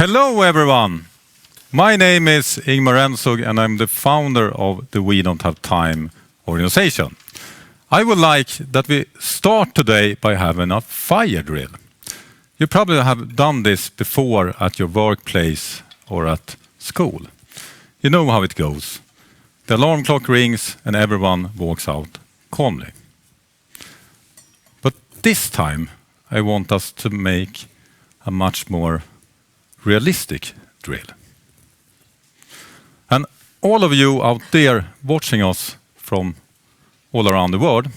Hello everyone! My name is Ingmar Rentzhog and I'm the founder of the We Don't Have Time organization. I would like that we start today by having a fire drill. You probably have done this before at your workplace or at school. You know how it goes. The alarm clock rings and everyone walks out calmly. But this time I want us to make a much more realistic drill. And all of you out there watching us from all around the world,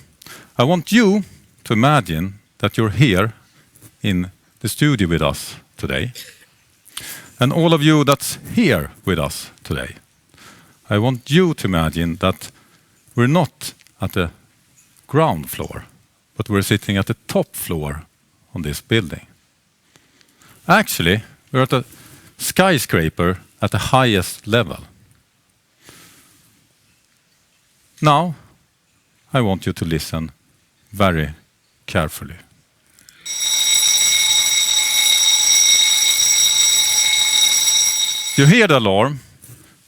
I want you to imagine that you're here in the studio with us today. And all of you that's here with us today, I want you to imagine that we're not at the ground floor, but we're sitting at the top floor on this building. Actually, we're at a skyscraper at the highest level. Now, I want you to listen very carefully. You hear the alarm,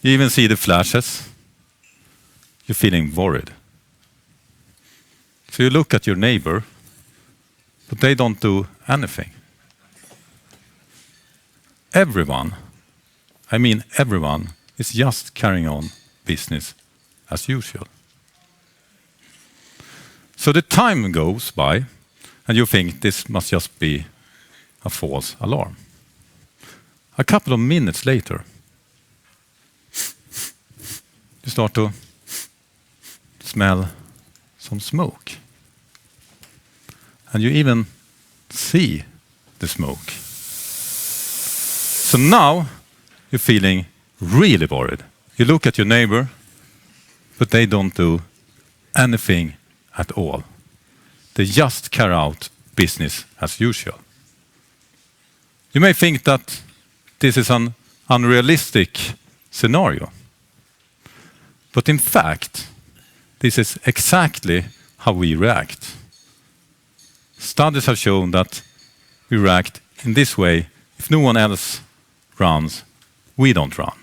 you even see the flashes. You're feeling worried. So you look at your neighbor, but they don't do anything. Everyone, I mean everyone, is just carrying on business as usual. So the time goes by and you think this must just be a false alarm. A couple of minutes later, you start to smell some smoke. And you even see the smoke. So now you're feeling really worried. You look at your neighbor, but they don't do anything at all. They just carry out business as usual. You may think that this is an unrealistic scenario. But in fact, this is exactly how we react. Studies have shown that we react in this way. If no one else runs, we don't run.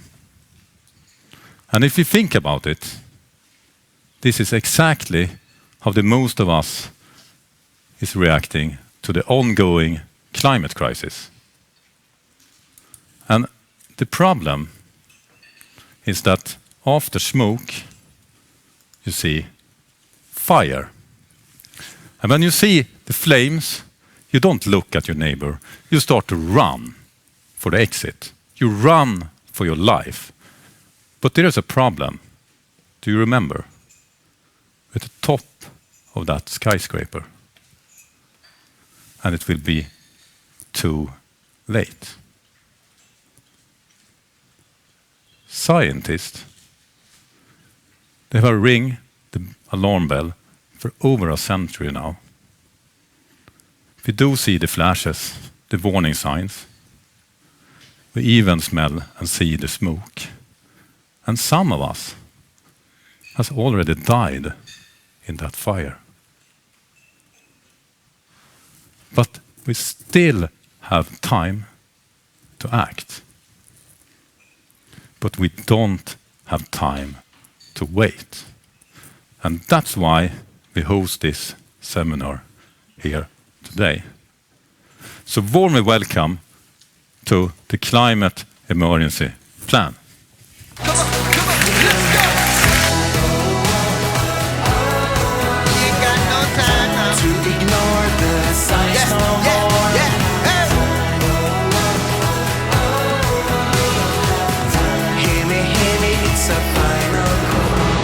And if you think about it, this is exactly how the most of us is reacting to the ongoing climate crisis. And the problem is that after smoke, you see fire. And when you see the flames, you don't look at your neighbor. You start to run for the exit. You run for your life. But there is a problem. Do you remember? At the top of that skyscraper. And it will be too late. Scientists, they have ring the alarm bell for over a century now. We do see the flashes, the warning signs. We even smell and see the smoke. And some of us has already died in that fire. But we still have time to act. But we don't have time to wait. And that's why we host this seminar here today. So warmly welcome to the Climate Emergency Plan. Come on, let's go! You got no time now to ignore the signs no more. Hey. Hear me, it's a final call.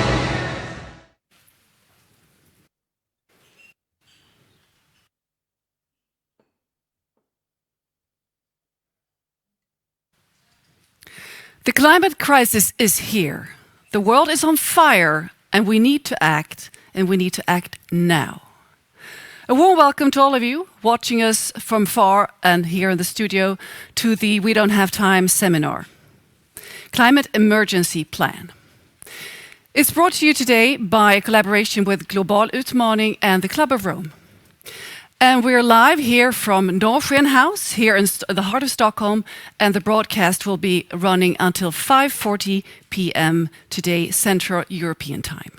The climate crisis is here. The world is on fire and we need to act, and we need to act now. A warm welcome to all of you watching us from far and here in the studio to the We Don't Have Time seminar. Climate Emergency Plan. It's brought to you today by a collaboration with Global Utmaning and the Club of Rome. And we're live here from Rosén House, here in the heart of Stockholm, and the broadcast will be running until 5:40 p.m. today, Central European Time.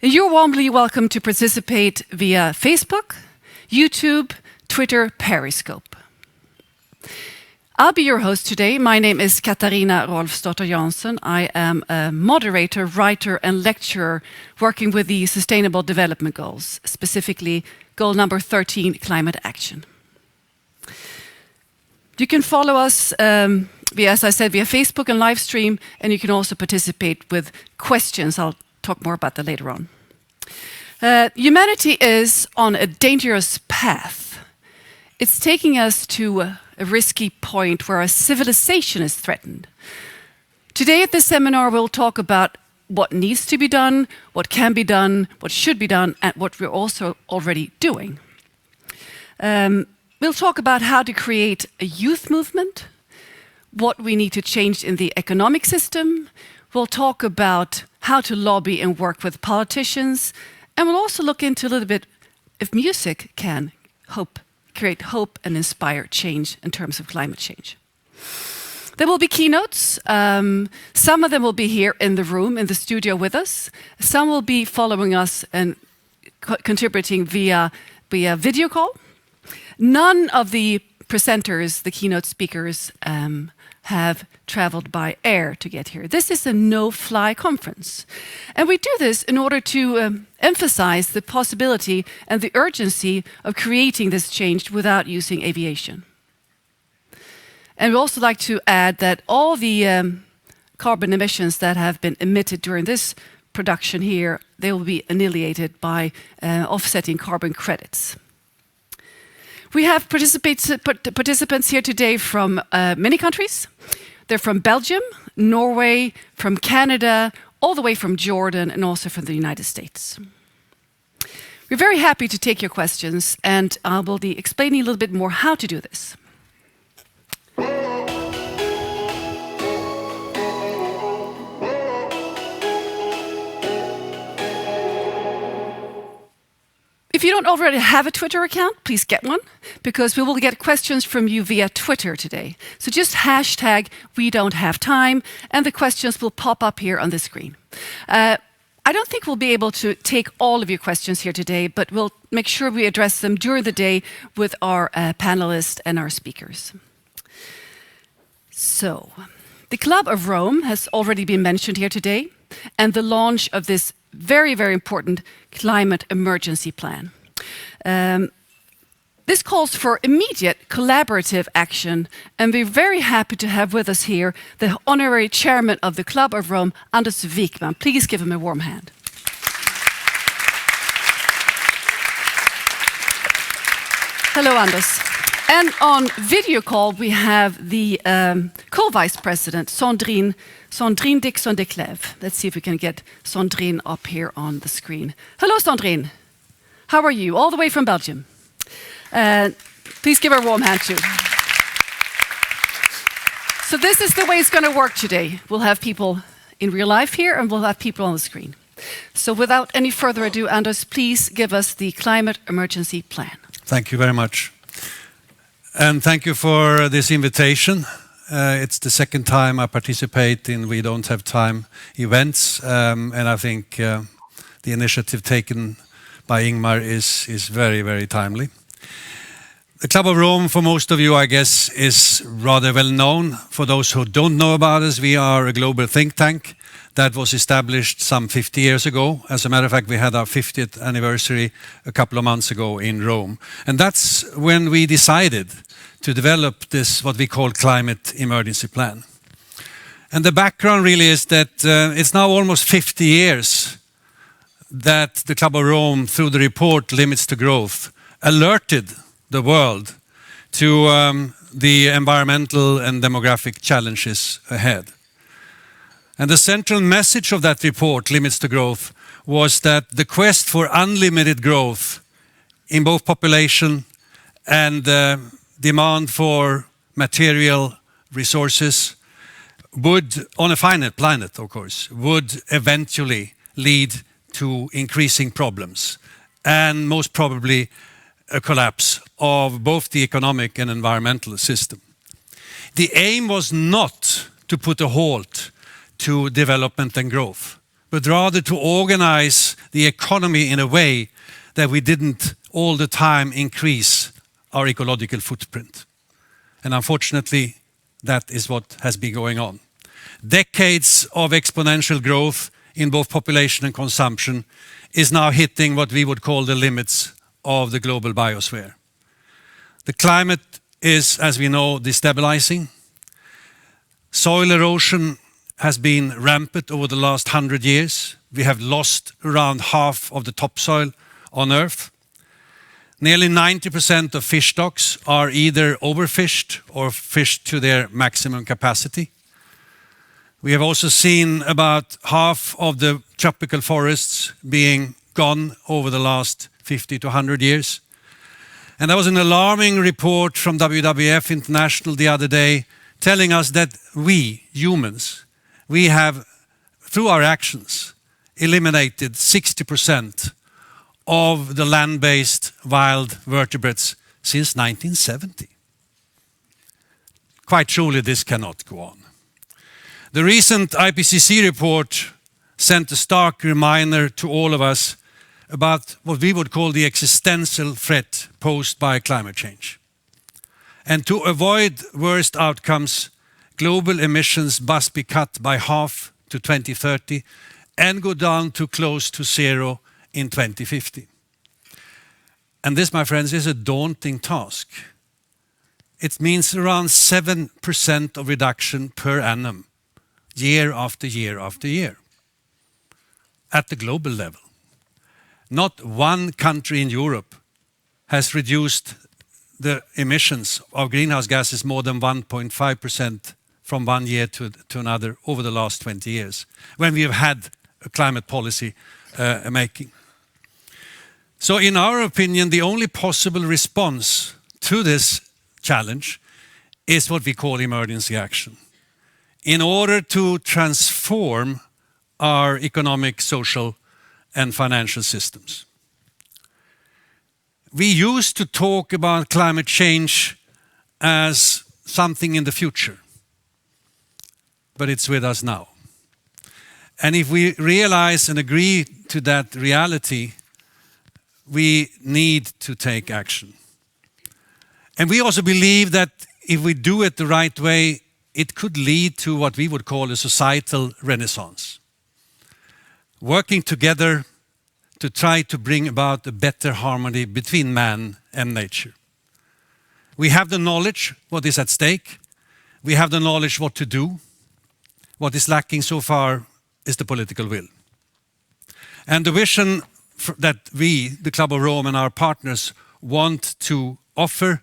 And you're warmly welcome to participate via Facebook, YouTube, Twitter, Periscope. I'll be your host today. My name is Catarina Rolfsdotter. I am a moderator, writer, and lecturer working with the Sustainable Development Goals, specifically goal number 13, climate action. You can follow us, as I said, via Facebook and live stream, and you can also participate with questions. I'll talk more about that later on. Humanity is on a dangerous path. It's taking us to a risky point where our civilization is threatened. Today at this seminar, we'll talk about what needs to be done, what can be done, what should be done, and what we're also already doing. We'll talk about how to create a youth movement, what we need to change in the economic system. We'll talk about how to lobby and work with politicians, and we'll also look into a little bit if music can create hope and inspire change in terms of climate change. There will be keynotes. Some of them will be here in the room, in the studio with us. Some will be following us and contributing via video call. None of the presenters, the keynote speakers, have traveled by air to get here. This is a no-fly conference. And we do this in order to emphasize the possibility and the urgency of creating this change without using aviation. And we also like to add that all the carbon emissions that have been emitted during this production here, they will be annihilated by offsetting carbon credits. We have participants here today from many countries. They're from Belgium, Norway, from Canada, all the way from Jordan, and also from the United States. We're very happy to take your questions, and I will be explaining a little bit more how to do this. If you don't already have a Twitter account, please get one, because we will get questions from you via Twitter today. So just hashtag #WeDon'tHaveTime, and the questions will pop up here on the screen. I don't think we'll be able to take all of your questions here today, but we'll make sure we address them during the day with our panelists and our speakers. So, the Club of Rome has already been mentioned here today, and the launch of this very, very important climate emergency plan. This calls for immediate collaborative action, and we're very happy to have with us here the honorary chairman of the Club of Rome, Anders Wijkman. Please give him a warm hand. Hello, Anders. And on video call, we have the co-vice president, Sandrine Dixson Decléve. Let's see if we can get Sandrine up here on the screen. Hello, Sandrine. How are you? All the way from Belgium. Please give her a warm hand too. So this is the way it's going to work today. We'll have people in real life here, and we'll have people on the screen. So without any further ado, Anders, please give us the climate emergency plan. Thank you very much. And thank you for this invitation. It's the second time I participate in We Don't Have Time events, and I think the initiative taken by Ingmar is very, very timely. The Club of Rome, for most of you, I guess, is rather well known. For those who don't know about us, we are a global think tank that was established some 50 years ago. As a matter of fact, we had our 50th anniversary a couple of months ago in Rome. And that's when we decided to develop this, what we call climate emergency plan. And the background really is that it's now almost 50 years that the Club of Rome, through the report Limits to Growth, alerted the world to the environmental and demographic challenges ahead. And the central message of that report, Limits to Growth, was that the quest for unlimited growth in both population and demand for material resources would, on a finite planet, of course, would eventually lead to increasing problems and most probably a collapse of both the economic and environmental system. The aim was not to put a halt to development and growth, but rather to organize the economy in a way that we didn't all the time increase our ecological footprint. And unfortunately, that is what has been going on. Decades of exponential growth in both population and consumption is now hitting what we would call the limits of the global biosphere. The climate is, as we know, destabilizing. Soil erosion has been rampant over the last 100 years. We have lost around half of the topsoil on Earth. Nearly 90% of fish stocks are either overfished or fished to their maximum capacity. We have also seen about half of the tropical forests being gone over the last 50 to 100 years. And there was an alarming report from WWF International the other day telling us that we, humans, we have, through our actions, eliminated 60% of the land-based wild vertebrates since 1970. Quite surely this cannot go on. The recent IPCC report sent a stark reminder to all of us about what we would call the existential threat posed by climate change. And to avoid worst outcomes, global emissions must be cut by half to 2030 and go down to close to zero in 2050. And this, my friends, is a daunting task. It means around 7% of reduction per annum, year after year after year, at the global level. Not one country in Europe has reduced the emissions of greenhouse gases more than 1.5% from one year to another over the last 20 years, when we have had a climate policy making. So in our opinion, the only possible response to this challenge is what we call emergency action. In order to transform our economic, social, and financial systems. We used to talk about climate change as something in the future, but it's with us now. And if we realize and agree to that reality, we need to take action. And we also believe that if we do it the right way, it could lead to what we would call a societal renaissance. Working together to try to bring about a better harmony between man and nature. We have the knowledge what is at stake. We have the knowledge what to do. What is lacking so far is the political will. And the vision that we, the Club of Rome and our partners, want to offer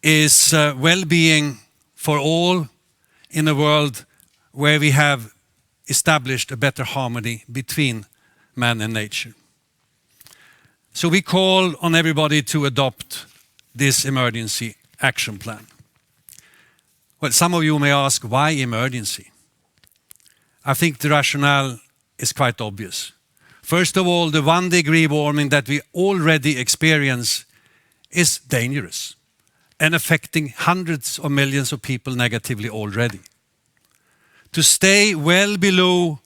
is well-being for all in a world where we have established a better harmony between man and nature. So we call on everybody to adopt this emergency action plan. Well, some of you may ask, why emergency? I think the rationale is quite obvious. First of all, the 1 degree warming that we already experience is dangerous and affecting hundreds of millions of people negatively already. To stay well below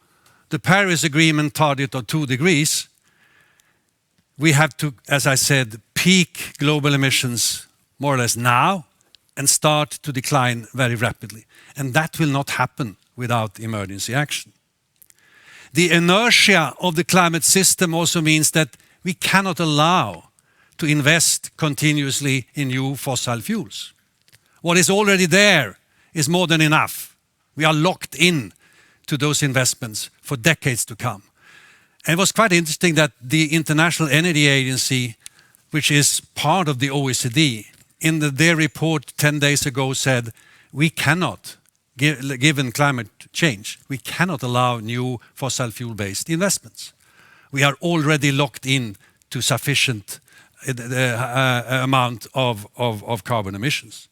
the Paris Agreement target of 2 degrees, we have to, as I said, peak global emissions more or less now and start to decline very rapidly. And that will not happen without emergency action. The inertia of the climate system also means that we cannot allow to invest continuously in new fossil fuels. What is already there is more than enough. We are locked in to those investments for decades to come. And it was quite interesting that the International Energy Agency, which is part of the OECD, in their report 10 days ago said, we cannot, given climate change, we cannot allow new fossil fuel-based investments. We are already locked in to sufficient amount of carbon emissions.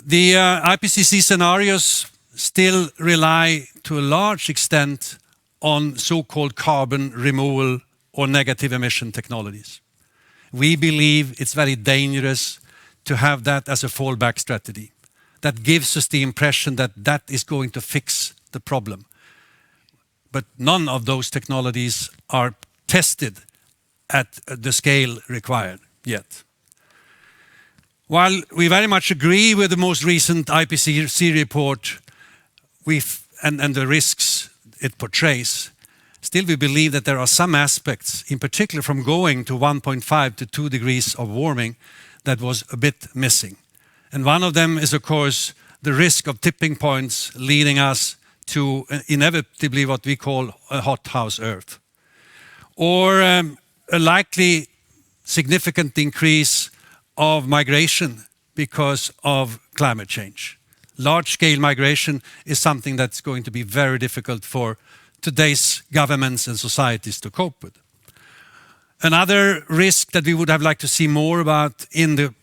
The IPCC scenarios still rely to a large extent on so-called carbon removal or negative emission technologies. we believe it's very dangerous to have that as a fallback strategy. That gives us the impression that that is going to fix the problem. But none of those technologies are tested at the scale required yet. While we very much agree with the most recent IPCC report and the risks it portrays, still we believe that there are some aspects, in particular from going to 1.5 to 2 degrees of warming, that was a bit missing. And one of them is, of course, the risk of tipping points leading us to inevitably what we call a hothouse Earth. Or a likely significant increase of migration because of climate change. Large-scale migration is something that's going to be very difficult for today's governments and societies to cope with. Another risk that we would have liked to see more about in the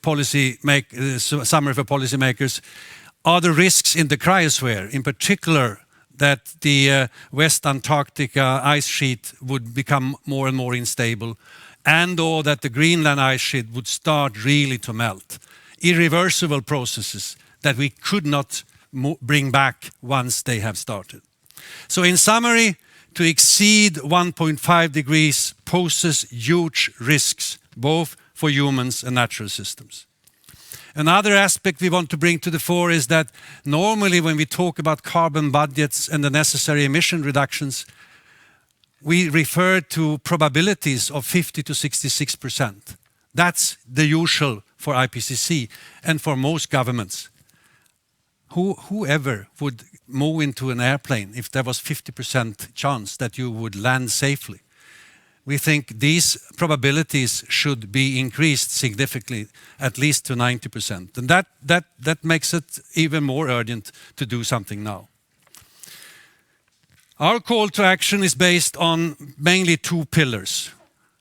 summary for policymakers are the risks in the cryosphere, in particular that the West Antarctica ice sheet would become more and more unstable, and or that the Greenland ice sheet would start really to melt. Irreversible processes that we could not bring back once they have started. So in summary, to exceed 1.5 degrees poses huge risks, both for humans and natural systems. Another aspect we want to bring to the fore is that normally when we talk about carbon budgets and the necessary emission reductions, we refer to probabilities of 50 to 66%. That's the usual for IPCC and for most governments. Whoever would move into an airplane if there was 50% chance that you would land safely? We think these probabilities should be increased significantly, at least to 90%. And that makes it even more urgent to do something now. Our call to action is based on mainly 2 pillars.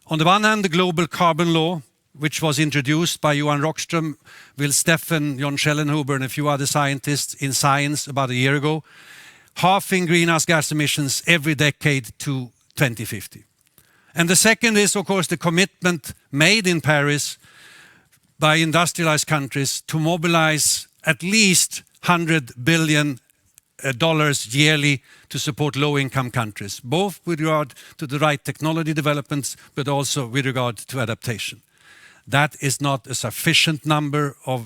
On the one hand, the global carbon law, which was introduced by Johan Rockström, Will Steffen, John Schellenhuber and a few other scientists in Science about a year ago, halving greenhouse gas emissions every decade to 2050. And the second is, of course, the commitment made in Paris by industrialized countries to mobilize at least $100 billion yearly to support low-income countries, both with regard to the right technology developments, but also with regard to adaptation. That is not a sufficient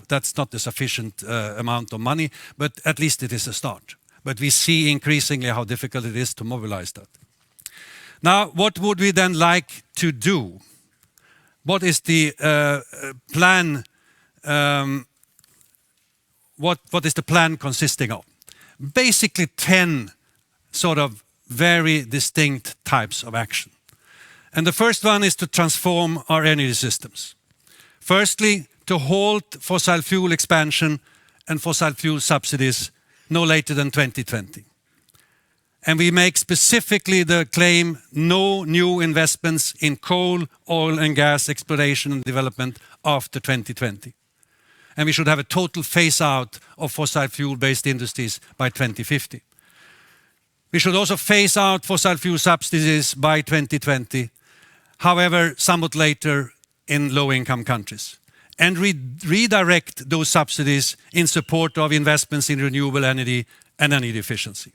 that's not a sufficient amount of money, but at least it is a start. But we see increasingly how difficult it is to mobilize that. Now, what would we then like to do? What is the plan? What is the plan consisting of? Basically 10 sort of very distinct types of action. And the first one is to transform our energy systems. Firstly, to halt fossil fuel expansion and fossil fuel subsidies no later than 2020. And we make specifically the claim no new investments in coal, oil and gas exploration and development after 2020. And we should have a total phase out of fossil fuel-based industries by 2050. We should also phase out fossil fuel subsidies by 2020, however, somewhat later in low-income countries, and redirect those subsidies in support of investments in renewable energy and energy efficiency.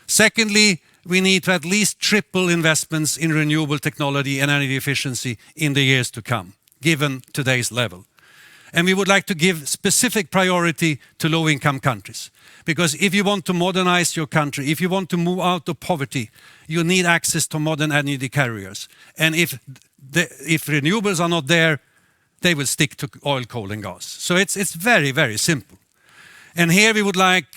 Secondly, we need to at least triple investments in renewable technology and energy efficiency in the years to come, given today's level. And we would like to give specific priority to low-income countries. Because if you want to modernize your country, if you want to move out of poverty, you need access to modern energy carriers. And if renewables are not there, they will stick to oil, coal and gas. So it's very, very simple. And here we would like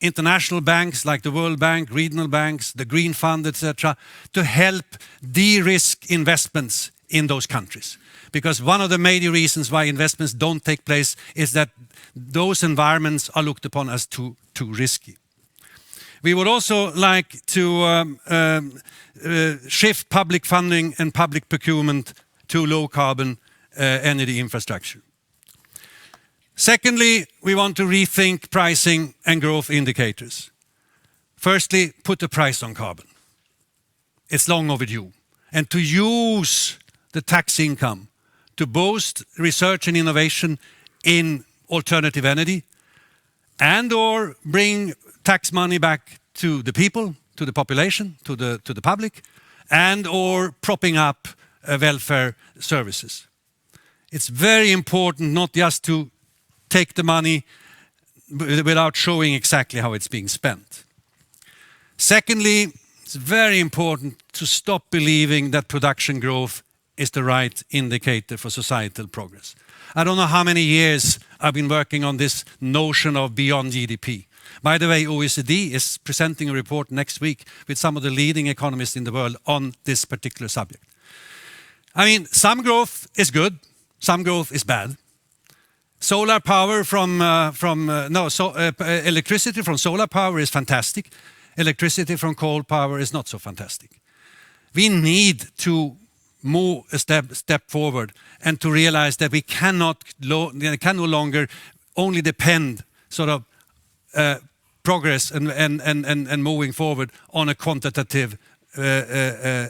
international banks like the World Bank, regional banks, the Green Fund, etc., to help de-risk investments in those countries. Because one of the major reasons why investments don't take place is that those environments are looked upon as too risky. We would also like to shift public funding and public procurement to low-carbon energy infrastructure. Secondly, we want to rethink pricing and growth indicators. Firstly, put a price on carbon. It's long overdue. And to use the tax income to boost research and innovation in alternative energy, and or bring tax money back to the people, to the population, to the public, and or propping up welfare services. It's very important not just to take the money without showing exactly how it's being spent. Secondly, it's very important to stop believing that production growth is the right indicator for societal progress. I don't know how many years I've been working on this notion of beyond GDP. By the way, OECD is presenting a report next week with some of the leading economists in the world on this particular subject. I mean, some growth is good, some growth is bad. Solar power electricity from solar power is fantastic. Electricity from coal power is not so fantastic. We need to move a step forward and to realize that we can no longer only depend sort of progress and moving forward on a quantitative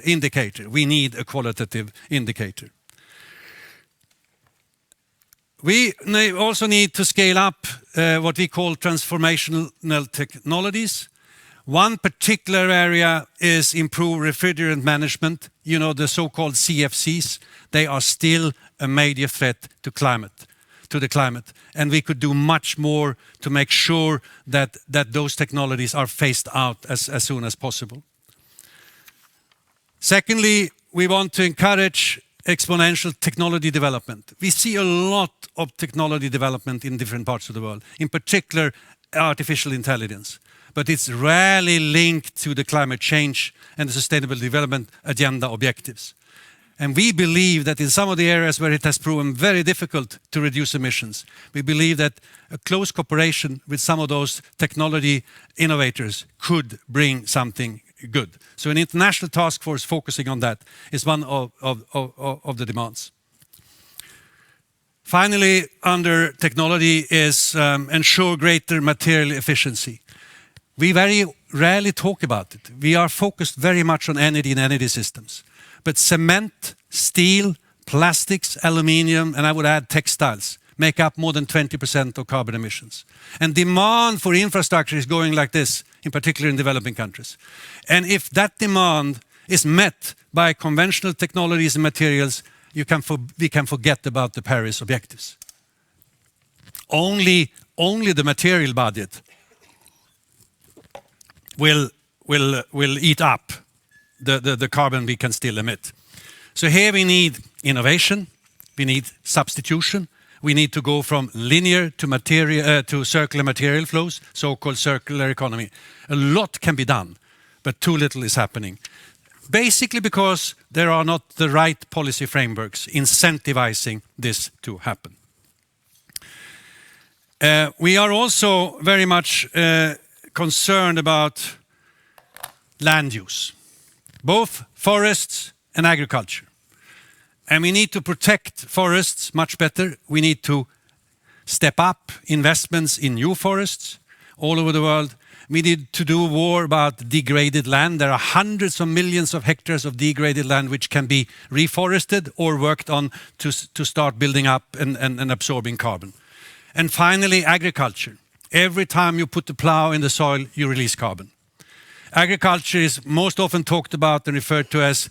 indicator. We need a qualitative indicator. We also need to scale up what we call transformational technologies. One particular area is improved refrigerant management. You know, the so-called CFCs. They are still a major threat to the climate. And we could do much more to make sure that those technologies are phased out as soon as possible. Secondly, we want to encourage exponential technology development. We see a lot of technology development in different parts of the world, in particular artificial intelligence. But it's rarely linked to the climate change and the sustainable development agenda objectives. And we believe that in some of the areas where it has proven very difficult to reduce emissions, we believe that a close cooperation with some of those technology innovators could bring something good. So an international task force focusing on that is one of the demands. Finally, under technology is ensure greater material efficiency. We very rarely talk about it. We are focused very much on energy and energy systems. But cement, steel, plastics, aluminium, and I would add textiles, make up more than 20% of carbon emissions. And demand for infrastructure is going like this, in particular in developing countries. And if that demand is met by conventional technologies and materials, we can forget about the Paris objectives. Only the material budget will eat up the carbon we can still emit. So here we need innovation, we need substitution, we need to go from linear to circular material flows, so-called circular economy. A lot can be done, but too little is happening. Basically because there are not the right policy frameworks incentivizing this to happen. We are also very much concerned about land use, both forests and agriculture. And we need to protect forests much better. We need to step up investments in new forests all over the world. We need to do war about degraded land. There are hundreds of millions of hectares of degraded land which can be reforested or worked on to start building up and absorbing carbon. And finally, agriculture. Every time you put the plow in the soil, you release carbon. Agriculture is most often talked about and referred to as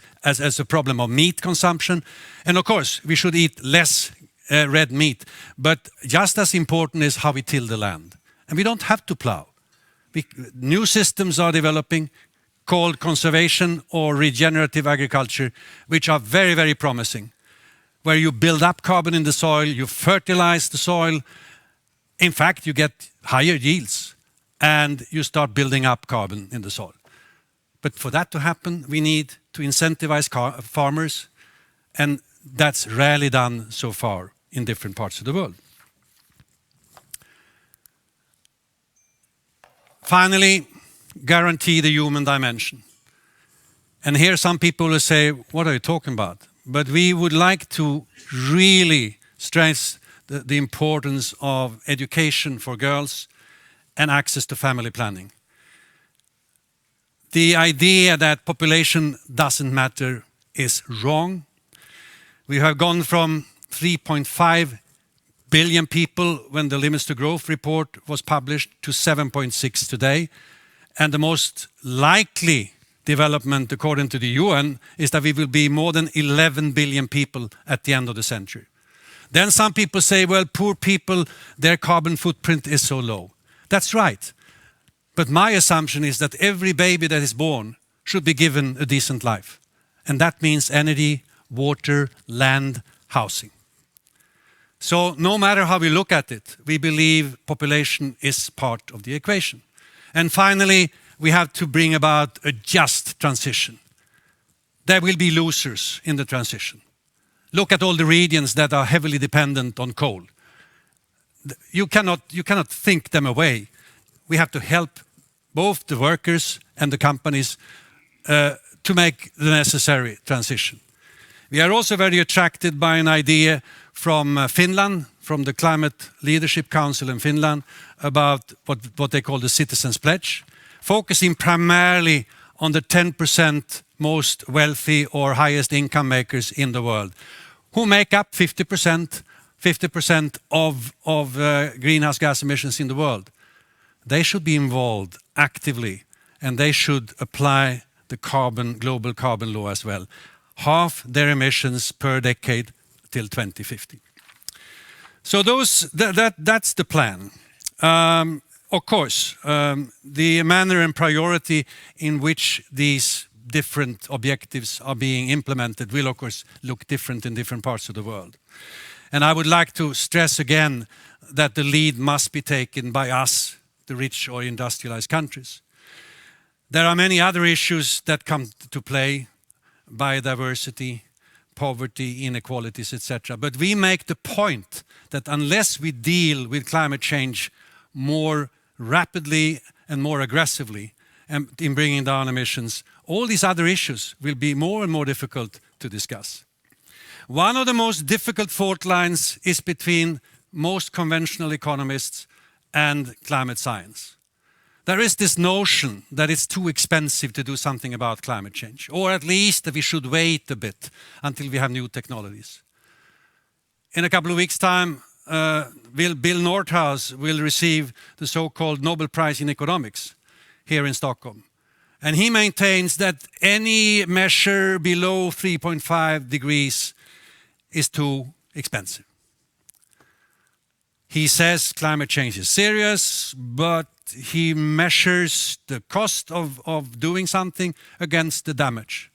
a problem of meat consumption. And of course, we should eat less red meat. But just as important is how we till the land. And we don't have to plow. New systems are developing called conservation or regenerative agriculture, which are very, very promising. Where you build up carbon in the soil, you fertilize the soil. In fact, you get higher yields. And you start building up carbon in the soil. But for that to happen, we need to incentivize farmers, and that's rarely done so far in different parts of the world. Finally, guarantee the human dimension. And here some people will say, what are you talking about? But we would like to really stress the importance of education for girls and access to family planning. The idea that population doesn't matter is wrong. We have gone from 3.5 billion people when the Limits to Growth report was published to 7.6 today. And the most likely development, according to the UN, is that we will be more than 11 billion people at the end of the century. Then some people say, well, poor people, their carbon footprint is so low. That's right. But my assumption is that every baby that is born should be given a decent life. And that means energy, water, land, housing. So no matter how we look at it, we believe population is part of the equation. And finally, we have to bring about a just transition. There will be losers in the transition. Look at all the regions that are heavily dependent on coal. You cannot think them away. We have to help both the workers and the companies to make the necessary transition. We are also very attracted by an idea from Finland, from the Climate Leadership Council in Finland, about what they call the Citizens' Pledge, focusing primarily on the 10% most wealthy or highest income makers in the world, who make up 50% of greenhouse gas emissions in the world. They should be involved actively, and they should apply the global carbon law as well. Half their emissions per decade till 2050. So that's the plan. Of course, the manner and priority in which these different objectives are being implemented will of course look different in different parts of the world. And I would like to stress again that the lead must be taken by us, the rich or industrialized countries. There are many other issues that come to play: biodiversity, poverty, inequalities, etc. But we make the point that unless we deal with climate change more rapidly and more aggressively and in bringing down emissions, all these other issues will be more and more difficult to discuss. One of the most difficult fault lines is between most conventional economists and climate science. There is this notion that it's too expensive to do something about climate change, or at least that we should wait a bit until we have new technologies. In a couple of weeks' time, Bill Nordhaus will receive the so-called Nobel Prize in Economics here in Stockholm. And he maintains that any measure below 3.5 degrees is too expensive. He says climate change is serious, but he measures the cost of doing something against the damage.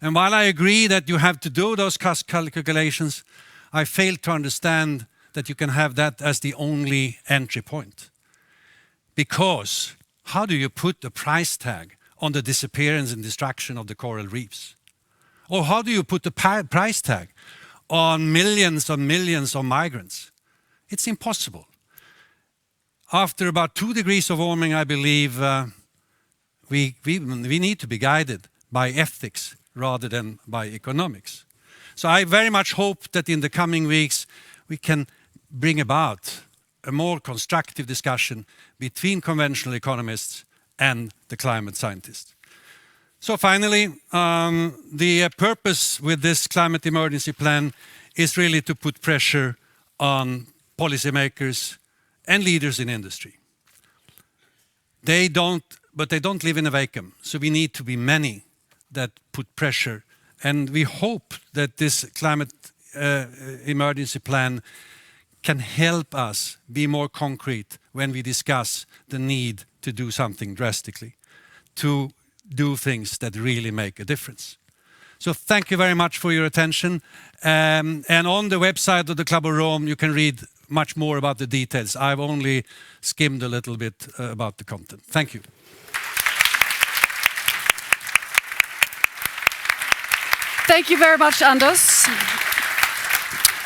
And while I agree that you have to do those cost calculations, I fail to understand that you can have that as the only entry point. Because how do you put a price tag on the disappearance and destruction of the coral reefs? Or how do you put a price tag on millions of migrants? It's impossible. After about 2 degrees of warming, I believe we need to be guided by ethics rather than by economics. So I very much hope that in the coming weeks we can bring about a more constructive discussion between conventional economists and the climate scientists. So finally, the purpose with this climate emergency plan is really to put pressure on policymakers and leaders in industry. They don't live in a vacuum, so we need to be many that put pressure. And we hope that this climate emergency plan can help us be more concrete when we discuss the need to do something drastically, to do things that really make a difference. So thank you very much for your attention. And on the website of the Club of Rome, you can read much more about the details. I've only skimmed a little bit about the content. Thank you. Thank you very much, Anders.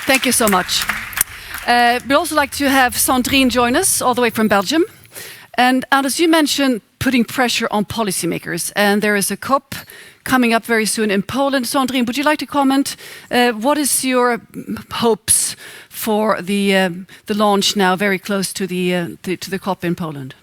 Thank you so much. We'd also like to have Sandrine join us all the way from Belgium. And Anders, you mentioned putting pressure on policymakers, and there is a COP coming up very soon in Poland. Sandrine, would you like to comment? What is your hopes for the launch now, very close to the COP in Poland?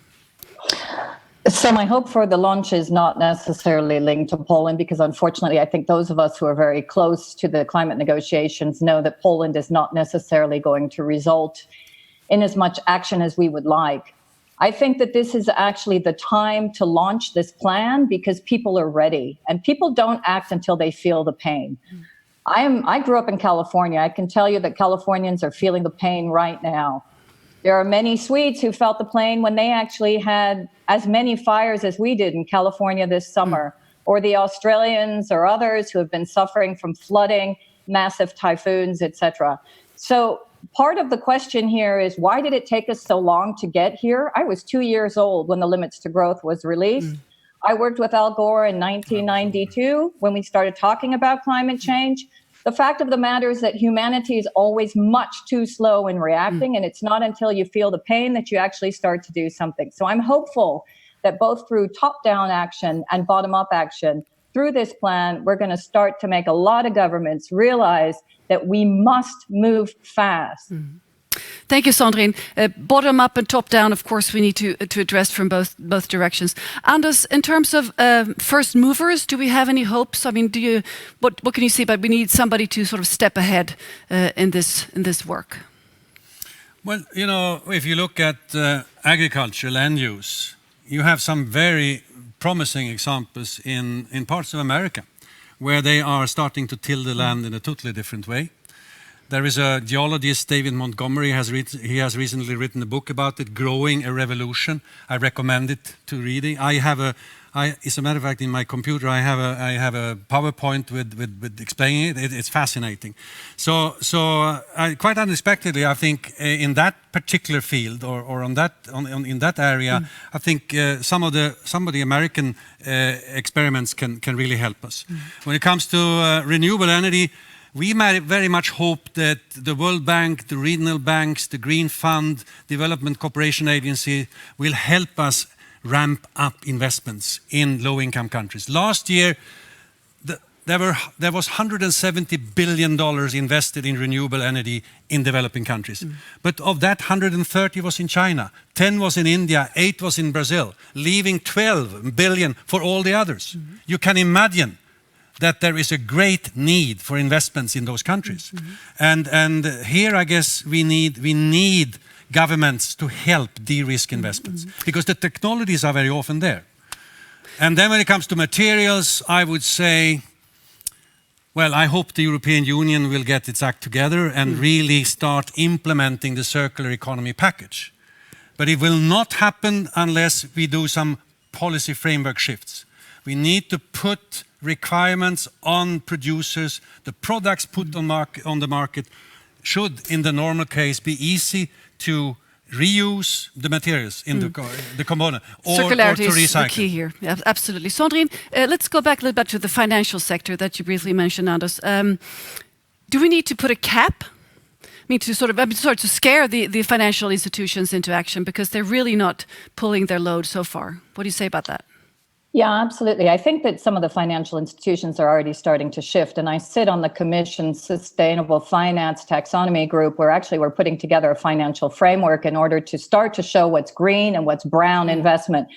So my hope for the launch is not necessarily linked to Poland, because unfortunately, I think those of us who are very close to the climate negotiations know that Poland is not necessarily going to result in as much action as we would like. I think that this is actually the time to launch this plan because people are ready, and people don't act until they feel the pain. I grew up in California. I can tell you that Californians are feeling the pain right now. There are many Swedes who felt the pain when they actually had as many fires as we did in California this summer, or the Australians or others who have been suffering from flooding, massive typhoons, etc. So part of the question here is, why did it take us so long to get here? I was 2 years old when the Limits to Growth was released. I worked with Al Gore in 1992 when we started talking about climate change. The fact of the matter is that humanity is always much too slow in reacting, and it's not until you feel the pain that you actually start to do something. So I'm hopeful that both through top-down action and bottom-up action, through this plan, we're going to start to make a lot of governments realize that we must move fast. Thank you, Sandrine. Bottom up and top down, of course, we need to address from both directions. Anders, in terms of first movers, do we have any hopes? I mean, what can you say about we need somebody to sort of step ahead in this work? Well, you know, if you look at agriculture, land use, you have some very promising examples in parts of America where they are starting to till the land in a totally different way. There is a geologist, David Montgomery, he has recently written a book about it, Growing a Revolution. I recommend it to reading. As a matter of fact, in my computer, I have a PowerPoint with explaining it. It's fascinating. So quite unexpectedly, I think in that particular field or in that area, I think some of the American experiments can really help us. When it comes to renewable energy, we very much hope that the World Bank, the regional banks, the Green Fund, Development Cooperation Agency will help us ramp up investments in low-income countries. Last year, there was $170 billion invested in renewable energy in developing countries. But of that, 130 was in China, 10 was in India, 8 was in Brazil, leaving 12 billion for all the others. You can imagine that there is a great need for investments in those countries. And here, I guess, we need governments to help de-risk investments because the technologies are very often there. And then when it comes to materials, I would say, well, I hope the European Union will get its act together and really start implementing the circular economy package. But it will not happen unless we do some policy framework shifts. We need to put requirements on producers. The products put on the market should, in the normal case, be easy to reuse the materials in the component or to recycle. Circularity is the key here. Yeah, absolutely. Sandrine, let's go back a little bit to the financial sector that you briefly mentioned, Anders. Do we need to put a cap? I mean, to scare the financial institutions into action because they're really not pulling their load so far. What do you say about that? Yeah, absolutely. I think that some of the financial institutions are already starting to shift. And I sit on the Commission's Sustainable Finance Taxonomy Group, where actually we're putting together a financial framework in order to start to show what's green and what's brown investment.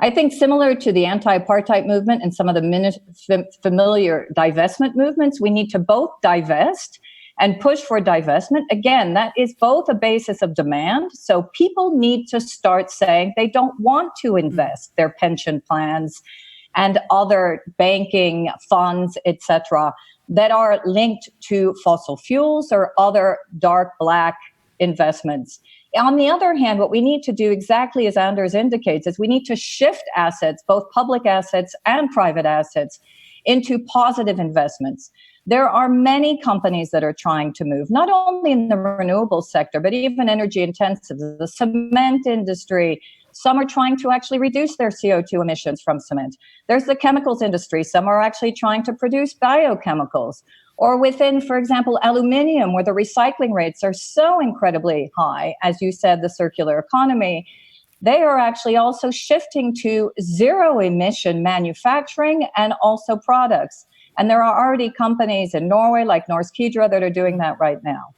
I think similar to the anti-apartheid movement and some of the familiar divestment movements, we need to both divest and push for divestment. Again, that is both a basis of demand. So people need to start saying they don't want to invest their pension plans and other banking funds, etc., that are linked to fossil fuels or other dark black investments. On the other hand, what we need to do, exactly as Anders indicates, is we need to shift assets, both public assets and private assets, into positive investments. There are many companies that are trying to move, not only in the renewable sector, but even energy intensive, the cement industry. Some are trying to actually reduce their CO2 emissions from cement. There's the chemicals industry. Some are actually trying to produce biochemicals. Or within, for example, aluminium, where the recycling rates are so incredibly high, as you said, the circular economy, they are actually also shifting to zero emission manufacturing and also products. And there are already companies in Norway like Norsk Hydro that are doing that right now.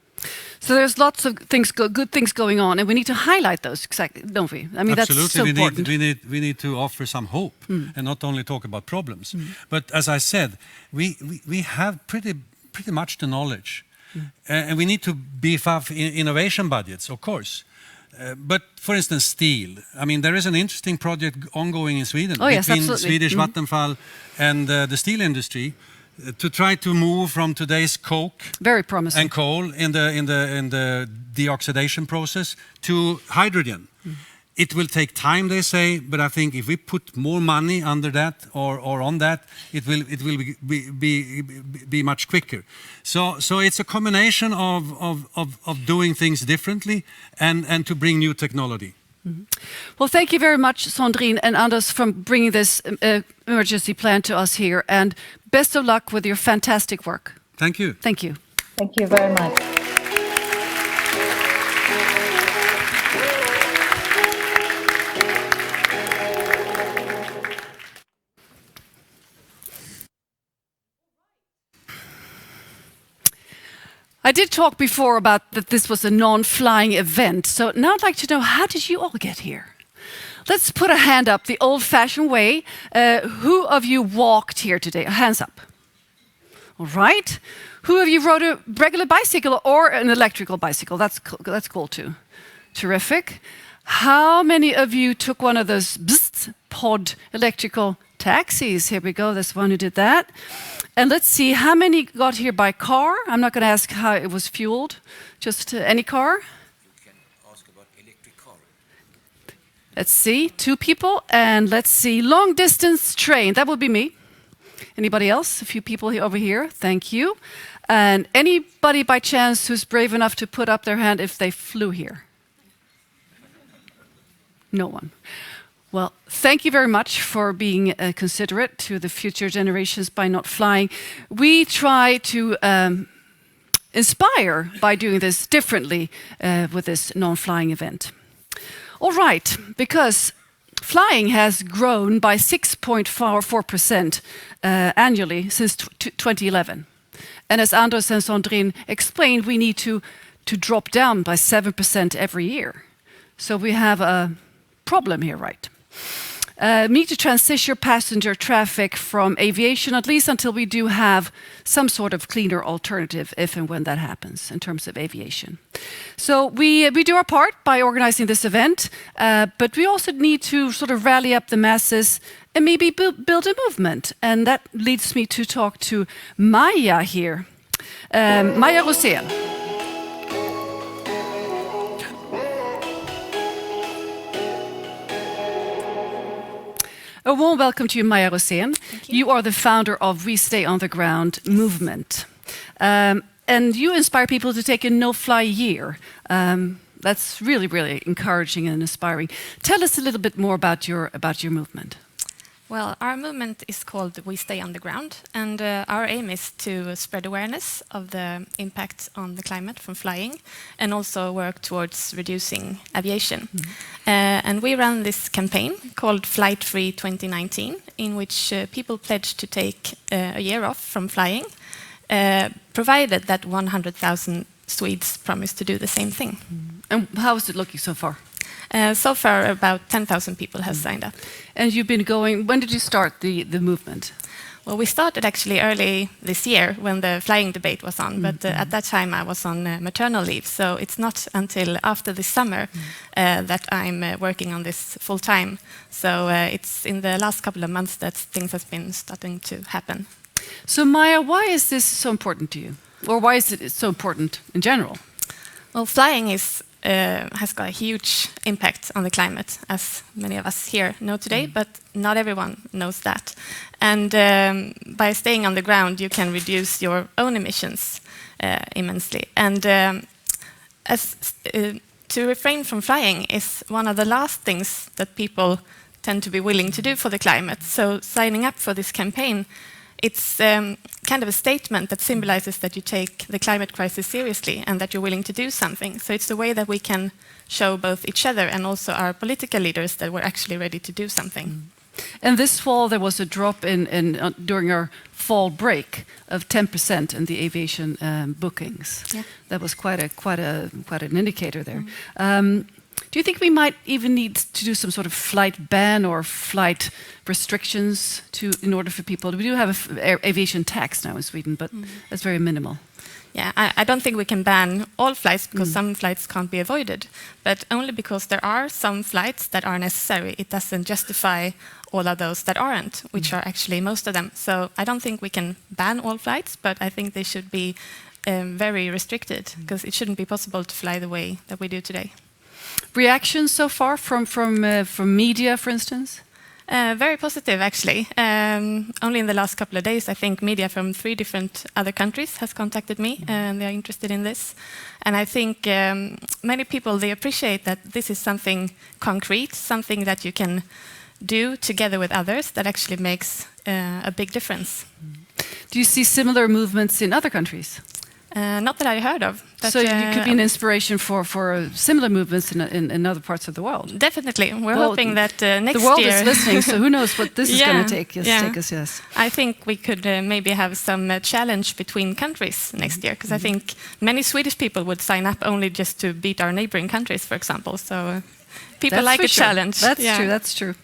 So there's lots of things, good things going on, and we need to highlight those, exactly, don't we? I mean, Absolutely, that's so important. we need to offer some hope and not only talk about problems. But as I said, we have pretty much the knowledge, and we need to beef up innovation budgets, of course. But for instance, steel. I mean, there is an interesting project ongoing in Sweden between Swedish Vattenfall and the steel industry to try to move from today's coke, very promising, and coal in the deoxidation process to hydrogen. It will take time, they say, but I think if we put more money under that or on that, it will be much quicker. So it's a combination of doing things differently and to bring new technology. Well, thank you very much, Sandrine and Anders, for bringing this emergency plan to us here, and best of luck with your fantastic work. Thank you. Thank you. Thank you very much. I did talk before about that this was a non-flying event, so now I'd like to know, how did you all get here? Let's put a hand up the old-fashioned way. Who of you walked here today? Hands up. All right. Who of you rode a regular bicycle or an electrical bicycle? That's cool too. Terrific. How many of you took one of those pod electrical taxis? Here we go. There's one who did that. And let's see, how many got here by car? I'm not going to ask how it was fueled. Just any car? You can ask about electric car. Let's see, 2 people. And let's see, long distance train. That would be me. Anybody else? A few people over here. Thank you. And anybody by chance who's brave enough to put up their hand if they flew here? No one. Well, thank you very much for being considerate to the future generations by not flying. We try to inspire by doing this differently with this non-flying event. All right, because flying has grown by 6.4% annually since 2011. And as Anders and Sandrine explained, we need to drop down by 7% every year. So we have a problem here, right? We need to transition passenger traffic from aviation, at least until we do have some sort of cleaner alternative, if and when that happens, in terms of aviation. So we do our part by organizing this event, but we also need to sort of rally up the masses and maybe build a movement. And that leads me to talk to Maja here. Maja Rosén. A warm welcome to you, Maja Rosén. You are the founder of We Stay on the Ground movement. And you inspire people to take a no-fly year. That's really, really encouraging and inspiring. Tell us a little bit more about your movement. Well, our movement is called We Stay on the Ground, and our aim is to spread awareness of the impact on the climate from flying, and also work towards reducing aviation. And we run this campaign called Flight Free 2019, in which people pledge to take a year off from flying, provided that 100,000 Swedes promise to do the same thing. And how is it looking so far? So far, about 10,000 people have signed up. And you've been going, when did you start the movement? Well, we started actually early this year when the flying debate was on, but at that time I was on maternal leave, so it's not until after this summer that I'm working on this full time. So it's in the last couple of months that things have been starting to happen. So Maja, why is this so important to you? Or why is it so important in general? Well, flying has got a huge impact on the climate, as many of us here know today, but not everyone knows that. And by staying on the ground, you can reduce your own emissions immensely. And to refrain from flying is one of the last things that people tend to be willing to do for the climate. So signing up for this campaign, it's kind of a statement that symbolizes that you take the climate crisis seriously and that you're willing to do something. So it's a way that we can show both each other and also our political leaders that we're actually ready to do something. And this fall there was a drop during our fall break of 10% in the aviation bookings. Yeah. That was quite an indicator there. Do you think we might even need to do some sort of flight ban or flight restrictions in order for people? We do have an aviation tax now in Sweden, but that's very minimal. Yeah, I don't think we can ban all flights because some flights can't be avoided, but only because there are some flights that are necessary. It doesn't justify all of those that aren't, which are actually most of them. So I don't think we can ban all flights, but I think they should be very restricted because it shouldn't be possible to fly the way that we do today. Reactions so far from media, for instance? Very positive, actually. Only in the last couple of days, I think media from 3 different other countries has contacted me, and they are interested in this. And I think many people, they appreciate that this is something concrete, something that you can do together with others that actually makes a big difference. Do you see similar movements in other countries? Not that I heard of. But, so you could be an inspiration for similar movements in other parts of the world. Definitely. We're hoping that next year... The world is listening, so who knows what this is going to take us, yes. I think we could maybe have some challenge between countries next year, because I think many Swedish people would sign up only just to beat our neighboring countries, for example. So people like a challenge. That's true.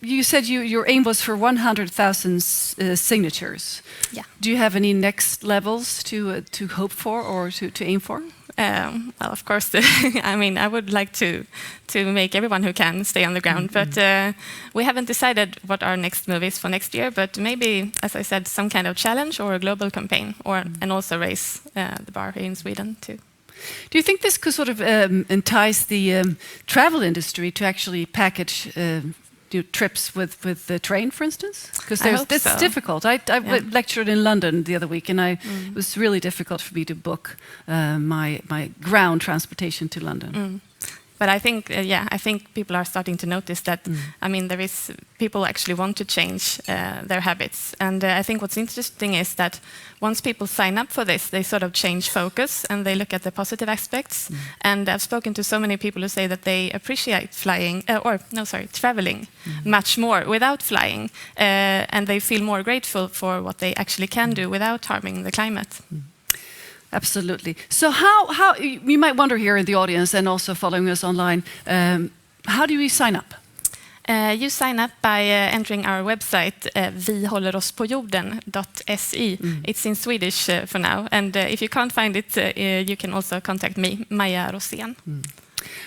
You said your aim was for 100,000 signatures. Yeah. Do you have any next levels to hope for or to aim for? Well, of course, I mean, I would like to make everyone who can stay on the ground, but we haven't decided what our next move is for next year, but maybe, as I said, some kind of challenge or a global campaign, and also raise the bar here in Sweden too. Do you think this could sort of entice the travel industry to actually package trips with the train, for instance? Because that's difficult. I lectured in London the other week, and it was really difficult for me to book my ground transportation to London. But I think, I think people are starting to notice that. I mean, people actually want to change their habits, and I think what's interesting is that once people sign up for this, they sort of change focus and they look at the positive aspects. And I've spoken to so many people who say that they appreciate traveling much more without flying, and they feel more grateful for what they actually can do without harming the climate. Absolutely. So how you might wonder here in the audience and also following us online, how do we sign up? You sign up by entering our website, vihållerospåjorden.se. It's in Swedish for now, and if you can't find it, you can also contact me, Maja Rosén.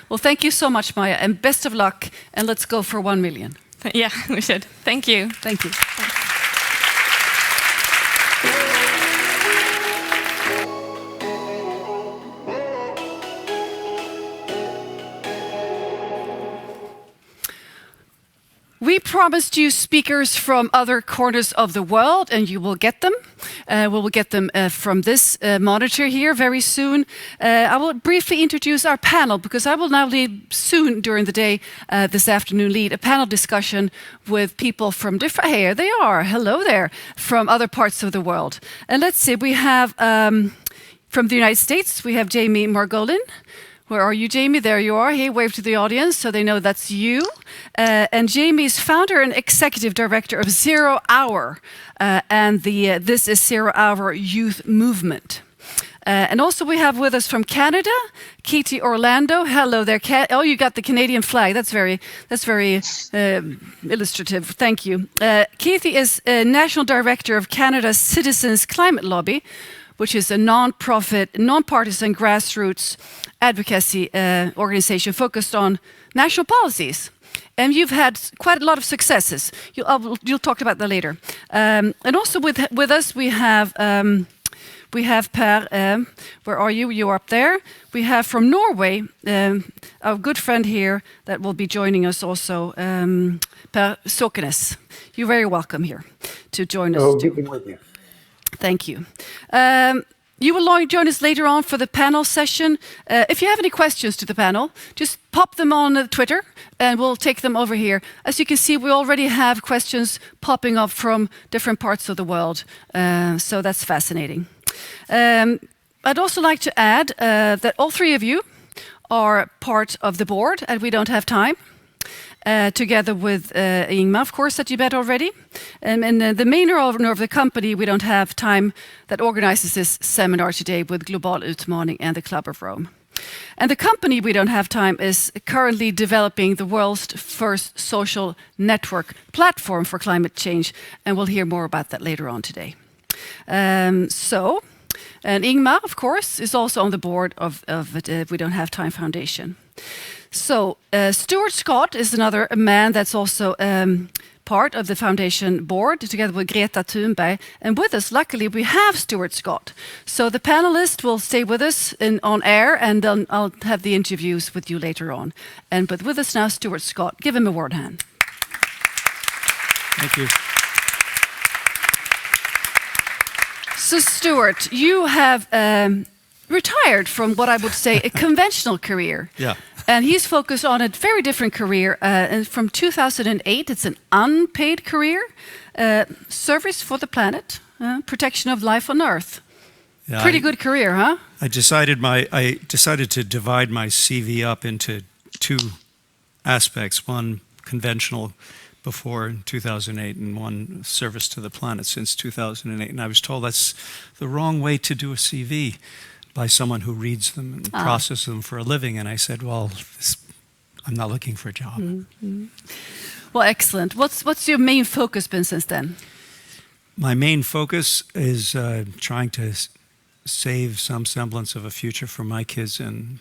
Well, thank you so much, Maja, and best of luck, and let's go for 1 million. Yeah, we should. Thank you. Thank you. We promised you speakers from other corners of the world, and you will get them. We will get them from this monitor here very soon. I will briefly introduce our panel, because I will now soon during the day, this afternoon, lead a panel discussion with people from different... Here they are. Hello there. From other parts of the world. And let's see, we have from the United States, we have Jamie Margolin. Where are you, Jamie? There you are. Hey, wave to the audience so they know that's you. And Jamie is founder and executive director of 0 Hour, and this is 0 Hour Youth Movement. And also we have with us from Canada, Cathy Orlando. Hello there, Cat. Oh, you got the Canadian flag. That's very illustrative. Thank you. Cathy is national director of Canada's Citizens Climate Lobby, which is a non-profit, non-partisan grassroots advocacy organization focused on national policies. And you've had quite a lot of successes. You'll talk about that later. And also with us we have Per. Where are you? You're up there. We have from Norway our good friend here that will be joining us also, Per-Espen Stokenes. You're very welcome here to join us. Oh, good being with you. Thank you. You will join us later on for the panel session. If you have any questions to the panel, just pop them on Twitter and we'll take them over here. As you can see, we already have questions popping up from different parts of the world. So that's fascinating. I'd also like to add that all 3 of you are part of the board and we don't have time. together with Ingmar, of course, that you met already. And the main owner of the company, We Don't Have Time, that organizes this seminar today with Global Utmaning and the Club of Rome. And the company We Don't Have Time is currently developing the world's first social network platform for climate change, and we'll hear more about that later on today. And Ingmar, of course, is also on the board of the We Don't Have Time Foundation. So Stuart Scott is another man that's also part of the foundation board, together with Greta Thunberg. And with us, luckily, we have Stuart Scott. So the panelists will stay with us on air, and then I'll have the interviews with you later on. But with us now, Stuart Scott. Give him a word hand. Thank you. So Stuart, you have retired from what I would say a conventional career. Yeah. And he's focused on a very different career. And from 2008, it's an unpaid career, service for the planet, protection of life on Earth. Yeah, Pretty good career, huh? I decided to divide my CV up into two aspects. One conventional before 2008 and one service to the planet since 2008. And I was told that's the wrong way to do a CV by someone who reads them and processes them for a living. And I said, well, I'm not looking for a job. Mm-hmm. Well, excellent. What's your main focus been since then? My main focus is trying to save some semblance of a future for my kids and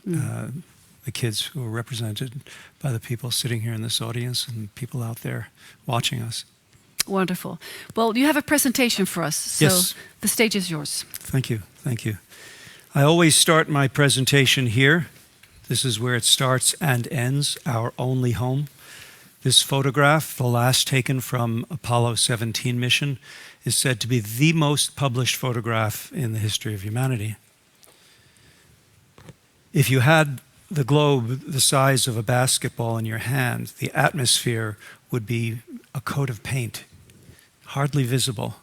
the kids who are represented by the people sitting here in this audience and people out there watching us. Wonderful. Well, you have a presentation for us, so yes. The stage is yours. Thank you. Thank you. I always start my presentation here. This is where it starts and ends, our only home. This photograph, the last taken from Apollo 17 mission, is said to be the most published photograph in the history of humanity. If you had the globe the size of a basketball in your hand, the atmosphere would be a coat of paint, hardly visible.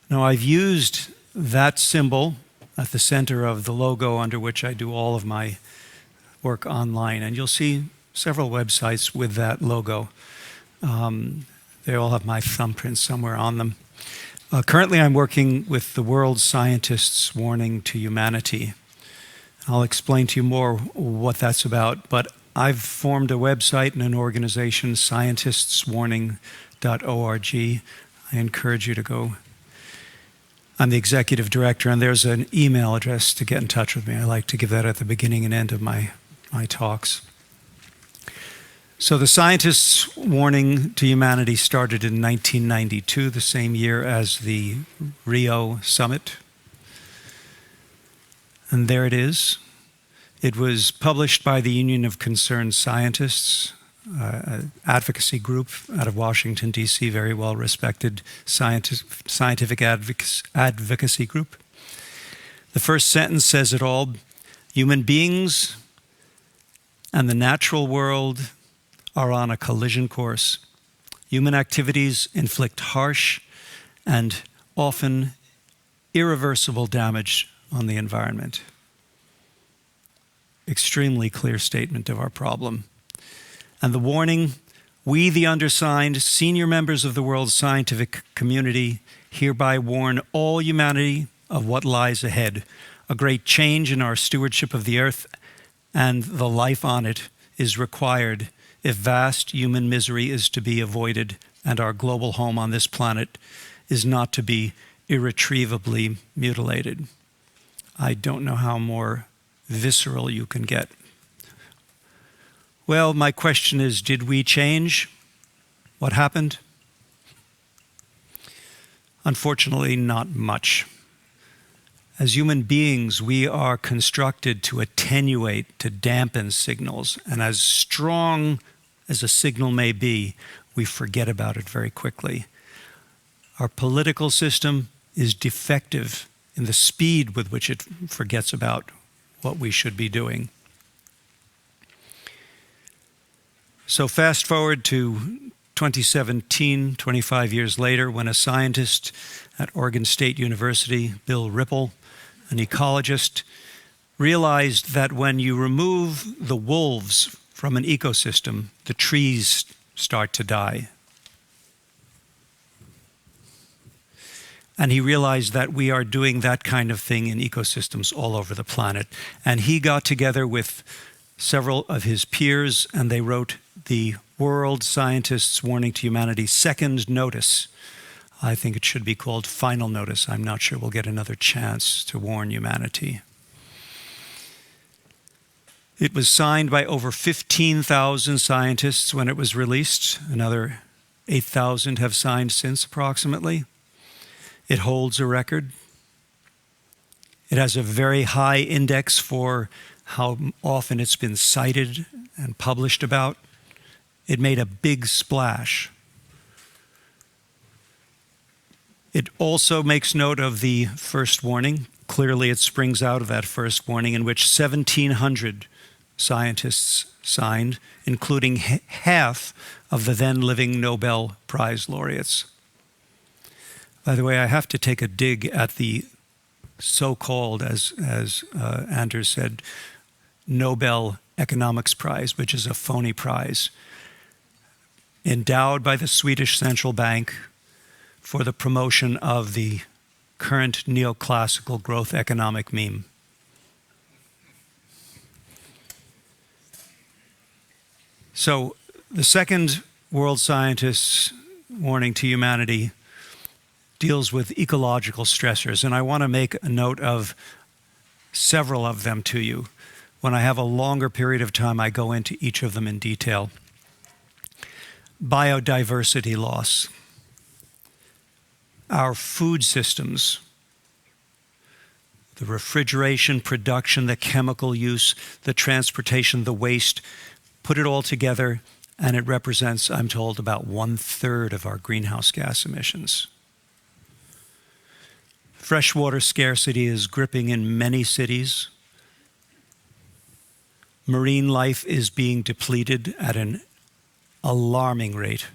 Now, I've used that symbol at the center of the logo under which I do all of my work online, and you'll see several websites with that logo. They all have my thumbprint somewhere on them. Currently, I'm working with the World Scientists' Warning to Humanity. I'll explain to you more what that's about, but I've formed a website and an organization, scientistswarning.org. I encourage you to go. I'm the executive director, and there's an email address to get in touch with me. I like to give that at the beginning and end of my talks. So the Scientists' Warning to Humanity started in 1992, the same year as the Rio Summit. And there it is. It was published by the Union of Concerned Scientists, an advocacy group out of Washington, D.C., very well-respected scientific advocacy group. The first sentence says it all. Human beings and the natural world are on a collision course. Human activities inflict harsh and often irreversible damage on the environment. Extremely clear statement of our problem. And the warning, we, the undersigned, senior members of the world's scientific community, hereby warn all humanity of what lies ahead. A great change in our stewardship of the earth and the life on it is required if vast human misery is to be avoided and our global home on this planet is not to be irretrievably mutilated. I don't know how more visceral you can get. Well, my question is, did we change? What happened? Unfortunately, not much. As human beings, we are constructed to attenuate, to dampen signals, and as strong as a signal may be, we forget about it very quickly. Our political system is defective in the speed with which it forgets about what we should be doing. So fast forward to 2017, 25 years later, when a scientist at Oregon State University, Bill Ripple, an ecologist, realized that when you remove the wolves from an ecosystem, the trees start to die. And he realized that we are doing that kind of thing in ecosystems all over the planet. And he got together with several of his peers, and they wrote the World Scientists Warning to Humanity Second Notice. I think it should be called Final Notice. I'm not sure we'll get another chance to warn humanity. It was signed by over 15,000 scientists when it was released. Another 8,000 have signed since, approximately. It holds a record. It has a very high index for how often it's been cited and published about. It made a big splash. It also makes note of the first warning. Clearly, it springs out of that first warning in which 1,700 scientists signed, including half of the then living Nobel Prize laureates. By the way, I have to take a dig at the so-called, as Anders said, Nobel Economics Prize, which is a phony prize, endowed by the Swedish Central Bank for the promotion of the current neoclassical growth economic meme. So the second World Scientists Warning to Humanity deals with ecological stressors, and I want to make a note of several of them to you. When I have a longer period of time, I go into each of them in detail. Biodiversity loss. Our food systems, the refrigeration, production, the chemical use, the transportation, the waste, put it all together, and it represents, I'm told, about 1/3 of our greenhouse gas emissions. Freshwater scarcity is gripping in many cities. Marine life is being depleted at an alarming rate.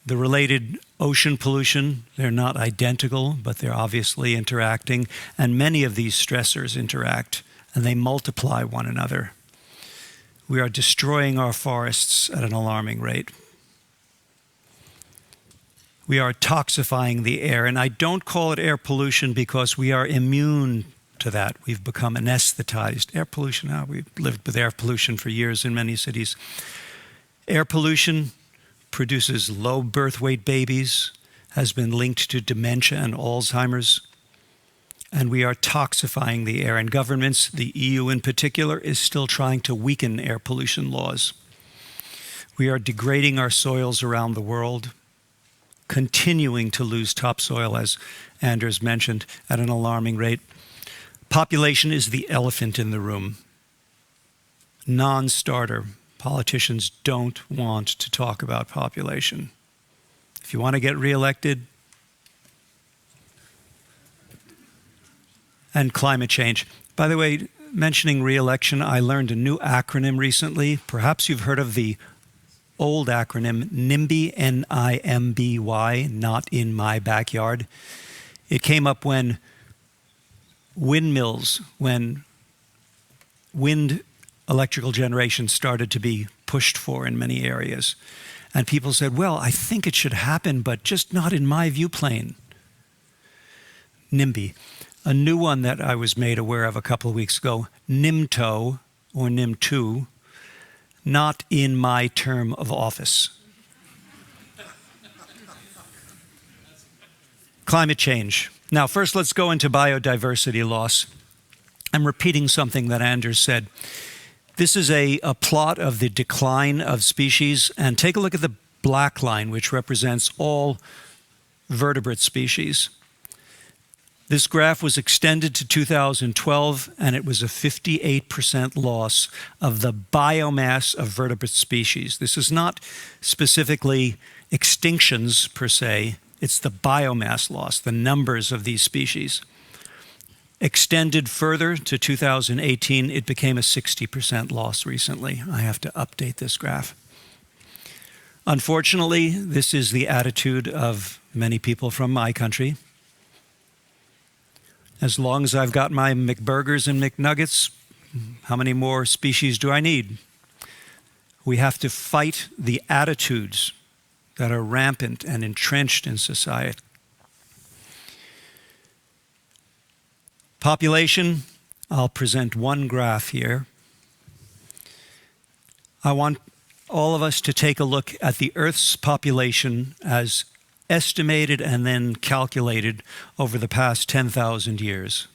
The related ocean pollution, they're not identical, but they're obviously interacting, and many of these stressors interact, and they multiply one another. We are destroying our forests at an alarming rate. We are toxifying the air, and I don't call it air pollution because we are immune to that. We've become anesthetized. Air pollution, we've lived with air pollution for years in many cities. Air pollution produces low birth weight babies, has been linked to dementia and Alzheimer's, and we are toxifying the air. And governments, the EU in particular, is still trying to weaken air pollution laws. We are degrading our soils around the world, continuing to lose topsoil, as Anders mentioned, at an alarming rate. Population is the elephant in the room. Non-starter. Politicians don't want to talk about population. If you want to get reelected, and climate change. By the way, mentioning re-election, I learned a new acronym recently. Perhaps you've heard of the old acronym NIMBY, N-I-M-B-Y, not in my backyard. It came up when windmills, when wind electrical generation started to be pushed for in many areas. And people said, well, I think it should happen, but just not in my view plane. NIMBY. A new one that I was made aware of a couple of weeks ago, NIMTO, or NIM2, not in my term of office. Climate change. Now, first, let's go into biodiversity loss. I'm repeating something that Anders said. This is a plot of the decline of species, and take a look at the black line, which represents all vertebrate species. This graph was extended to 2012, and it was a 58% loss of the biomass of vertebrate species. This is not specifically extinctions per se, it's the biomass loss, the numbers of these species. Extended further to 2018, it became a 60% loss recently. I have to update this graph. Unfortunately, this is the attitude of many people from my country. As long as I've got my McBurgers and McNuggets, how many more species do I need? We have to fight the attitudes that are rampant and entrenched in society. Population, I'll present one graph here. I want all of us to take a look at the Earth's population as estimated and then calculated over the past 10,000 years.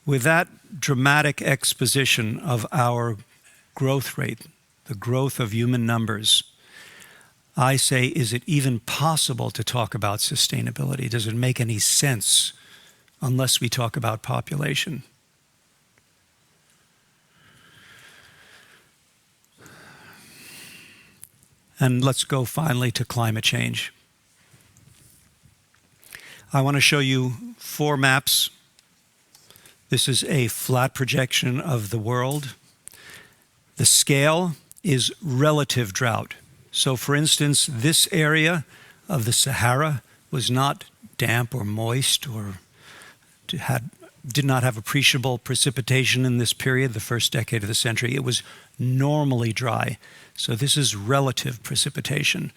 With that dramatic exposition of our growth rate, the growth of human numbers, I say, is it even possible to talk about sustainability? Does it make any sense unless we talk about population? And let's go finally to climate change. I want to show you 4 maps. This is a flat projection of the world. The scale is relative drought. So for instance, this area of the Sahara was not damp or moist or did not have appreciable precipitation in this period, the first decade of the century. It was normally dry. So this is relative precipitation.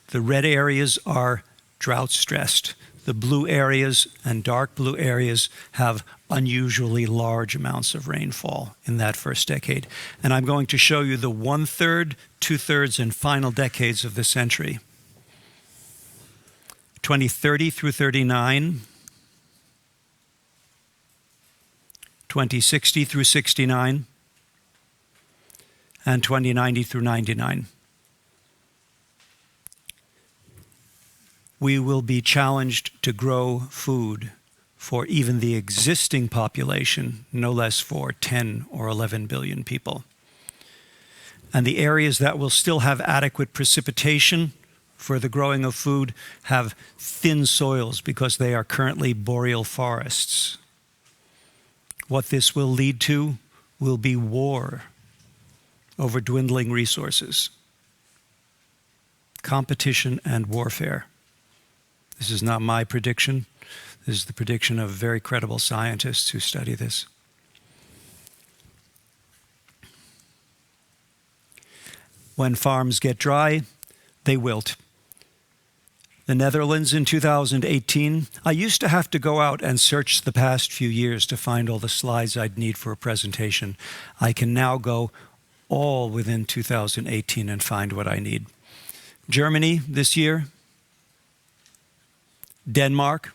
The red areas are drought stressed. The blue areas and dark blue areas have unusually large amounts of rainfall in that first decade. And I'm going to show you the 1/3, 2/3, and final decades of the century. 2030 through 39, 2060 through 69, and 2090 through 99. We will be challenged to grow food for even the existing population, no less for 10 or 11 billion people. And the areas that will still have adequate precipitation for the growing of food have thin soils because they are currently boreal forests. What this will lead to will be war over dwindling resources, competition and warfare. This is not my prediction. This is the prediction of very credible scientists who study this. When farms get dry, they wilt. The Netherlands in 2018, I used to have to go out and search the past few years to find all the slides I'd need for a presentation. I can now go all within 2018 and find what I need. Germany this year, Denmark.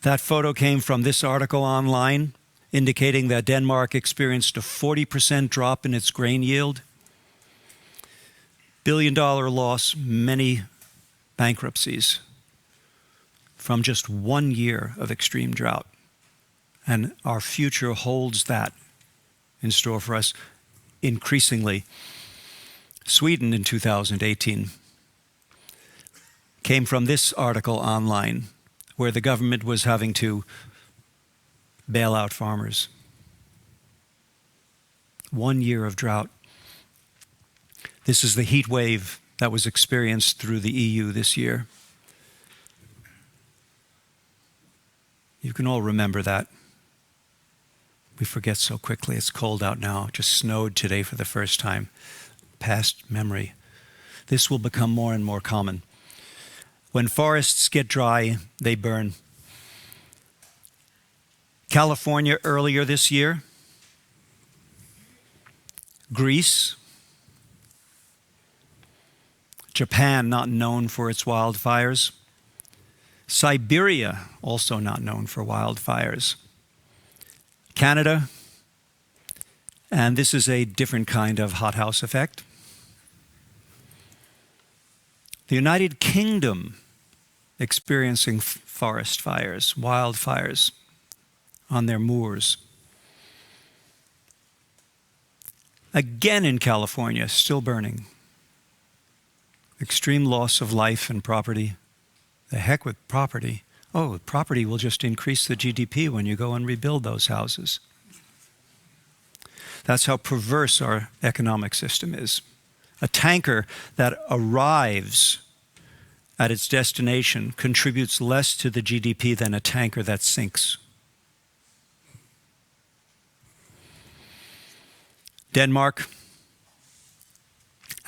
That photo came from this article online indicating that Denmark experienced a 40% drop in its grain yield. $billion loss, many bankruptcies from just 1 year of extreme drought. And our future holds that in store for us increasingly. Sweden in 2018 came from this article online where the government was having to bail out farmers. 1 year of drought. This is the heat wave that was experienced through the EU this year. You can all remember that. We forget so quickly. It's cold out now. It just snowed today for the first time. Past memory. This will become more and more common. When forests get dry, they burn. California earlier this year. Greece. Japan, not known for its wildfires. Siberia, also not known for wildfires. Canada, and this is a different kind of hothouse effect. The United Kingdom experiencing forest fires, wildfires on their moors. Again in California, still burning. Extreme loss of life and property. The heck with property. Oh, property will just increase the GDP when you go and rebuild those houses. That's how perverse our economic system is. A tanker that arrives at its destination contributes less to the GDP than a tanker that sinks. Denmark,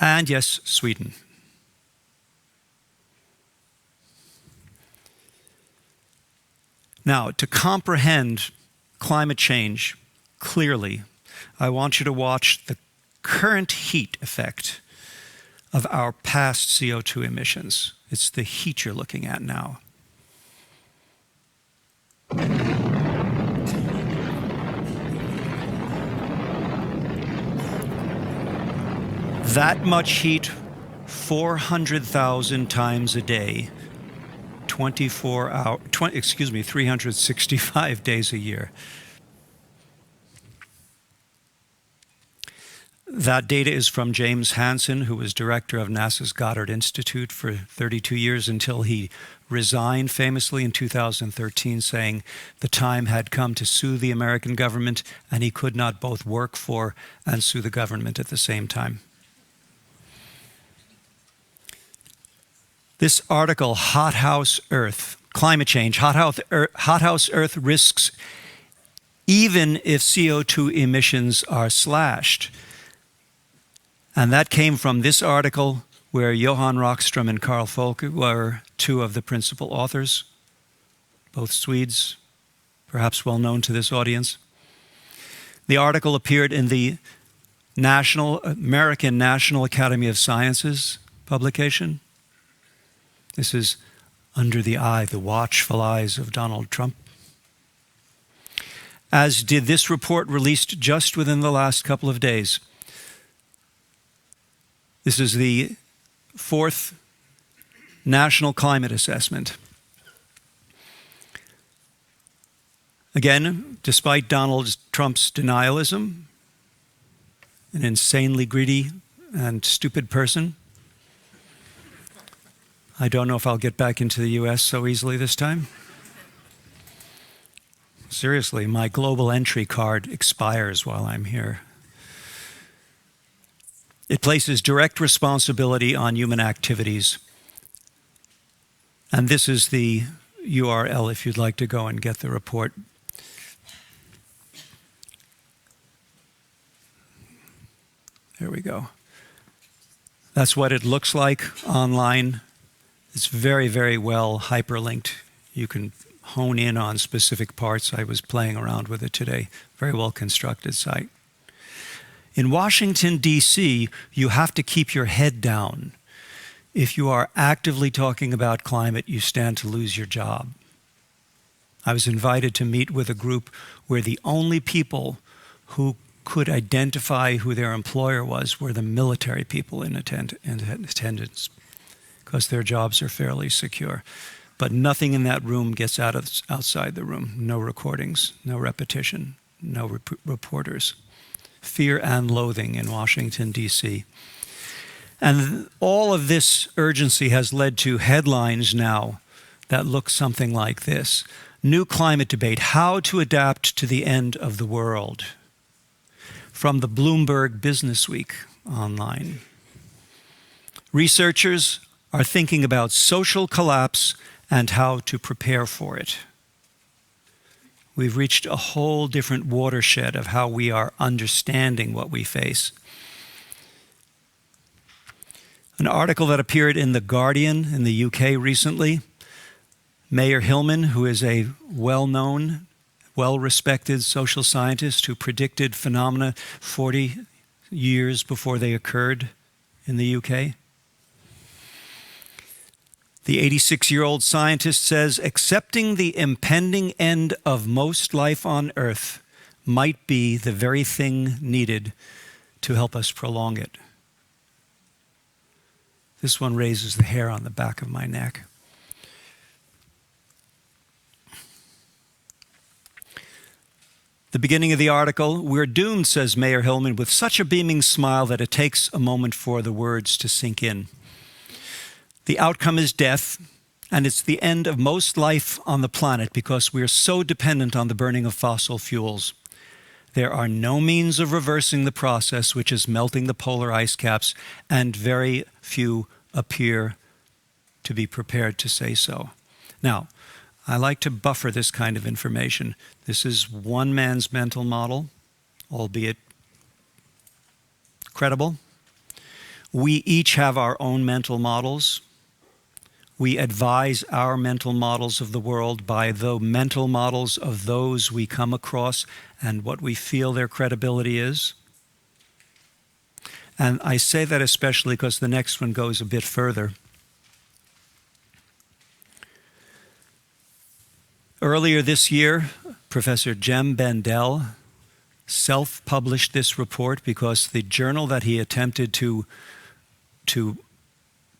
and yes, Sweden. Now, to comprehend climate change clearly, I want you to watch the current heat effect of our past CO2 emissions. It's the heat you're looking at now. That much heat, 400,000 times a day, 365 days a year. That data is from James Hansen, who was director of NASA's Goddard Institute for 32 years until he resigned famously in 2013, saying the time had come to sue the American government, and he could not both work for and sue the government at the same time. This article, Hothouse Earth, Climate Change, Hothouse Earth Risks, even if CO2 emissions are slashed. And that came from this article where Johan Rockström and Carl Folke were two of the principal authors, both Swedes, perhaps well known to this audience. The article appeared in the American National Academy of Sciences publication. This is under the watchful eyes of Donald Trump. As did this report released just within the last couple of days. This is the 4th National Climate Assessment. Again, despite Donald Trump's denialism, an insanely greedy and stupid person, I don't know if I'll get back into the US so easily this time. Seriously, my global entry card expires while I'm here. It places direct responsibility on human activities. And this is the URL if you'd like to go and get the report. There we go. That's what it looks like online. It's very, very well hyperlinked. You can hone in on specific parts. I was playing around with it today. Very well constructed site. In Washington, D.C., you have to keep your head down. If you are actively talking about climate, you stand to lose your job. I was invited to meet with a group where the only people who could identify who their employer was were the military people in attendance, because their jobs are fairly secure. But nothing in that room gets outside the room. No recordings, no repetition, no reporters. Fear and loathing in Washington, D.C. And all of this urgency has led to headlines now that look something like this. New climate debate, how to adapt to the end of the world. From the Bloomberg Businessweek online. Researchers are thinking about social collapse and how to prepare for it. We've reached a whole different watershed of how we are understanding what we face. An article that appeared in The Guardian in the UK recently, Mayer Hillman, who is a well-known, well-respected social scientist who predicted phenomena 40 years before they occurred in the UK. The 86-year-old scientist says, accepting the impending end of most life on Earth might be the very thing needed to help us prolong it. This one raises the hair on the back of my neck. The beginning of the article, we're doomed, says Mayer Hillman, with such a beaming smile that it takes a moment for the words to sink in. The outcome is death, and it's the end of most life on the planet because we are so dependent on the burning of fossil fuels. There are no means of reversing the process, which is melting the polar ice caps, and very few appear to be prepared to say so. Now, I like to buffer this kind of information. This is one man's mental model, albeit credible. We each have our own mental models. We advise our mental models of the world by the mental models of those we come across and what we feel their credibility is. And I say that especially because the next one goes a bit further. Earlier this year, Professor Jem Bendel self-published this report because the journal that he attempted to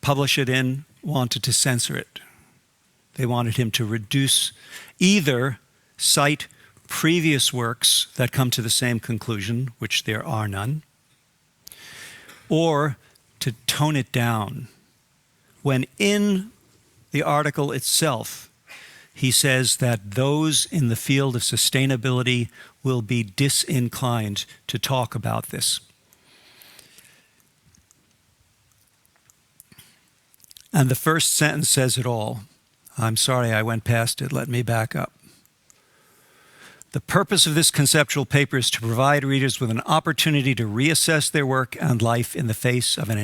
publish it in wanted to censor it. They wanted him to reduce, either cite previous works that come to the same conclusion, which there are none, or to tone it down, when in the article itself, he says that those in the field of sustainability will be disinclined to talk about this. And the first sentence says it all. I'm sorry I went past it. Let me back up. The purpose of this conceptual paper is to provide readers with an opportunity to reassess their work and life in the face of an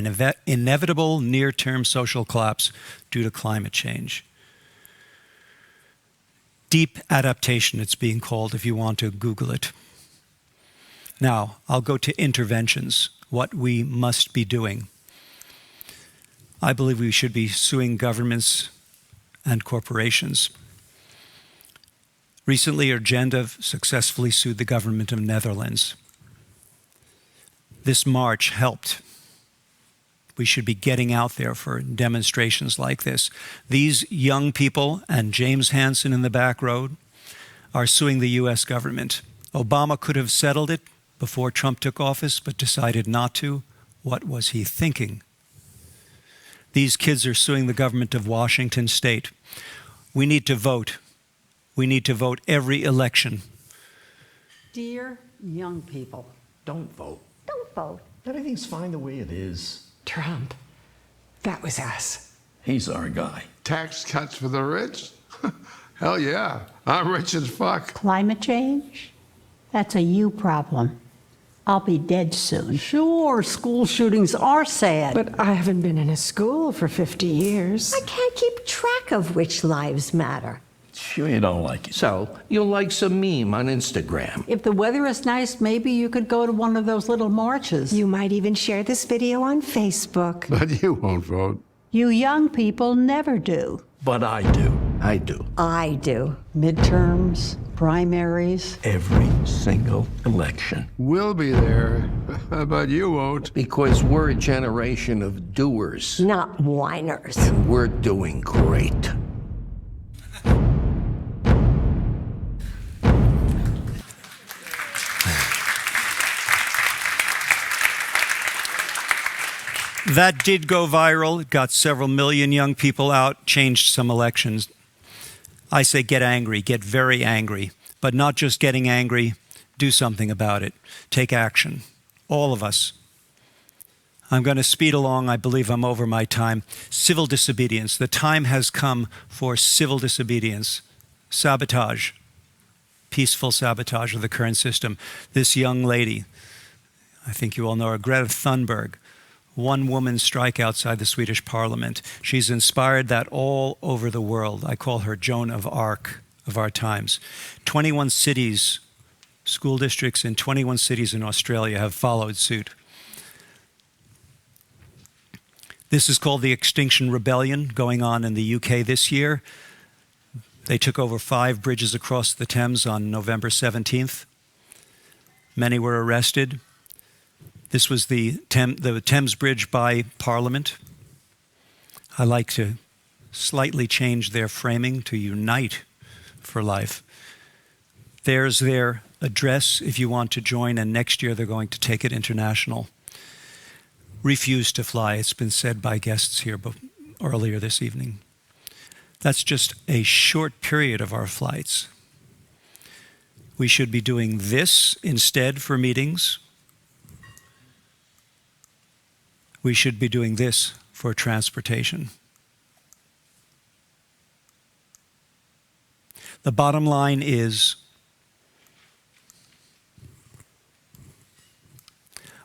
inevitable near-term social collapse due to climate change. Deep adaptation, it's being called if you want to Google it. Now, I'll go to interventions, what we must be doing. I believe we should be suing governments and corporations. Recently, Urgenda successfully sued the government of Netherlands. This march helped. We should be getting out there for demonstrations like this. These young people, and James Hansen in the back row, are suing the US government. Obama could have settled it before Trump took office, but decided not to. What was he thinking? These kids are suing the government of Washington State. We need to vote. We need to vote every election. Dear young people, Don't vote. don't vote. Everything's fine the way it is. Trump. That was us. He's our guy. Tax cuts for the rich? Hell yeah. I'm rich as fuck. Climate change? That's a you problem. I'll be dead soon. Sure, school shootings are sad. But I haven't been in a school for 50 years. I can't keep track of which lives matter. Sure you don't like it. So, you'll like some meme on Instagram. If the weather is nice, maybe you could go to one of those little marches. You might even share this video on Facebook. But you won't vote. You young people never do. But I do. I do. I do. Midterms, primaries. Every single election. We'll be there, but you won't. Because we're a generation of doers. Not whiners. And we're doing great. That did go viral. It got several million young people out, changed some elections. I say get angry, get very angry, but not just getting angry, do something about it. Take action, all of us. I'm going to speed along. I believe I'm over my time. Civil disobedience. The time has come for civil disobedience. Sabotage, peaceful sabotage of the current system. This young lady, I think you all know her, Greta Thunberg, one woman strike outside the Swedish parliament. She's inspired that all over the world. I call her Joan of Arc of our times. 21 cities, school districts in 21 cities in Australia have followed suit. This is called the Extinction Rebellion, going on in the UK this year. They took over 5 bridges across the Thames on November 17th. Many were arrested. This was the Thames Bridge by Parliament. I like to slightly change their framing to unite for life. There's their address if you want to join, and next year they're going to take it international. Refuse to fly, it's been said by guests here earlier this evening. That's just a short period of our flights. We should be doing this instead for meetings. We should be doing this for transportation. The bottom line is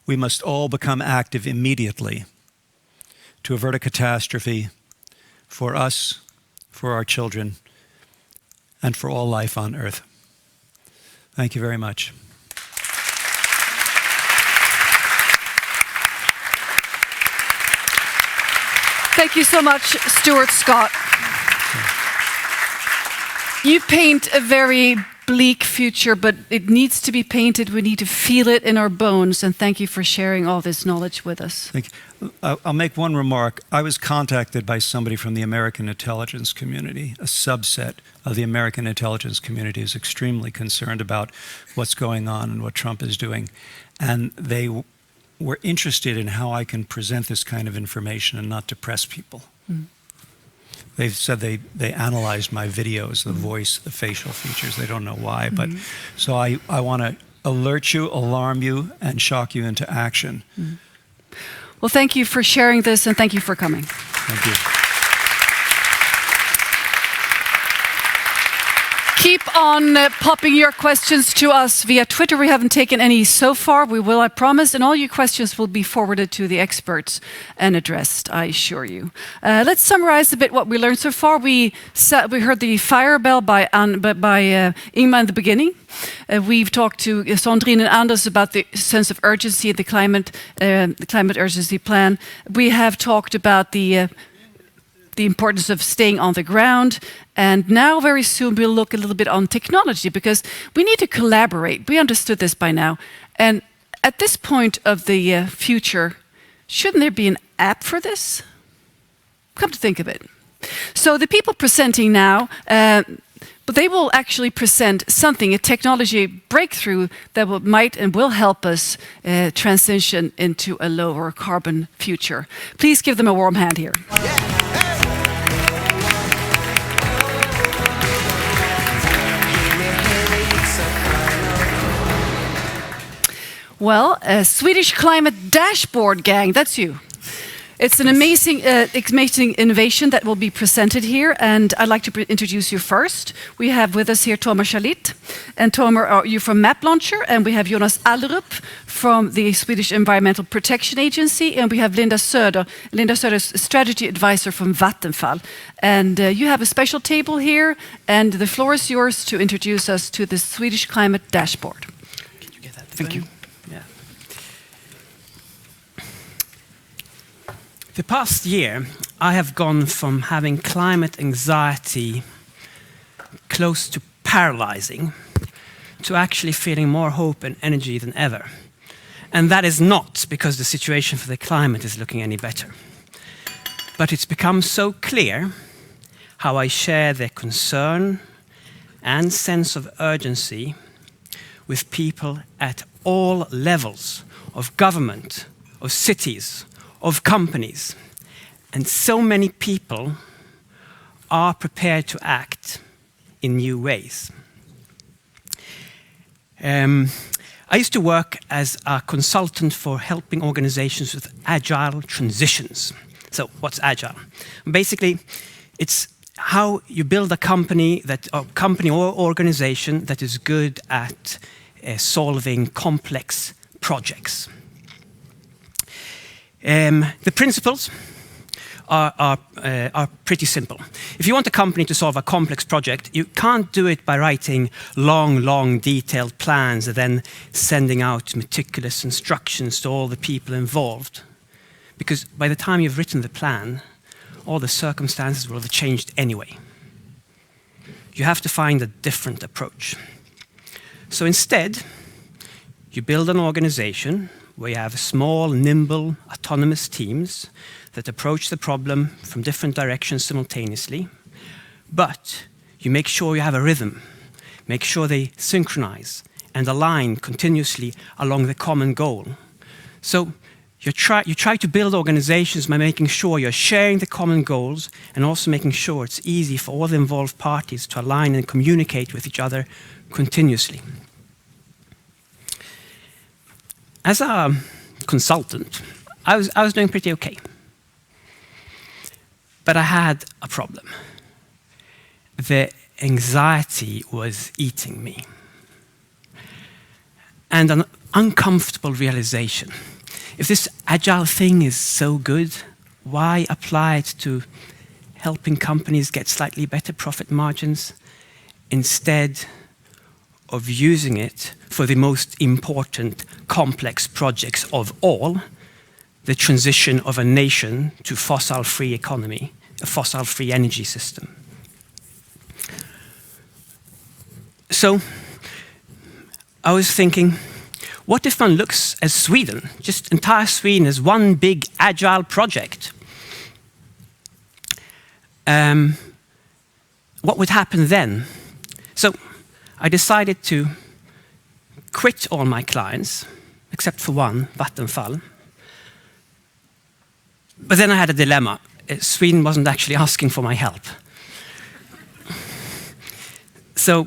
we must all become active immediately to avert a catastrophe for us, for our children, and for all life on Earth. Thank you very much. Thank you so much, Stuart Scott. You paint a very bleak future, but it needs to be painted. We need to feel it in our bones. And thank you for sharing all this knowledge with us. Thank you. I'll make one remark. I was contacted by somebody from the American intelligence community. A subset of the American intelligence community is extremely concerned about what's going on and what Trump is doing. And they were interested in how I can present this kind of information and not depress people. Mm. They've said they analyzed my videos, the voice, the facial features. They don't know why, but so I want to alert you, alarm you, and shock you into action. Well, thank you for sharing this, and thank you for coming. Thank you. Keep on popping your questions to us via Twitter. We haven't taken any so far. We will, I promise. And all your questions will be forwarded to the experts and addressed, I assure you. Let's summarize a bit what we learned so far. We heard the fire bell by Ingmar in the beginning. We've talked to Sandrine and Anders about the sense of urgency, the climate urgency plan. We have talked about the importance of staying on the ground. And now very soon we'll look a little bit on technology, because we need to collaborate. We understood this by now. And at this point of the future, shouldn't there be an app for this? Come to think of it. So the people presenting now, but they will actually present something, a technology breakthrough that might and will help us transition into a lower carbon future. Please give them a warm hand here. Well, a Swedish climate dashboard gang, that's you. It's an amazing innovation that will be presented here, and I'd like to introduce you first. We have with us here Tomer Shalit, and Tomer, you're from Map Launcher, and we have Jonas Ahlström from the Swedish Environmental Protection Agency, and we have Linda Söder. Linda Söder is strategy advisor from Vattenfall. And you have a special table here, and the floor is yours to introduce us to the Swedish climate dashboard. Can you get that? Thank you. The past year, I have gone from having climate anxiety close to paralyzing to actually feeling more hope and energy than ever. And that is not because the situation for the climate is looking any better. But it's become so clear how I share the concern and sense of urgency with people at all levels of government, of cities, of companies, and so many people are prepared to act in new ways. I used to work as a consultant for helping organizations with agile transitions. So what's agile? Basically, it's how you build a company or organization that is good at solving complex projects. The principles are pretty simple. If you want a company to solve a complex project, you can't do it by writing long, detailed plans and then sending out meticulous instructions to all the people involved. Because by the time you've written the plan, all the circumstances will have changed anyway. You have to find a different approach. So instead, you build an organization where you have small, nimble, autonomous teams that approach the problem from different directions simultaneously, but you make sure you have a rhythm, make sure they synchronize and align continuously along the common goal. So you try to build organizations by making sure you're sharing the common goals and also making sure it's easy for all the involved parties to align and communicate with each other continuously. As a consultant, I was doing pretty okay. But I had a problem. The anxiety was eating me. And an uncomfortable realization. If this agile thing is so good, why apply it to helping companies get slightly better profit margins instead of using it for the most important complex projects of all, the transition of a nation to fossil-free economy, a fossil-free energy system. So I was thinking, what if one looks at Sweden, just entire Sweden as one big agile project? What would happen then? So I decided to quit all my clients, except for one, Vattenfall. But then I had a dilemma. Sweden wasn't actually asking for my help. So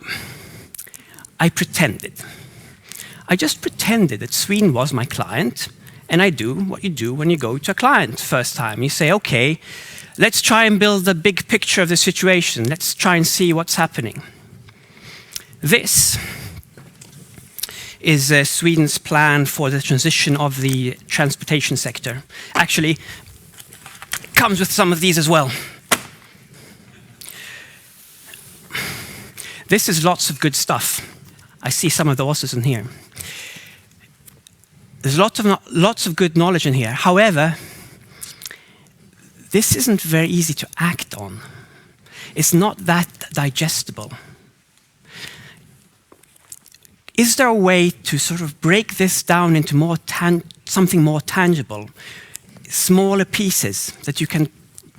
I pretended. I just pretended that Sweden was my client, and I do what you do when you go to a client first time. You say, okay, let's try and build a big picture of the situation. Let's try and see what's happening. This is Sweden's plan for the transition of the transportation sector. Actually, comes with some of these as well. This is lots of good stuff. I see some of the authors in here. There's lots of good knowledge in here. However, this isn't very easy to act on. It's not that digestible. Is there a way to sort of break this down into something more tangible, smaller pieces that you can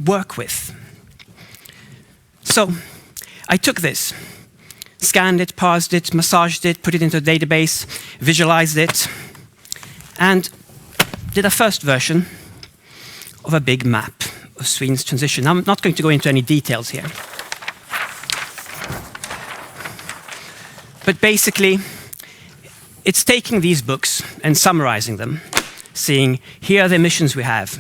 work with? So I took this, scanned it, parsed it, massaged it, put it into a database, visualized it, and did a first version of a big map of Sweden's transition. I'm not going to go into any details here. But basically, it's taking these books and summarizing them, seeing here are the emissions we have,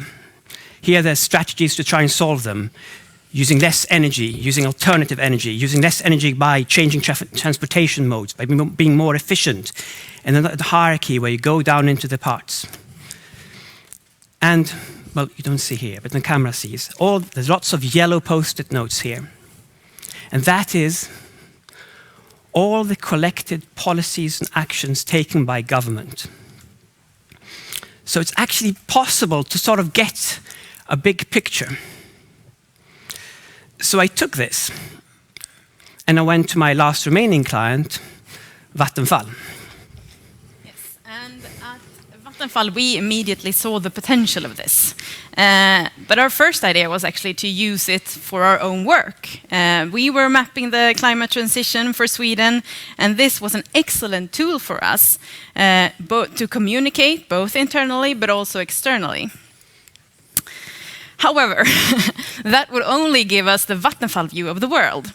here are the strategies to try and solve them, using less energy, using alternative energy, using less energy by changing transportation modes, by being more efficient, and then the hierarchy where you go down into the parts. And, well, you don't see here, but the camera sees. There's lots of yellow post-it notes here. And that is all the collected policies and actions taken by government. So it's actually possible to sort of get a big picture. So I took this and I went to my last remaining client, Vattenfall. Yes, and at Vattenfall we immediately saw the potential of this. But our first idea was actually to use it for our own work. We were mapping the climate transition for Sweden, and this was an excellent tool for us both to communicate, both internally but also externally. However, that would only give us the Vattenfall view of the world.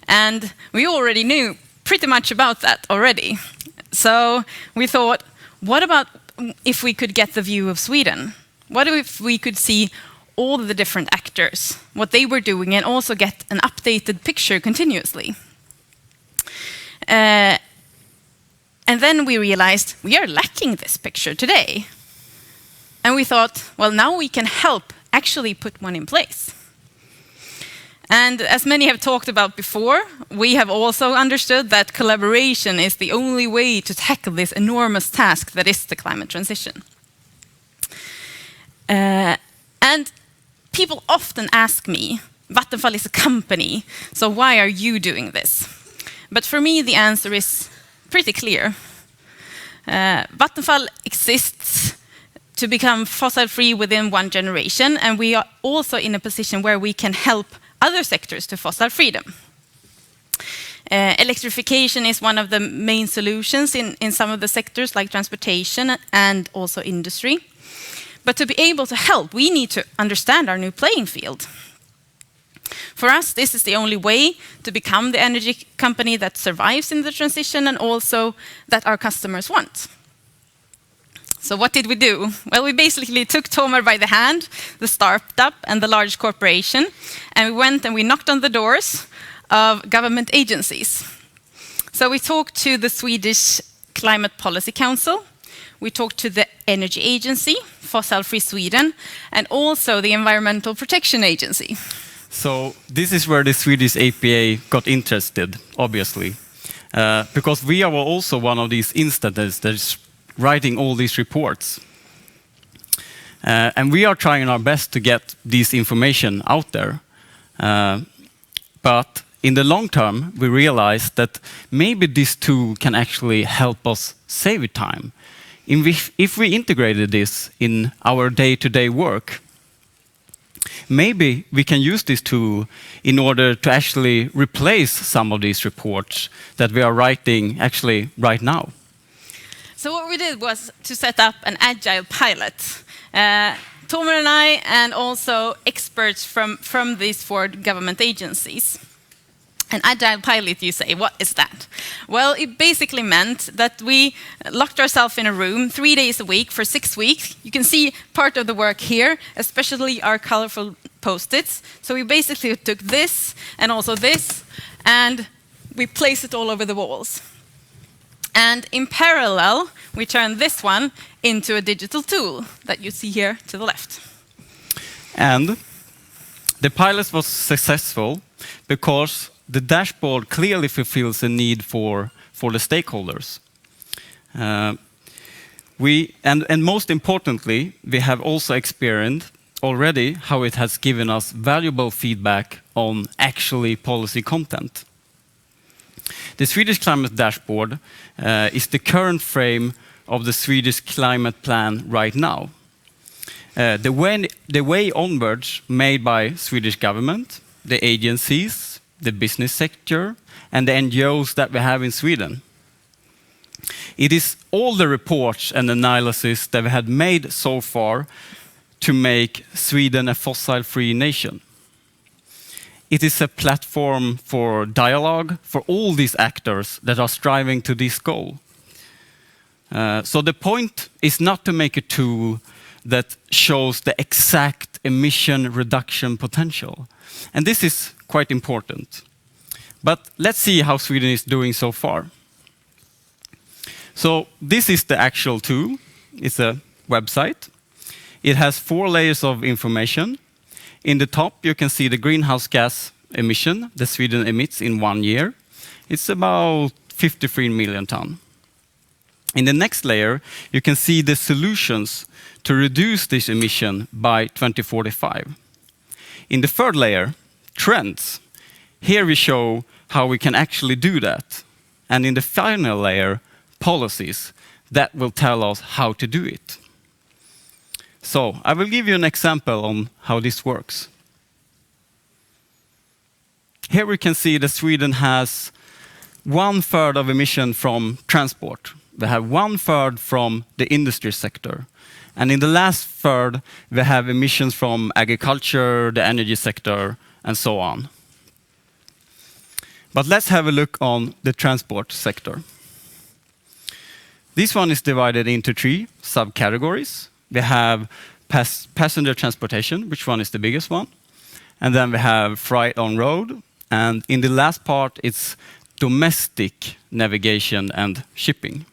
And we already knew pretty much about that already. So we thought, what about if we could get the view of Sweden? What if we could see all the different actors, what they were doing, and also get an updated picture continuously? And then we realized we are lacking this picture today. And we thought, well, now we can help actually put one in place. And as many have talked about before, we have also understood that collaboration is the only way to tackle this enormous task that is the climate transition. And people often ask me, Vattenfall is a company, so why are you doing this? But for me, the answer is pretty clear. Vattenfall exists to become fossil-free within one generation, and we are also in a position where we can help other sectors to fossil freedom. Electrification is one of the main solutions in some of the sectors like transportation and also industry. But to be able to help, we need to understand our new playing field. For us, this is the only way to become the energy company that survives in the transition and also that our customers want. So what did we do? Well, we basically took Palmér by the hand, the startup and the large corporation, and we went and we knocked on the doors of government agencies. So we talked to the Swedish Climate Policy Council, we talked to the Energy Agency, Fossil Free Sweden, and also the Environmental Protection Agency. So this is where the Swedish APA got interested, obviously, because we are also one of these instances that is writing all these reports. And we are trying our best to get this information out there. But in the long term, we realized that maybe this tool can actually help us save time. If we integrated this in our day-to-day work, maybe we can use this tool in order to actually replace some of these reports that we are writing actually right now. So what we did was to set up an agile pilot. Tove and I, and also experts from these 4 government agencies. An agile pilot, you say, what is that? Well, it basically meant that we locked ourselves in a room 3 days a week for 6 weeks. You can see part of the work here, especially our colorful post-its. So we basically took this and also this, and we placed it all over the walls. And in parallel, we turned this one into a digital tool that you see here to the left. And the pilot was successful because the dashboard clearly fulfills a need for the stakeholders. And most importantly, we have also experienced already how it has given us valuable feedback on actually policy content. The Swedish climate dashboard is the current frame of the Swedish climate plan right now. The way onwards made by Swedish government, the agencies, the business sector, and the NGOs that we have in Sweden. It is all the reports and analysis that we had made so far to make Sweden a fossil-free nation. It is a platform for dialogue for all these actors that are striving to this goal. So the point is not to make a tool that shows the exact emission reduction potential. And this is quite important. But let's see how Sweden is doing so far. So this is the actual tool. It's a website. It has 4 layers of information. In the top, you can see the greenhouse gas emission that Sweden emits in 1 year. It's about 53 million tons. In the next layer, you can see the solutions to reduce this emission by 2045. In the 3rd layer, trends. Here we show how we can actually do that. And in the final layer, policies that will tell us how to do it. So I will give you an example on how this works. Here we can see that Sweden has 1/3 of emission from transport. We have 1/3 from the industry sector. And in the last third, we have emissions from agriculture, the energy sector, and so on. But let's have a look on the transport sector. This one is divided into 3 subcategories. We have passenger transportation, which one is the biggest one. And then we have freight on road. And in the last part, it's domestic navigation and shipping.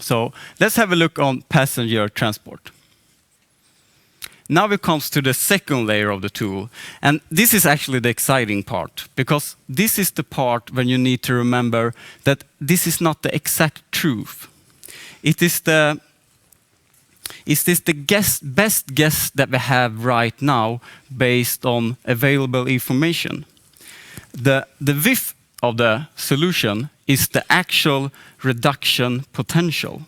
So let's have a look on passenger transport. Now it comes to the second layer of the tool. And this is actually the exciting part, because this is the part when you need to remember that this is not the exact truth. It is the best guess that we have right now based on available information. The width of the solution is the actual reduction potential.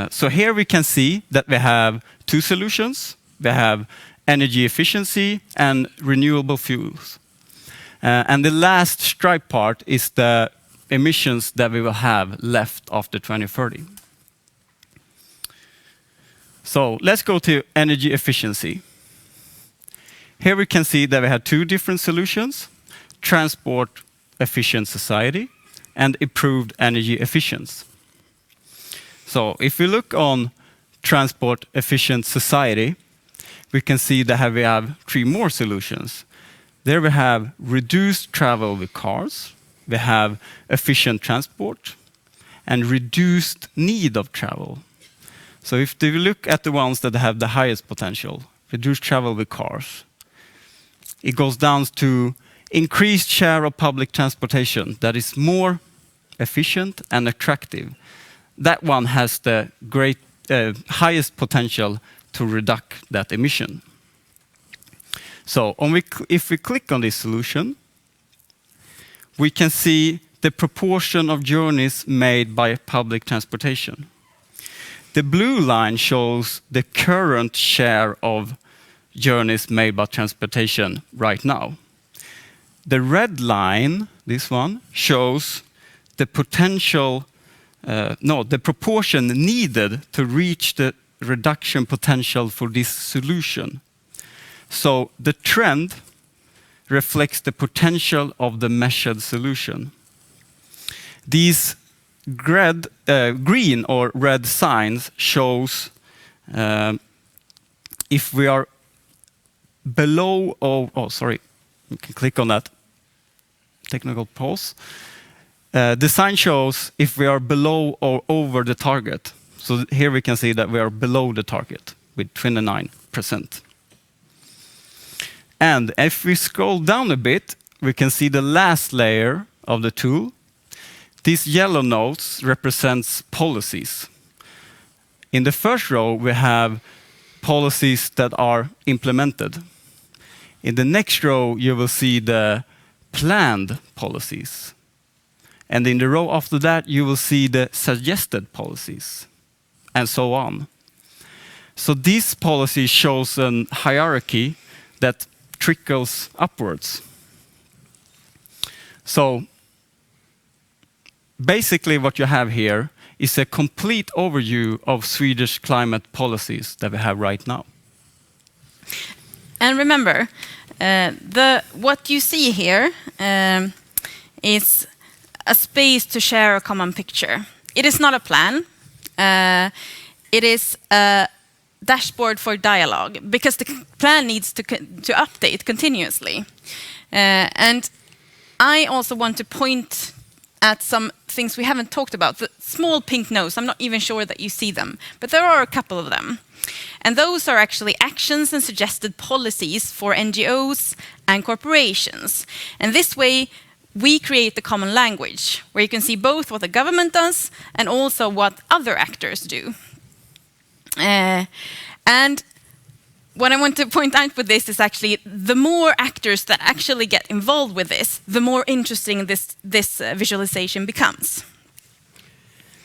So here we can see that we have 2 solutions. We have energy efficiency and renewable fuels. And the last stripe part is the emissions that we will have left after 2030. So let's go to energy efficiency. Here we can see that we have 2 different solutions: transport efficient society and improved energy efficiency. So if we look on transport efficient society, we can see that we have 3 more solutions. There we have reduced travel with cars, we have efficient transport, and reduced need of travel. So if you look at the ones that have the highest potential, reduced travel with cars, it goes down to increased share of public transportation that is more efficient and attractive. That one has the highest potential to reduce that emission. So if we click on this solution, we can see the proportion of journeys made by public transportation. The blue line shows the current share of journeys made by transportation right now. The red line, this one, shows the the proportion needed to reach the reduction potential for this solution. So the trend reflects the potential of the measured solution. These green or red signs shows if we are below, you can click on that, technical pause. The sign shows if we are below or over the target. So here we can see that we are below the target with 29%. And if we scroll down a bit, we can see the last layer of the tool. These yellow nodes represents policies. In the first row, we have policies that are implemented. In the next row, you will see the planned policies. And in the row after that, you will see the suggested policies, and so on. So this policy shows a hierarchy that trickles upwards. So basically what you have here is a complete overview of Swedish climate policies that we have right now. And remember, what you see here is a space to share a common picture. It is not a plan. It is a dashboard for dialogue, because the plan needs to update continuously. And I also want to point at some things we haven't talked about. The small pink nodes, I'm not even sure that you see them, but there are a couple of them. And those are actually actions and suggested policies for NGOs and corporations. And this way, we create the common language, where you can see both what the government does and also what other actors do. And what I want to point out with this is actually the more actors that actually get involved with this, the more interesting this visualization becomes.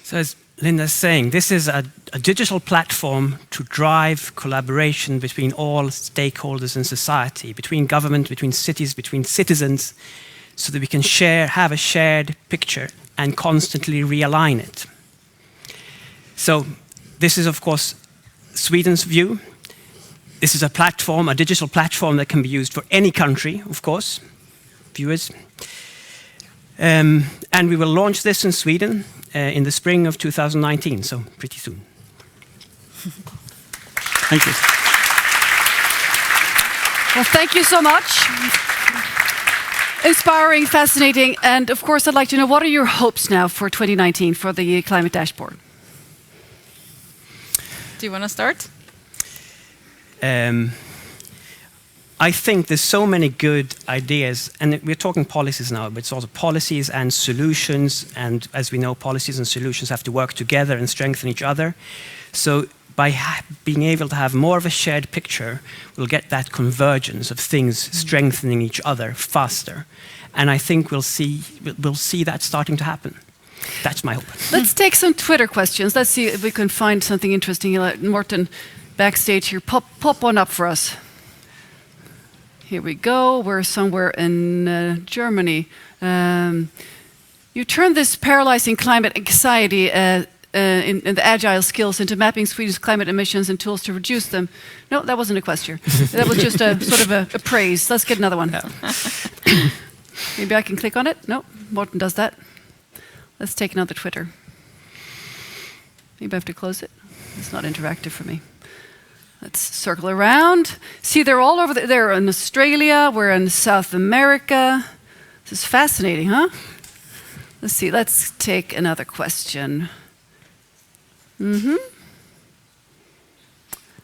So as Linda's saying, this is a digital platform to drive collaboration between all stakeholders in society, between government, between cities, between citizens, so that we can have a shared picture and constantly realign it. So this is, of course, Sweden's view. This is a platform, a digital platform that can be used for any country, of course, viewers. And we will launch this in Sweden in the spring of 2019, so pretty soon. Thank you. Well, thank you so much. Inspiring, fascinating, and of course I'd like to know, what are your hopes now for 2019 for the climate dashboard? Do you want to start? I think there's so many good ideas, and we're talking policies now, but it's also policies and solutions, and as we know, policies and solutions have to work together and strengthen each other. So by being able to have more of a shared picture, we'll get that convergence of things strengthening each other faster. And I think we'll see that starting to happen. That's my hope. Let's take some Twitter questions. Let's see if we can find something interesting. Morten, backstage here, pop one up for us. Here we go. We're somewhere in Germany. You turned this paralyzing climate anxiety in the agile skills into mapping Swedish climate emissions and tools to reduce them. No, that wasn't a question. That was just a sort of a praise. Let's get another one. Maybe I can click on it. No, Morten does that. Let's take another Twitter. Maybe I have to close it. It's not interactive for me. Let's circle around. See, they're all over. They're in Australia. We're in South America. This is fascinating, huh? Let's see. Let's take another question.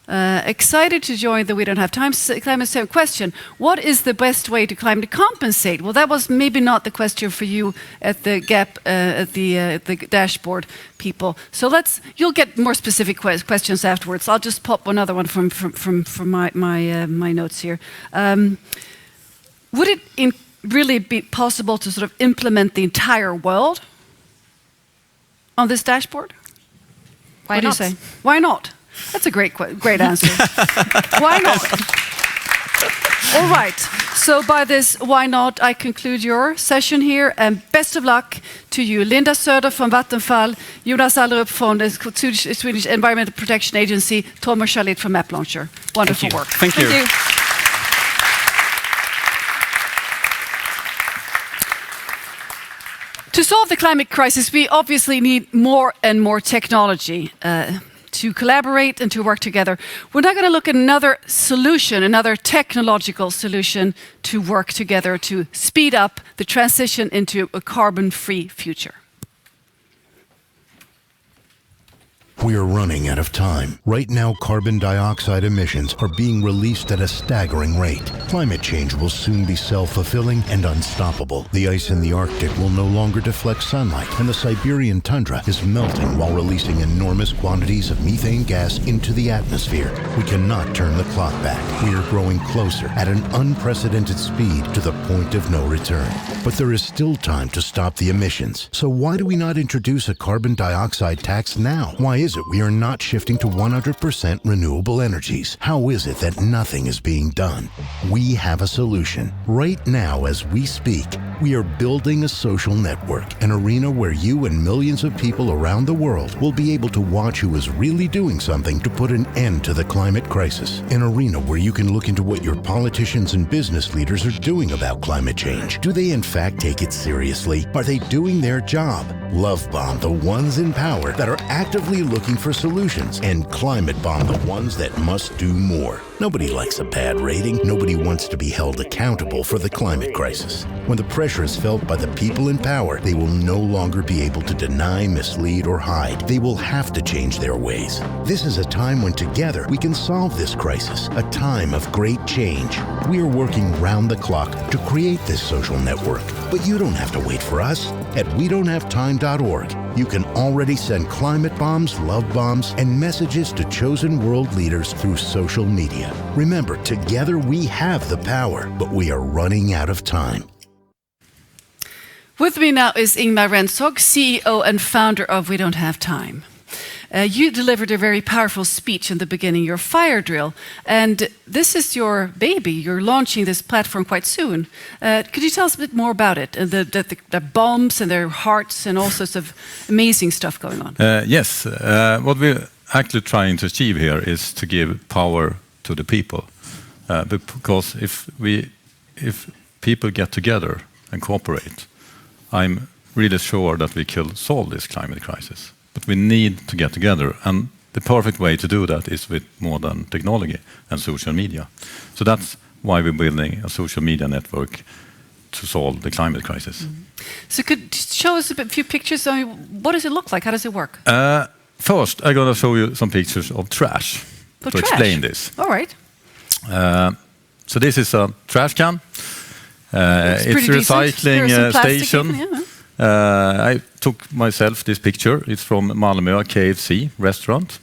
Excited to join the We Don't Have Time climate change question. What is the best way to climate compensate? Well, that was maybe not the question for you at the GAP, at the dashboard people. So you'll get more specific questions afterwards. I'll just pop another one from my notes here. Would it really be possible to sort of implement the entire world on this dashboard? Why what not? do you say? Why not? That's a great answer. Why not? All right. So by this, why not, I conclude your session here. And best of luck to you. Linda Söder from Vattenfall, Jonas Ahlström from the Swedish Environmental Protection Agency, Tove Shalit from Map Launcher. Wonderful work. Thank you. To solve the climate crisis, we obviously need more and more technology to collaborate and to work together. We're now going to look at another solution, another technological solution to work together to speed up the transition into a carbon-free future. We are running out of time. Right now, carbon dioxide emissions are being released at a staggering rate. Climate change will soon be self-fulfilling and unstoppable. The ice in the Arctic will no longer deflect sunlight, and the Siberian tundra is melting while releasing enormous quantities of methane gas into the atmosphere. We cannot turn the clock back. We are growing closer at an unprecedented speed to the point of no return. But there is still time to stop the emissions. So why do we not introduce a carbon dioxide tax now? Why is it we are not shifting to 100% renewable energies? How is it that nothing is being done? We have a solution. Right now, as we speak, we are building a social network, an arena where you and millions of people around the world will be able to watch who is really doing something to put an end to the climate crisis. An arena where you can look into what your politicians and business leaders are doing about climate change. Do they in fact take it seriously? Are they doing their job? Love bomb the ones in power that are actively looking for solutions, and climate bomb the ones that must do more. Nobody likes a bad rating. Nobody wants to be held accountable for the climate crisis. When the pressure is felt by the people in power, they will no longer be able to deny, mislead, or hide. They will have to change their ways. This is a time when together we can solve this crisis, a time of great change. We are working round the clock to create this social network, but you don't have to wait for us. At WeDon'tHaveTime.org, you can already send climate bombs, love bombs, and messages to chosen world leaders through social media. Remember, together we have the power, but we are running out of time. With me now is Ingmar Rentzhog, CEO and founder of We Don't Have Time. You delivered a very powerful speech in the beginning, your fire drill, and this is your baby. You're launching this platform quite soon. Could you tell us a bit more about it? The bombs and their hearts and all sorts of amazing stuff going on. Yes, what we're actually trying to achieve here is to give power to the people. Because if people get together and cooperate, I'm really sure that we can solve this climate crisis. But we need to get together, and the perfect way to do that is with modern technology and social media. So that's why we're building a social media network to solve the climate crisis. Mm-hmm. So could you show us a few pictures? I mean, what does it look like? How does it work? First, I'm going to show you some pictures of trash to explain this. All right. So this is a trash can. It's a recycling station. I took myself this picture. It's from Palmér KFC restaurant.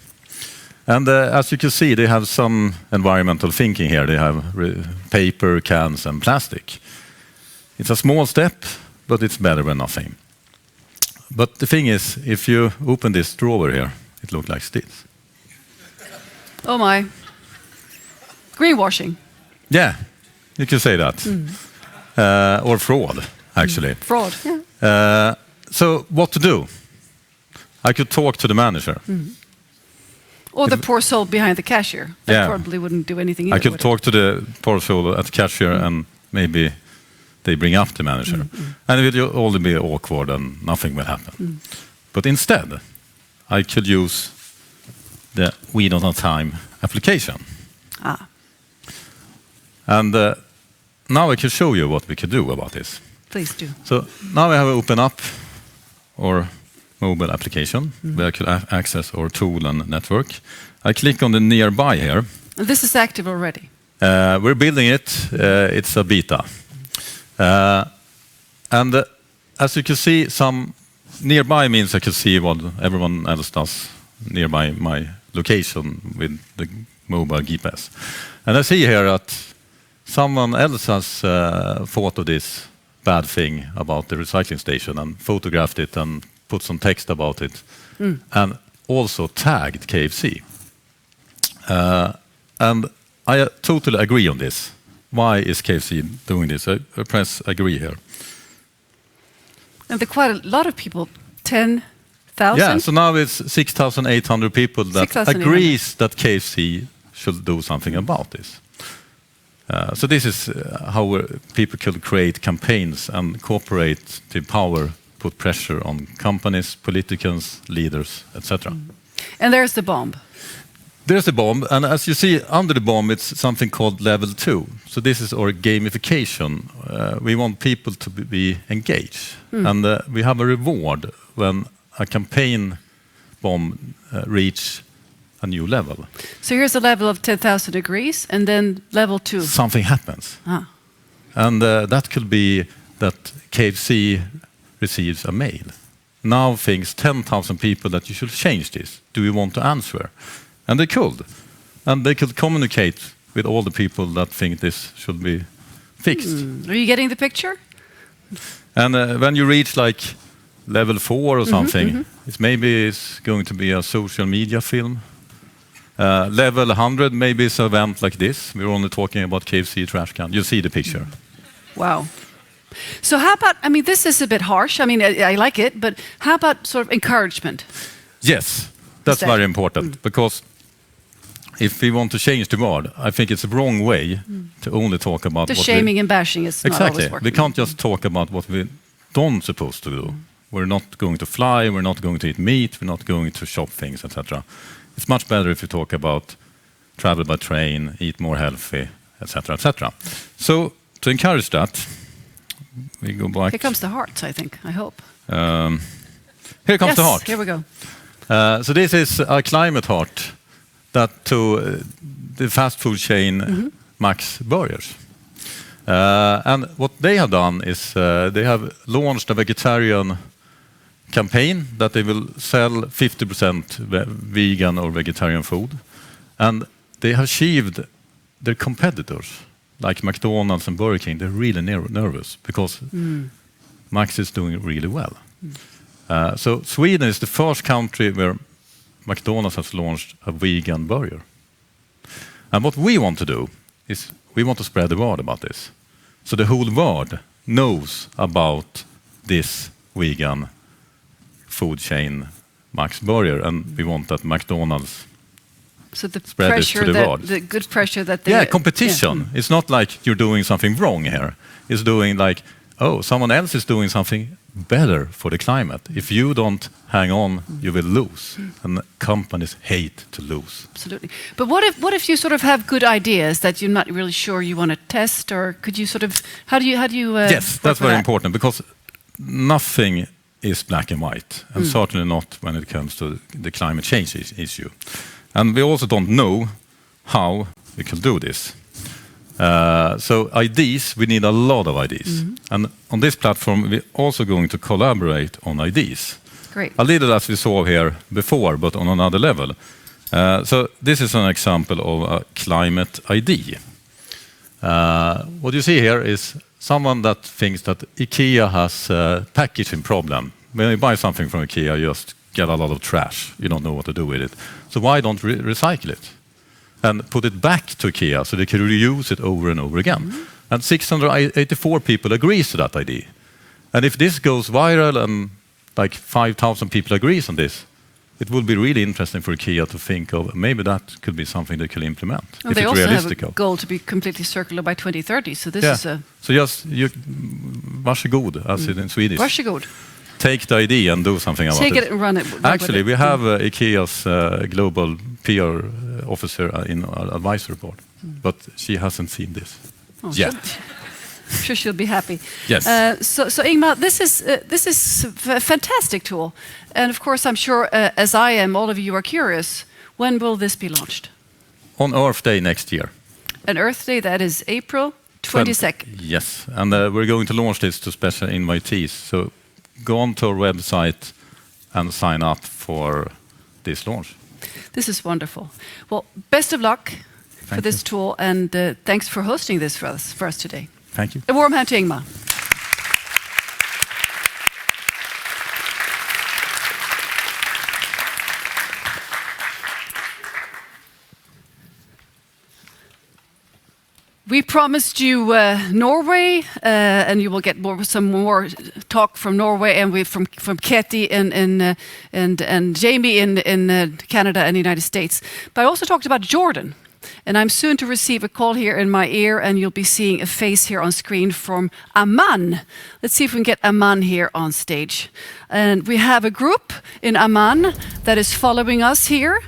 And as you can see, they have some environmental thinking here. They have paper, cans, and plastic. It's a small step, but it's better than nothing. But the thing is, if you open this drawer here, it looks like this. Oh my. Greenwashing. Yeah, you can say that. Or fraud, actually. Fraud, yeah. So what to do? I could talk to the manager. Or the poor soul behind the cashier. That probably wouldn't do anything either. I could talk to the poor soul at the cashier and maybe they bring up the manager. And it will only be awkward and nothing will happen. But instead, I could use the We Don't Have Time application. Ah. And now I can show you what we can do about this. Please do. So now I have opened up our mobile application where I could access our tool and network. I click on the nearby here. And this is active already. We're building it. It's a beta. And as you can see, some nearby means I can see what everyone else does nearby my location with the mobile GPS. And I see here that someone else has thought of this bad thing about the recycling station and photographed it and put some text about it and also tagged KFC. And I totally agree on this. Why is KFC doing this? I press agree here. And there are quite a lot of people, 10,000? Yeah, so now it's 6,800 people that agrees that KFC should do something about this. So this is how people could create campaigns and cooperate to empower, put pressure on companies, politicians, leaders, etc. And there's the bomb. There's the bomb, and as you see under the bomb, it's something called level 2. So this is our gamification. We want people to be engaged, and we have a reward when a campaign bomb reach a new level. So here's a level of 10,000 degrees, and then level 2. Something happens. And that could be that KFC receives a mail. Now thinks 10,000 people that you should change this. Do you want to answer? And they could. And they could communicate with all the people that think this should be fixed. Are you getting the picture? And when you reach like level 4 or something, it's going to be a social media film. Level 100 maybe is an event like this. We're only talking about KFC trash can. You see the picture. Wow. So how about, I mean, this is a bit harsh. I mean, I like it, but how about sort of encouragement? Yes, that's very important because if we want to change the world, I think it's a wrong way to only talk about the shaming and bashing is not always working. We can't just talk about what we don't supposed to do. We're not going to fly, we're not going to eat meat, we're not going to shop things, etc. It's much better if you talk about travel by train, eat more healthy, etc., etc. So to encourage that, we go back. Here comes the heart, I think. I hope. Here comes the heart. Here we go. So this is a climate heart that to the fast food chain Max Burgers. And what they have done is they have launched a vegetarian campaign that they will sell 50% vegan or vegetarian food. And they have achieved their competitors, like McDonald's and Burger King. They're really nervous because Max is doing really well. So Sweden is the first country where McDonald's has launched a vegan burger. And what we want to do is we want to spread the word about this. So the whole world knows about this vegan food chain Max Burger, and we want that McDonald's spread it to the world. The good pressure that they... competition. Yeah. It's not like you're doing something wrong here. It's doing like, oh, someone else is doing something better for the climate. If you don't hang on, you will lose. And companies hate to lose. Absolutely. But what if you sort of have good ideas that you're not really sure you want to test, or could you sort of, how do you yes, that's very important, because nothing is black and white, and certainly not when it comes to the climate change issue. And we also don't know how we can do this. So ideas, we need a lot of ideas. And on this platform, we're also going to collaborate on ideas. Great. A little as we saw here before, but on another level. So this is an example of a climate ID. What you see here is someone that thinks that IKEA has a packaging problem. When you buy something from IKEA, you just get a lot of trash. You don't know what to do with it. So why don't recycle it? And put it back to IKEA so they can reuse it over and over again. And 684 people agree to that idea. And if this goes viral and like 5,000 people agree on this, it will be really interesting for IKEA to think of maybe that could be something they can implement. Well, they also have a goal to be completely circular by 2030. So this is a... So just, varsågod, as in Swedish. Varsågod. Take the idea and do something about it. Take it and run it. Actually, we have IKEA's global PR officer in our advisory board, but she hasn't seen this yet. I'm sure she'll be happy. Yes. So Ingmar, this is a fantastic tool, and of course, I'm sure, as I am, all of you are curious. When will this be launched? On Earth Day next year. An Earth Day, that is April 22nd. Yes, and we're going to launch this to special invitees. So go on to our website and sign up for this launch. This is wonderful. Well, best of luck for this tool, and thanks for hosting this for us today. Thank you. A warm hand to Ingmar. We promised you Norway, and you will get some more talk from Norway, and from Cathy and Jamie in Canada and the United States. But I also talked about Jordan, and I'm soon to receive a call here in my ear, and you'll be seeing a face here on screen from Amman. Let's see if we can get Amman here on stage. And we have a group in Amman that is following us here.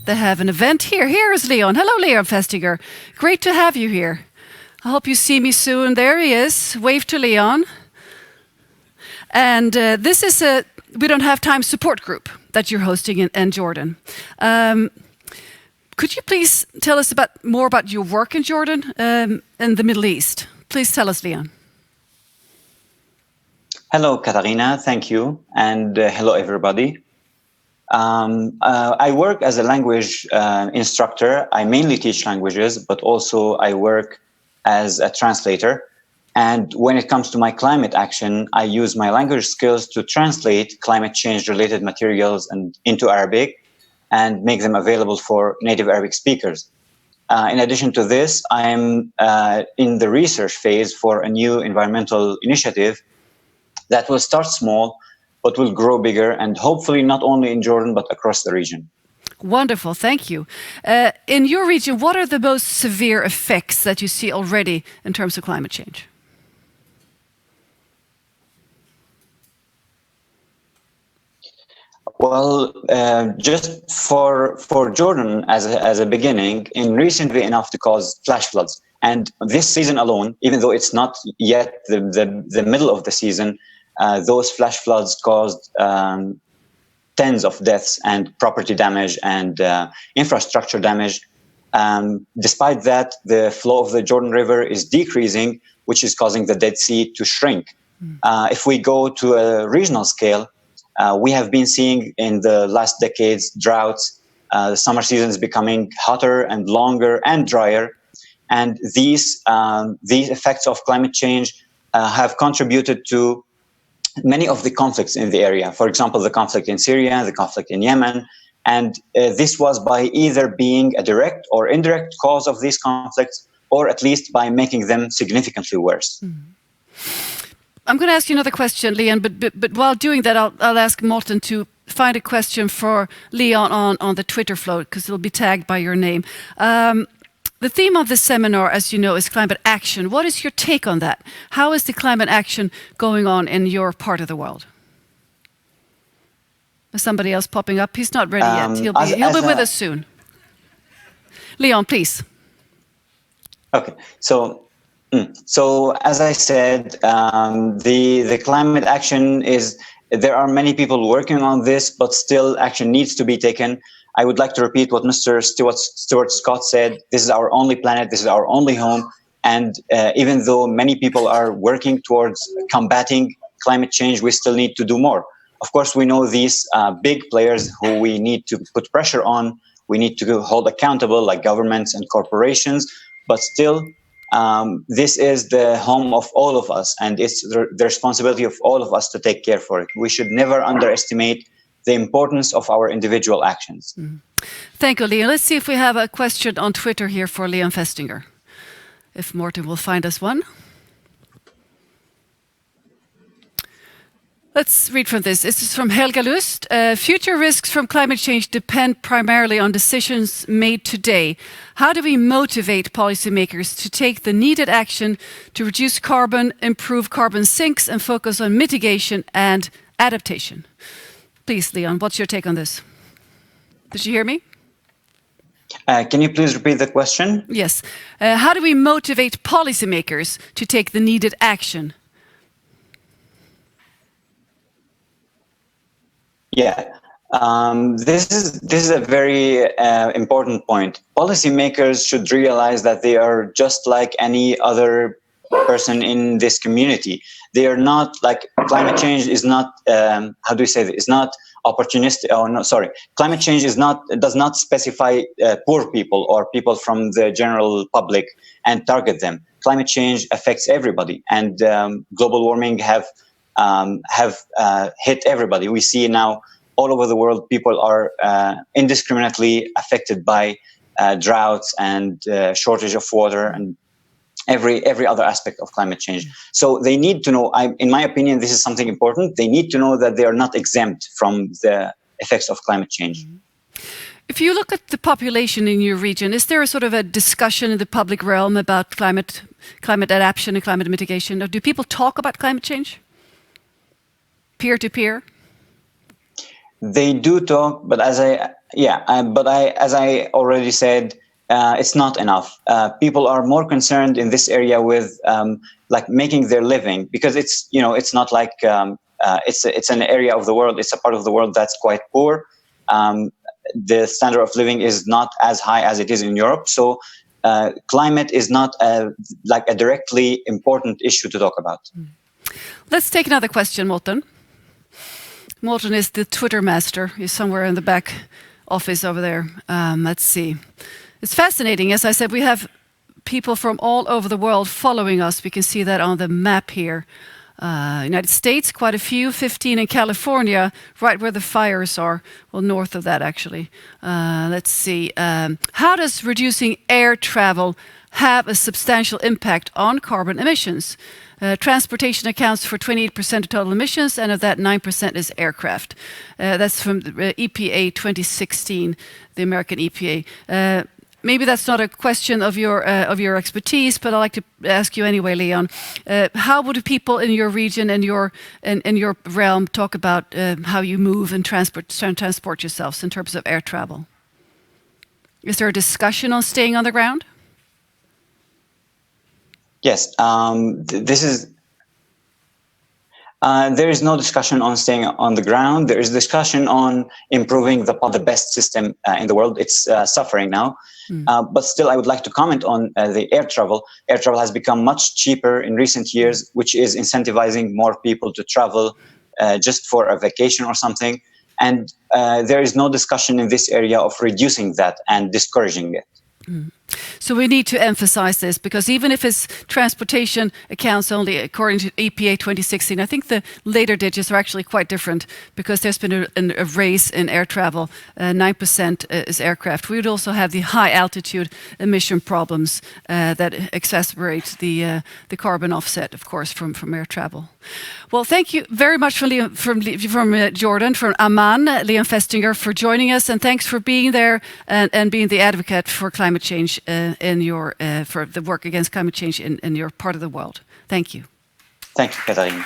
They have an event here. Here is Leon. Hello, Leon Festinger. Great to have you here. I hope you see me soon. There he is. Wave to Leon. And this is a We Don't Have Time support group that you're hosting in Jordan. Could you please tell us more about your work in Jordan and the Middle East? Please tell us, Leon. Hello, Catarina. Thank you. And hello, everybody. I work as a language instructor. I mainly teach languages, but also I work as a translator. And when it comes to my climate action, I use my language skills to translate climate change related materials into Arabic and make them available for native Arabic speakers. In addition to this, I'm in the research phase for a new environmental initiative that will start small, but will grow bigger, and hopefully not only in Jordan, but across the region. Wonderful, thank you. In your region, what are the most severe effects that you see already in terms of climate change? Well, just for Jordan as a beginning, in recently enough to cause flash floods. And this season alone, even though it's not yet the middle of the season, those flash floods caused tens of deaths and property damage and infrastructure damage. Despite that, the flow of the Jordan River is decreasing, which is causing the Dead Sea to shrink. If we go to a regional scale, we have been seeing in the last decades droughts, the summer season is becoming hotter and longer and drier. And these effects of climate change have contributed to many of the conflicts in the area. For example, the conflict in Syria, the conflict in Yemen. And this was by either being a direct or indirect cause of these conflicts, or at least by making them significantly worse. I'm going to ask you another question, Leon, but while doing that, I'll ask Morten to find a question for Leon on the Twitter flow, because it'll be tagged by your name. The theme of this seminar, as you know, is climate action. What is your take on that? How is the climate action going on in your part of the world? Is somebody else popping up? He's not ready yet. He'll be with us soon. Leon, please. Okay, so as I said, the climate action is, there are many people working on this, but still action needs to be taken. I would like to repeat what Mr. Stuart Scott said. This is our only planet, this is our only home. And even though many people are working towards combating climate change, we still need to do more. Of course, we know these big players who we need to put pressure on, we need to hold accountable, like governments and corporations, but still, this is the home of all of us, and it's the responsibility of all of us to take care for it. We should never underestimate the importance of our individual actions. Thank you, Leon. Let's see if we have a question on Twitter here for Leon Festinger. If Morten will find us one. Let's read from this. This is from Helga Lust. Future risks from climate change depend primarily on decisions made today. How do we motivate policymakers to take the needed action to reduce carbon, improve carbon sinks, and focus on mitigation and adaptation? Please, Leon, what's your take on this? Did you hear me? Can you please repeat the question? Yes. How do we motivate policymakers to take the needed action? Yeah, this is a very important point. Policymakers should realize that they are just like any other person in this community. They are not like climate change is not how do we say this? It's not opportunistic. Oh no, sorry. Climate change does not specify poor people or people from the general public and target them. Climate change affects everybody, and global warming have hit everybody. We see now all over the world people are indiscriminately affected by droughts and shortage of water and every other aspect of climate change. So they need to know, in my opinion, this is something important. They need to know that they are not exempt from the effects of climate change. If you look at the population in your region, is there a sort of a discussion in the public realm about climate adaptation and climate mitigation? Or do people talk about climate change? Peer to peer? They do talk, but as I already said, it's not enough. People are more concerned in this area with like making their living, because it's not like it's an area of the world. It's a part of the world that's quite poor. The standard of living is not as high as it is in Europe. So climate is not like a directly important issue to talk about. Let's take another question, Morten. Morten is the Twitter master. He's somewhere in the back office over there. Let's see. It's fascinating. As I said, we have people from all over the world following us. We can see that on the map here. United States, quite a few, 15 in California, right where the fires are. Well, north of that, actually. Let's see. How does reducing air travel have a substantial impact on carbon emissions? Transportation accounts for 28% of total emissions, and of that 9% is aircraft. That's from the EPA 2016, the American EPA. Maybe that's not a question of your expertise, but I'd like to ask you anyway, Leon. How would people in your region and in your realm talk about how you move and transport yourselves in terms of air travel? Is there a discussion on staying on the ground? Yes, there is no discussion on staying on the ground. There is discussion on improving the best system in the world. It's suffering now. But still, I would like to comment on the air travel. Air travel has become much cheaper in recent years, which is incentivizing more people to travel just for a vacation or something. And there is no discussion in this area of reducing that and discouraging it. So we need to emphasize this, because even if it's transportation accounts only according to EPA 2016, I think the later digits are actually quite different, because there's been a raise in air travel. 9% is aircraft. We would also have the high altitude emission problems that exacerbate the carbon offset, of course, from air travel. Well, thank you very much from Jordan, from Amman, Leon Festinger, for joining us, and thanks for being there and being the advocate for climate change for the work against climate change in your part of the world. Thank you. Thank you, Catarina.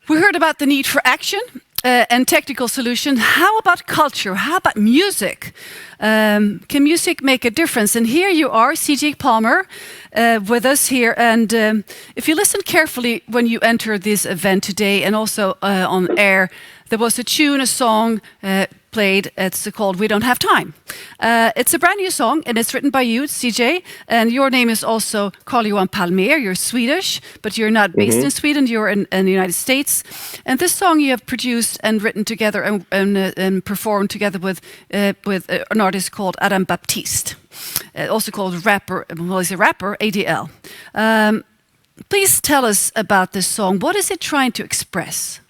We heard about the need for action and technical solution. How about culture? How about music? Can music make a difference? And here you are, CJ Palmér, with us here. And if you listen carefully when you enter this event today and also on air, there was a tune, a song played. It's called We Don't Have Time. It's a brand new song, and it's written by you, CJ. And your name is also Carl-Johan Palmér. You're Swedish, but you're not based in Sweden. You're in the United States. And this song you have produced and written together and performed together with an artist called Adam Baptiste, also called rapper. Well, he's a rapper, ADL. Please tell us about this song. What is it trying to express?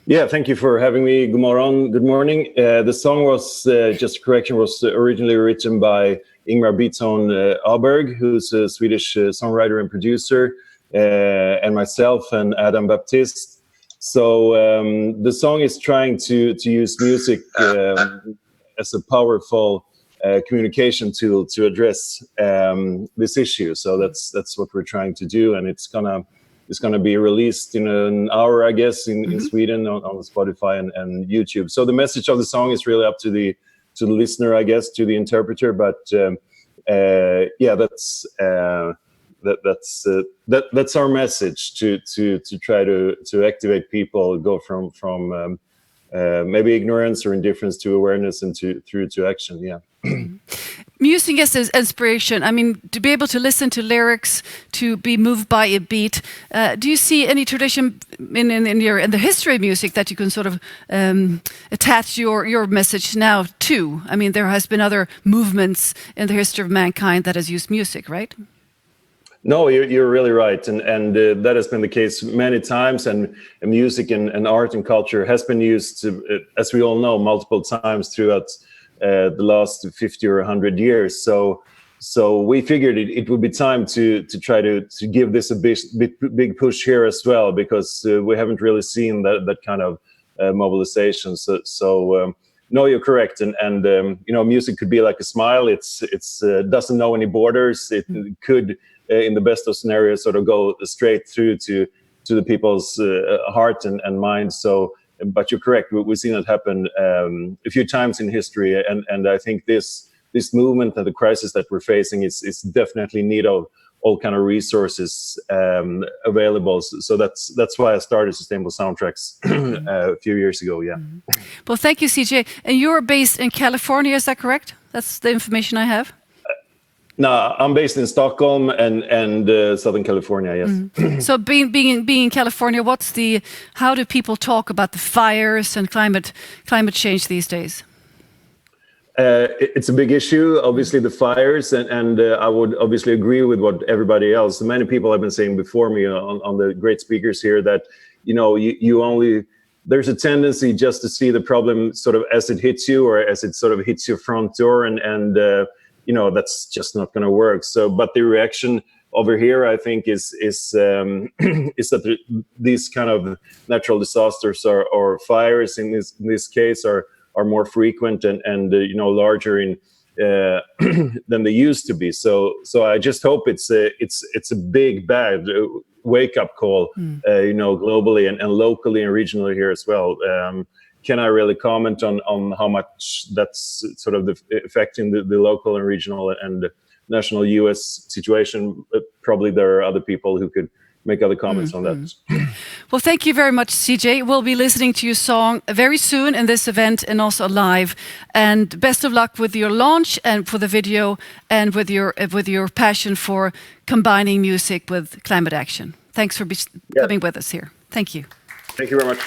Yeah, thank you for having me. Good morning. The song was, just a correction, was originally written by Ingmar Ahlberg, who's a Swedish songwriter and producer, and myself and Adam Baptiste. So the song is trying to use music as a powerful communication tool to address this issue. So that's what we're trying to do, and it's gonna be released in an hour, I guess, in Sweden on Spotify and YouTube. So the message of the song is really up to the listener, I guess, to the interpreter. But yeah, that's our message to try to activate people, go from maybe ignorance or indifference to awareness and through to action. Yeah. Music as inspiration. I mean, to be able to listen to lyrics, to be moved by a beat. Do you see any tradition in the history of music that you can sort of attach your message now to? I mean, there has been other movements in the history of mankind that has used music, right? No, you're really right, and that has been the case many times. And music and art and culture has been used, as we all know, multiple times throughout the last 50 or 100 years. So we figured it would be time to try to give this a big push here as well, because we haven't really seen that kind of mobilization. So no, you're correct, and you know, music could be like a smile. It's doesn't know any borders. It could, in the best of scenarios, sort of go straight through to the people's heart and mind. So, but you're correct. We've seen it happen a few times in history, and I think this movement and the crisis that we're facing is definitely in need of all kind of resources available. So that's why I started Sustainable Soundtracks a few years ago. Yeah. Well, thank you, CJ. And you're based in California, is that correct? That's the information I have. No, I'm based in Stockholm and Southern California. Yes. So being in California, how do people talk about the fires and climate change these days? It's a big issue, obviously, the fires, and I would obviously agree with what everybody else. Many people have been saying before me on the great speakers here that, you know, there's a tendency just to see the problem sort of as it hits you, or as it sort of hits your front door, and you know, that's just not going to work. So, but the reaction over here, I think, is that these kind of natural disasters or fires in this case are more frequent and you know, larger than they used to be. So I just hope it's a big bad wake up call, you know, globally and locally and regionally here as well. Can I really comment on how much that's sort of affecting the local and regional and national US situation? Probably there are other people who could make other comments on that. Well, thank you very much, CJ. We'll be listening to your song very soon in this event and also live. And best of luck with your launch and for the video and with your passion for combining music with climate action. Thanks for coming with us here. Thank you. Thank you very much.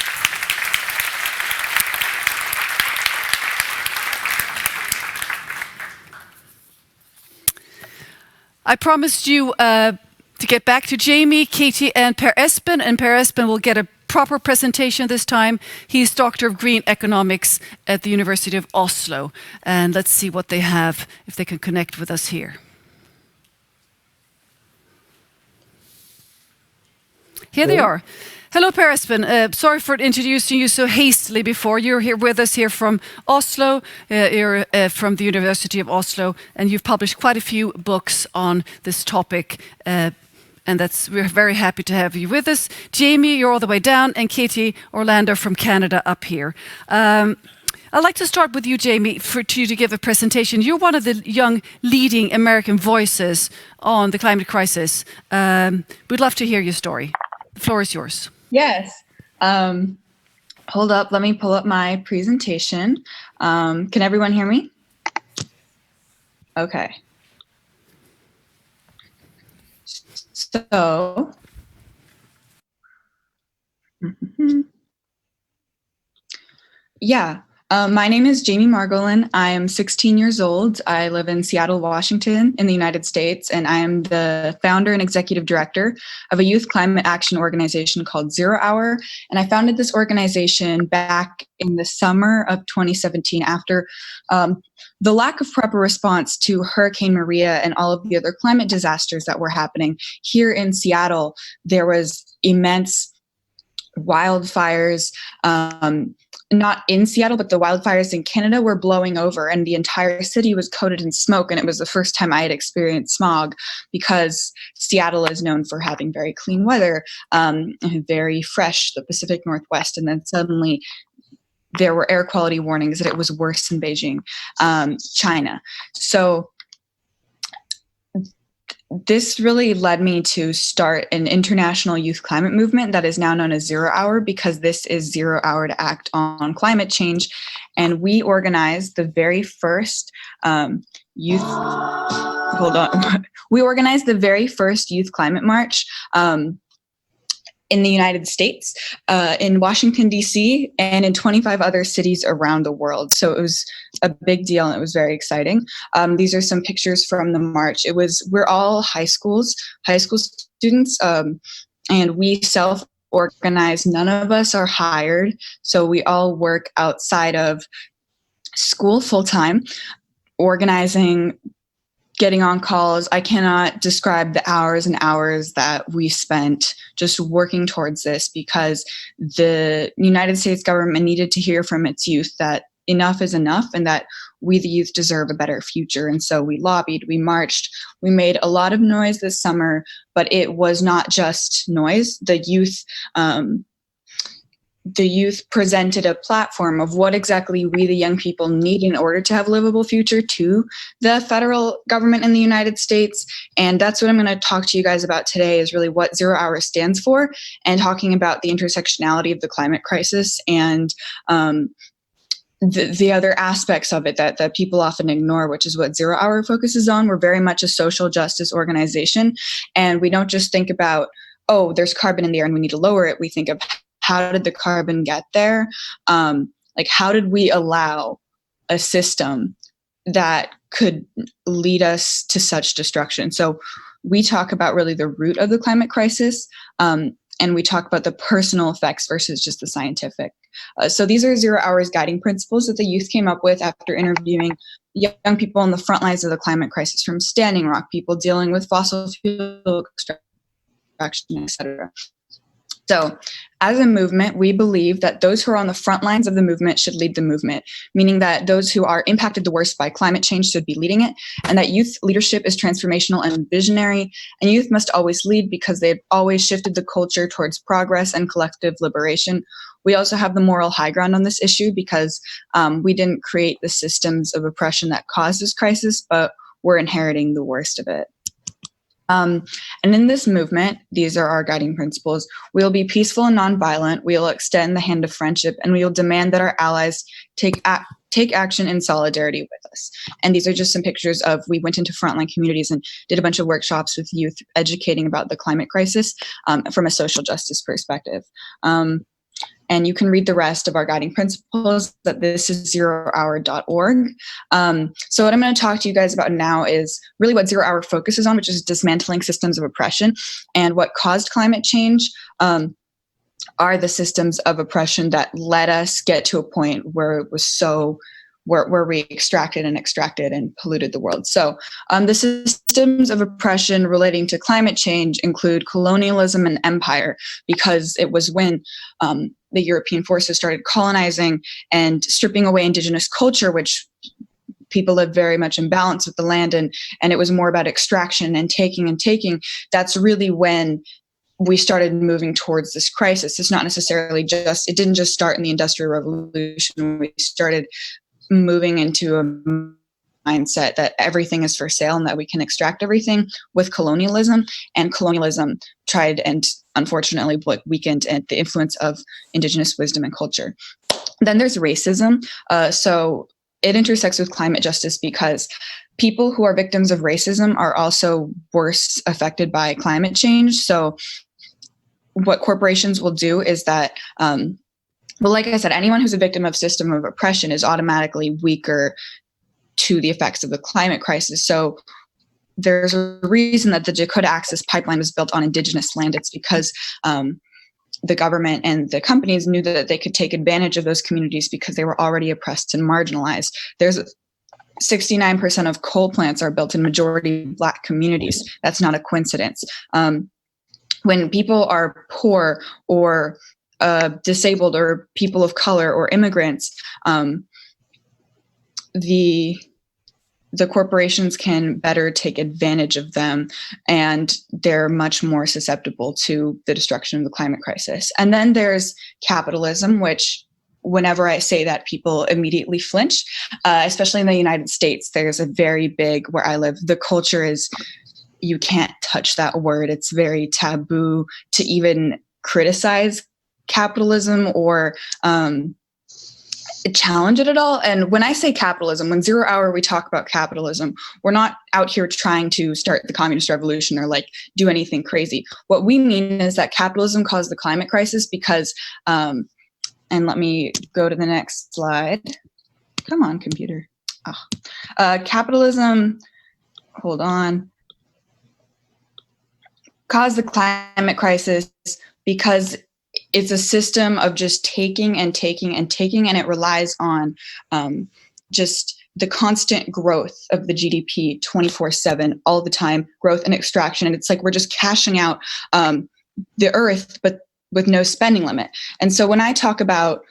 I promised you to get back to Jamie, Cathy, and Per-Espen, and Per-Espen will get a proper presentation this time. He's Doctor of Green Economics at the University of Oslo, and let's see what they have, if they can connect with us here. Here they are. Hello, Per-Espen. Sorry for introducing you so hastily before. You're here with us here from Oslo. You're from the University of Oslo, and you've published quite a few books on this topic. And we're very happy to have you with us. Jamie, you're all the way down, and Cathy Orlando from Canada up here. I'd like to start with you, Jamie, for you to give a presentation. You're one of the young leading American voices on the climate crisis. We'd love to hear your story. The floor is yours. Yes. Hold up. Let me pull up my presentation. Can everyone hear me? Okay. So, yeah. My name is Jamie Margolin. I am 16 years old. I live in Seattle, Washington in the United States, and I am the founder and executive director of a youth climate action organization called 0 Hour. And I founded this organization back in the summer of 2017 after the lack of proper response to Hurricane Maria and all of the other climate disasters that were happening here in Seattle. There was immense wildfires, not in Seattle, but the wildfires in Canada were blowing over and the entire city was coated in smoke. And it was the first time I had experienced smog because Seattle is known for having very clean weather, very fresh, the Pacific Northwest. And then suddenly there were air quality warnings that it was worse in Beijing, China. So this really led me to start an international youth climate movement that is now known as 0 Hour, because this is 0 Hour to act on climate change. And we organized the very first we organized the very first youth climate march in the United States, in Washington, D.C., and in 25 other cities around the world. So it was a big deal and it was very exciting. These are some pictures from the march. We're all high school students, and we self-organize. None of us are hired. So we all work outside of school full-time, organizing, getting on calls. I cannot describe the hours and hours that we spent just working towards this, because the United States government needed to hear from its youth that enough is enough and that we, the youth, deserve a better future. And so we lobbied, we marched, we made a lot of noise this summer, but it was not just noise. The youth presented a platform of what exactly we, the young people, need in order to have a livable future to the federal government in the United States. And that's what I'm going to talk to you guys about today, is really what 0 Hour stands for, and talking about the intersectionality of the climate crisis and the other aspects of it that people often ignore, which is what 0 Hour focuses on. We're very much a social justice organization, and we don't just think about, oh, there's carbon in the air and we need to lower it. We think of, how did the carbon get there? How did we allow a system that could lead us to such destruction? So we talk about really the root of the climate crisis, and we talk about the personal effects versus just the scientific. So these are 0 Hour's guiding principles that the youth came up with after interviewing young people on the front lines of the climate crisis, from Standing Rock, people dealing with fossil fuel extraction, etc. So as a movement, we believe that those who are on the front lines of the movement should lead the movement, meaning that those who are impacted the worst by climate change should be leading it, and that youth leadership is transformational and visionary, and youth must always lead because they've always shifted the culture towards progress and collective liberation. We also have the moral high ground on this issue because we didn't create the systems of oppression that caused this crisis, but we're inheriting the worst of it. And in this movement, these are our guiding principles. We will be peaceful and nonviolent. We will extend the hand of friendship, and we will demand that our allies take action in solidarity with us. And these are just some pictures of, we went into frontline communities and did a bunch of workshops with youth educating about the climate crisis from a social justice perspective. And you can read the rest of our guiding principles that this is 0hour.org. So what I'm going to talk to you guys about now is really what 0 Hour focuses on, which is dismantling systems of oppression. And what caused climate change are the systems of oppression that let us get to a point where it was so, where we extracted and polluted the world. So the systems of oppression relating to climate change include colonialism and empire, because it was when the European forces started colonizing and stripping away indigenous culture, which people live very much in balance with the land, and it was more about extraction and taking. That's really when we started moving towards this crisis. It's not necessarily just, it didn't just start in the Industrial Revolution. We started moving into a mindset that everything is for sale and that we can extract everything with colonialism. And colonialism tried and unfortunately weakened the influence of indigenous wisdom and culture. Then there's racism. So it intersects with climate justice because people who are victims of racism are also worse affected by climate change. So what corporations will do is that But like I said, anyone who's a victim of system of oppression is automatically weaker to the effects of the climate crisis. So there's a reason that the Dakota Access Pipeline was built on indigenous land. It's because the government and the companies knew that they could take advantage of those communities because they were already oppressed and marginalized. There's 69% of coal plants are built in majority Black communities. That's not a coincidence. When people are poor or disabled or people of color or immigrants, the corporations can better take advantage of them, and they're much more susceptible to the destruction of the climate crisis. And then there's capitalism, which whenever I say that, people immediately flinch, especially in the United States. There's a very big, where I live, the culture is, you can't touch that word. It's very taboo to even criticize capitalism or challenge it at all. And when I say capitalism, when Zero Hour, we talk about capitalism, we're not out here trying to start the communist revolution or like do anything crazy. What we mean is that capitalism caused the climate crisis because, and let me go to the next slide. Come on, computer. Capitalism, hold on, caused the climate crisis because it's a system of just taking and taking and taking, and it relies on just the constant growth of the GDP 24/7, all the time, growth and extraction. And it's like we're just cashing out the earth, but with no spending limit. And so when I talk about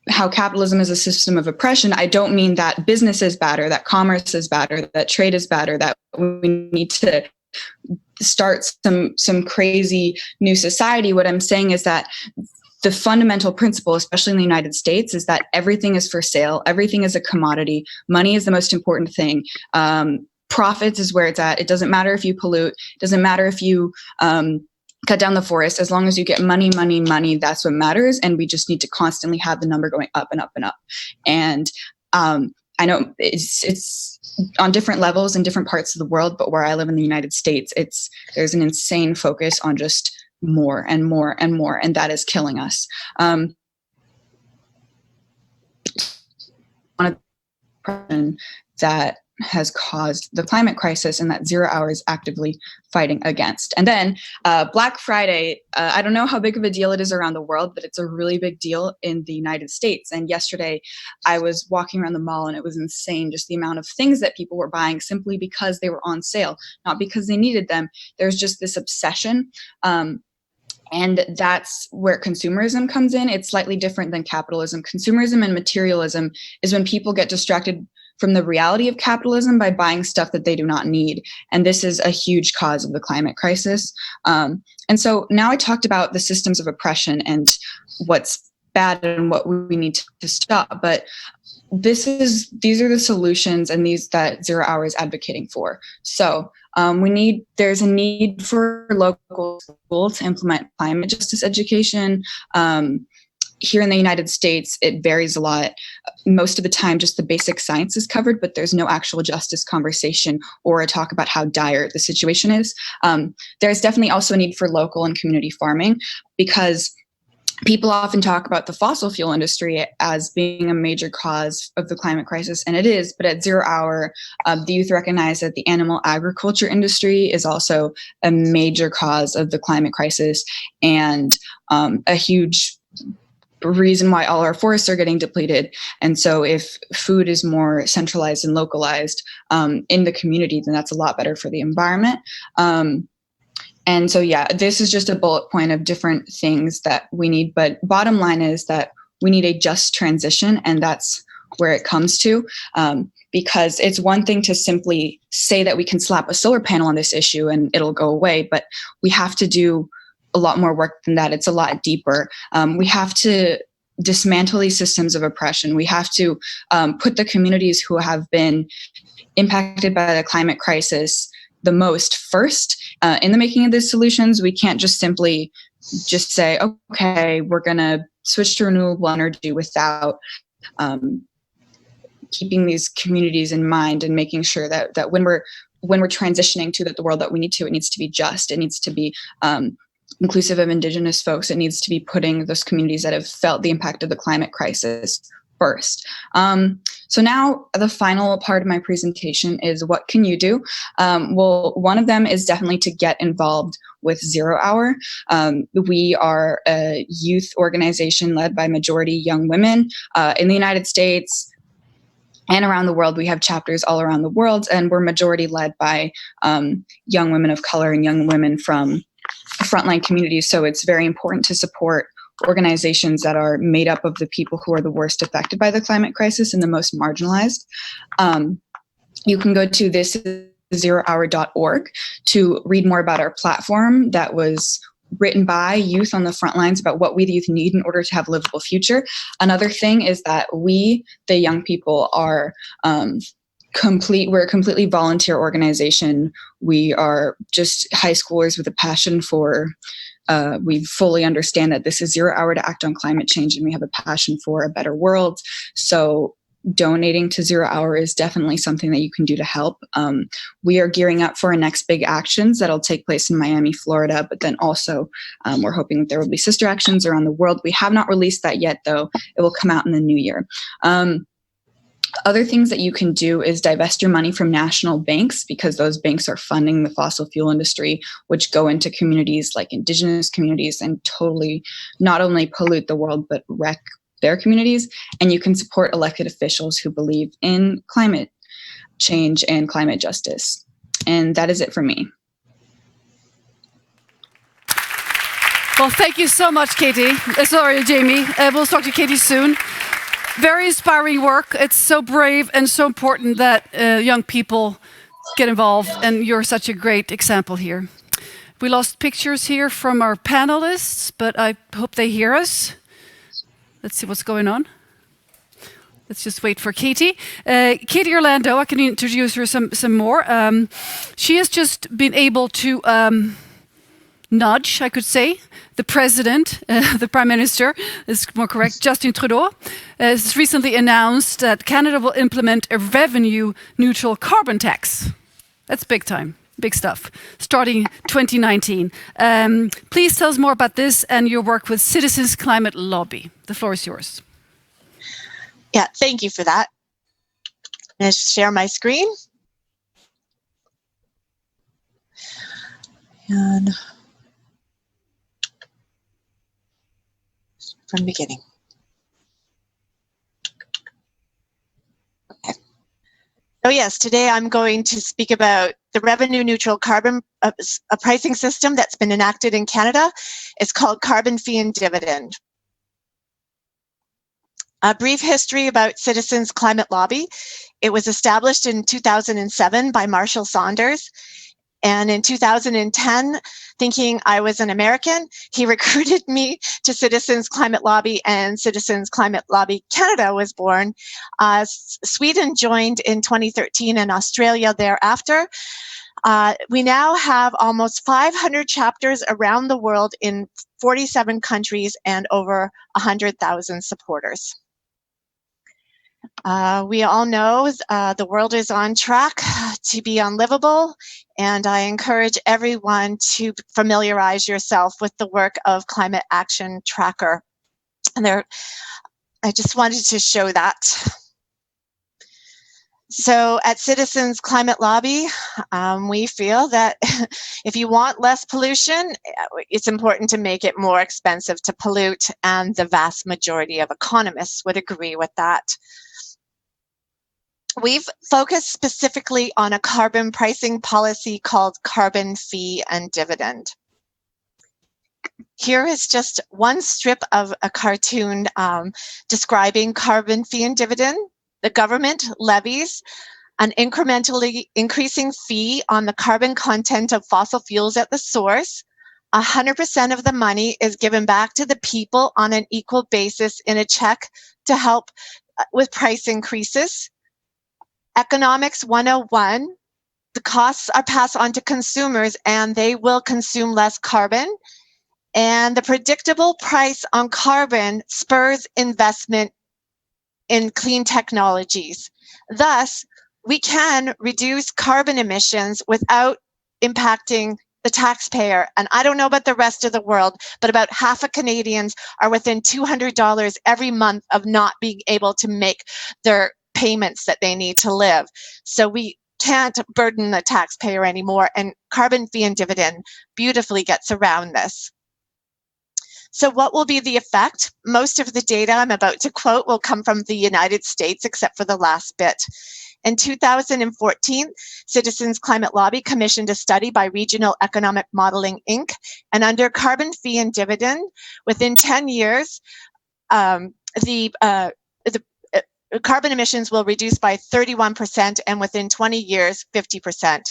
how capitalism is a system of oppression, I don't mean that business is bad or that commerce is bad or that trade is bad or that we need to start some crazy new society. What I'm saying is that the fundamental principle, especially in the United States, is that everything is for sale. Everything is a commodity. Money is the most important thing. Profits is where it's at. It doesn't matter if you pollute. It doesn't matter if you cut down the forest. As long as you get money, money, money, that's what matters. And we just need to constantly have the number going up and up and up. And I know it's on different levels in different parts of the world, but where I live in the United States, there's an insane focus on just more and more and more, and that is killing us. One of the that has caused the climate crisis and that Zero Hour is actively fighting against. And then Black Friday, I don't know how big of a deal it is around the world, but it's a really big deal in the United States. And yesterday I was walking around the mall and it was insane, just the amount of things that people were buying simply because they were on sale, not because they needed them. There's just this obsession. And that's where consumerism comes in. It's slightly different than capitalism. Consumerism and materialism is when people get distracted from the reality of capitalism by buying stuff that they do not need. And this is a huge cause of the climate crisis. And so now I talked about the systems of oppression and what's bad and what we need to stop. But these are the solutions and these that Zero Hour is advocating for. So there's a need for local schools to implement climate justice education. Here in the United States, it varies a lot. Most of the time, just the basic science is covered, but there's no actual justice conversation or a talk about how dire the situation is. There's definitely also a need for local and community farming, because people often talk about the fossil fuel industry as being a major cause of the climate crisis, and it is, but at Zero Hour, the youth recognize that the animal agriculture industry is also a major cause of the climate crisis and a huge reason why all our forests are getting depleted. And so if food is more centralized and localized in the community, then that's a lot better for the environment. And so, yeah, this is just a bullet point of different things that we need. But bottom line is that we need a just transition, and that's where it comes to. Because it's one thing to simply say that we can slap a solar panel on this issue and it'll go away, but we have to do a lot more work than that. It's a lot deeper. We have to dismantle these systems of oppression. We have to put the communities who have been impacted by the climate crisis the most first in the making of these solutions. We can't just simply just say, okay, we're going to switch to renewable energy without keeping these communities in mind and making sure that when we're transitioning to the world that we need to, it needs to be just. It needs to be inclusive of Indigenous folks, it needs to be putting those communities that have felt the impact of the climate crisis first. So now the final part of my presentation is what can you do? Well, one of them is definitely to get involved with 0 Hour. We are a youth organization led by majority young women in the United States and around the world. We have chapters all around the world, and we're majority led by young women of color and young women from frontline communities. So it's very important to support organizations that are made up of the people who are the worst affected by the climate crisis and the most marginalized. You can go to this0hour.org to read more about our platform that was written by youth on the front lines about what we the youth need in order to have a livable future. Another thing is that we, the young people, are we're a completely volunteer organization. We are just high schoolers with a passion for we fully understand that this is 0 Hour to act on climate change, and we have a passion for a better world. So donating to 0 Hour is definitely something that you can do to help. We are gearing up for our next big actions that'll take place in Miami, Florida, but then also we're hoping that there will be sister actions around the world. We have not released that yet, though. It will come out in the new year. Other things that you can do is divest your money from national banks, because those banks are funding the fossil fuel industry, which go into communities like Indigenous communities and totally not only pollute the world, but wreck their communities. And you can support elected officials who believe in climate change and climate justice. And that is it for me. Well, thank you so much, Katie. Sorry, Jamie. We'll talk to Katie soon. Very inspiring work. It's so brave and so important that young people get involved, and you're such a great example here. We lost pictures here from our panelists, but I hope they hear us. Let's see what's going on. Let's just wait for Katie. Katie Orlando, I can introduce her some more. She has just been able to nudge, I could say, the president, the prime minister, is more correct, Justin Trudeau, has recently announced that Canada will implement a revenue-neutral carbon tax. That's big time, big stuff, starting 2019. Please tell us more about this and your work with Citizens Climate Lobby. The floor is yours. Yeah, thank you for that. I'm going to share my screen. And from the beginning. Okay. So yes, today I'm going to speak about the revenue neutral carbon a pricing system that's been enacted in Canada. It's called Carbon Fee and Dividend. A brief history about Citizens Climate Lobby. It was established in 2007 by Marshall Saunders. And in 2010, thinking I was an American, he recruited me to Citizens Climate Lobby, and Citizens Climate Lobby Canada was born. Sweden joined in 2013 and Australia thereafter. We now have almost 500 chapters around the world in 47 countries and over 100,000 supporters. We all know the world is on track to be unlivable, and I encourage everyone to familiarize yourself with the work of Climate Action Tracker. And I just wanted to show that. So at Citizens Climate Lobby, we feel that if you want less pollution, it's important to make it more expensive to pollute, and the vast majority of economists would agree with that. We've focused specifically on a carbon pricing policy called Carbon Fee and Dividend. Here is just one strip of a cartoon describing Carbon Fee and Dividend. The government levies an incrementally increasing fee on the carbon content of fossil fuels at the source. 100% of the money is given back to the people on an equal basis in a check to help with price increases. Economics 101, the costs are passed on to consumers and they will consume less carbon. And the predictable price on carbon spurs investment in clean technologies. Thus, we can reduce carbon emissions without impacting the taxpayer. And I don't know about the rest of the world, but about half of Canadians are within $200 every month of not being able to make their payments that they need to live. So we can't burden the taxpayer anymore, and carbon fee and dividend beautifully gets around this. So what will be the effect? Most of the data I'm about to quote will come from the United States, except for the last bit. In 2014, Citizens Climate Lobby commissioned a study by Regional Economic Modeling, Inc. And under carbon fee and dividend, within 10 years, the carbon emissions will reduce by 31%, and within 20 years, 50%.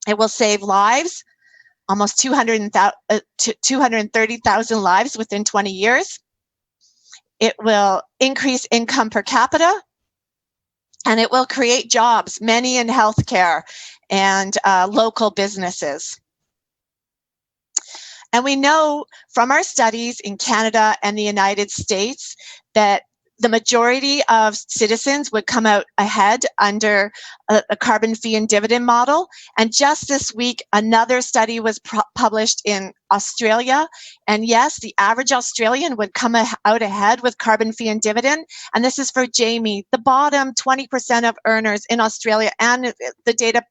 It will save lives, almost 230,000 lives within 20 years. It will increase income per capita, and it will create jobs, many in healthcare and local businesses. And we know from our studies in Canada and the United States that the majority of citizens would come out ahead under a carbon fee and dividend model. And just this week, another study was published in Australia. And yes, the average Australian would come out ahead with carbon fee and dividend. And this is for Jamie, the bottom 20% of earners in Australia, and the data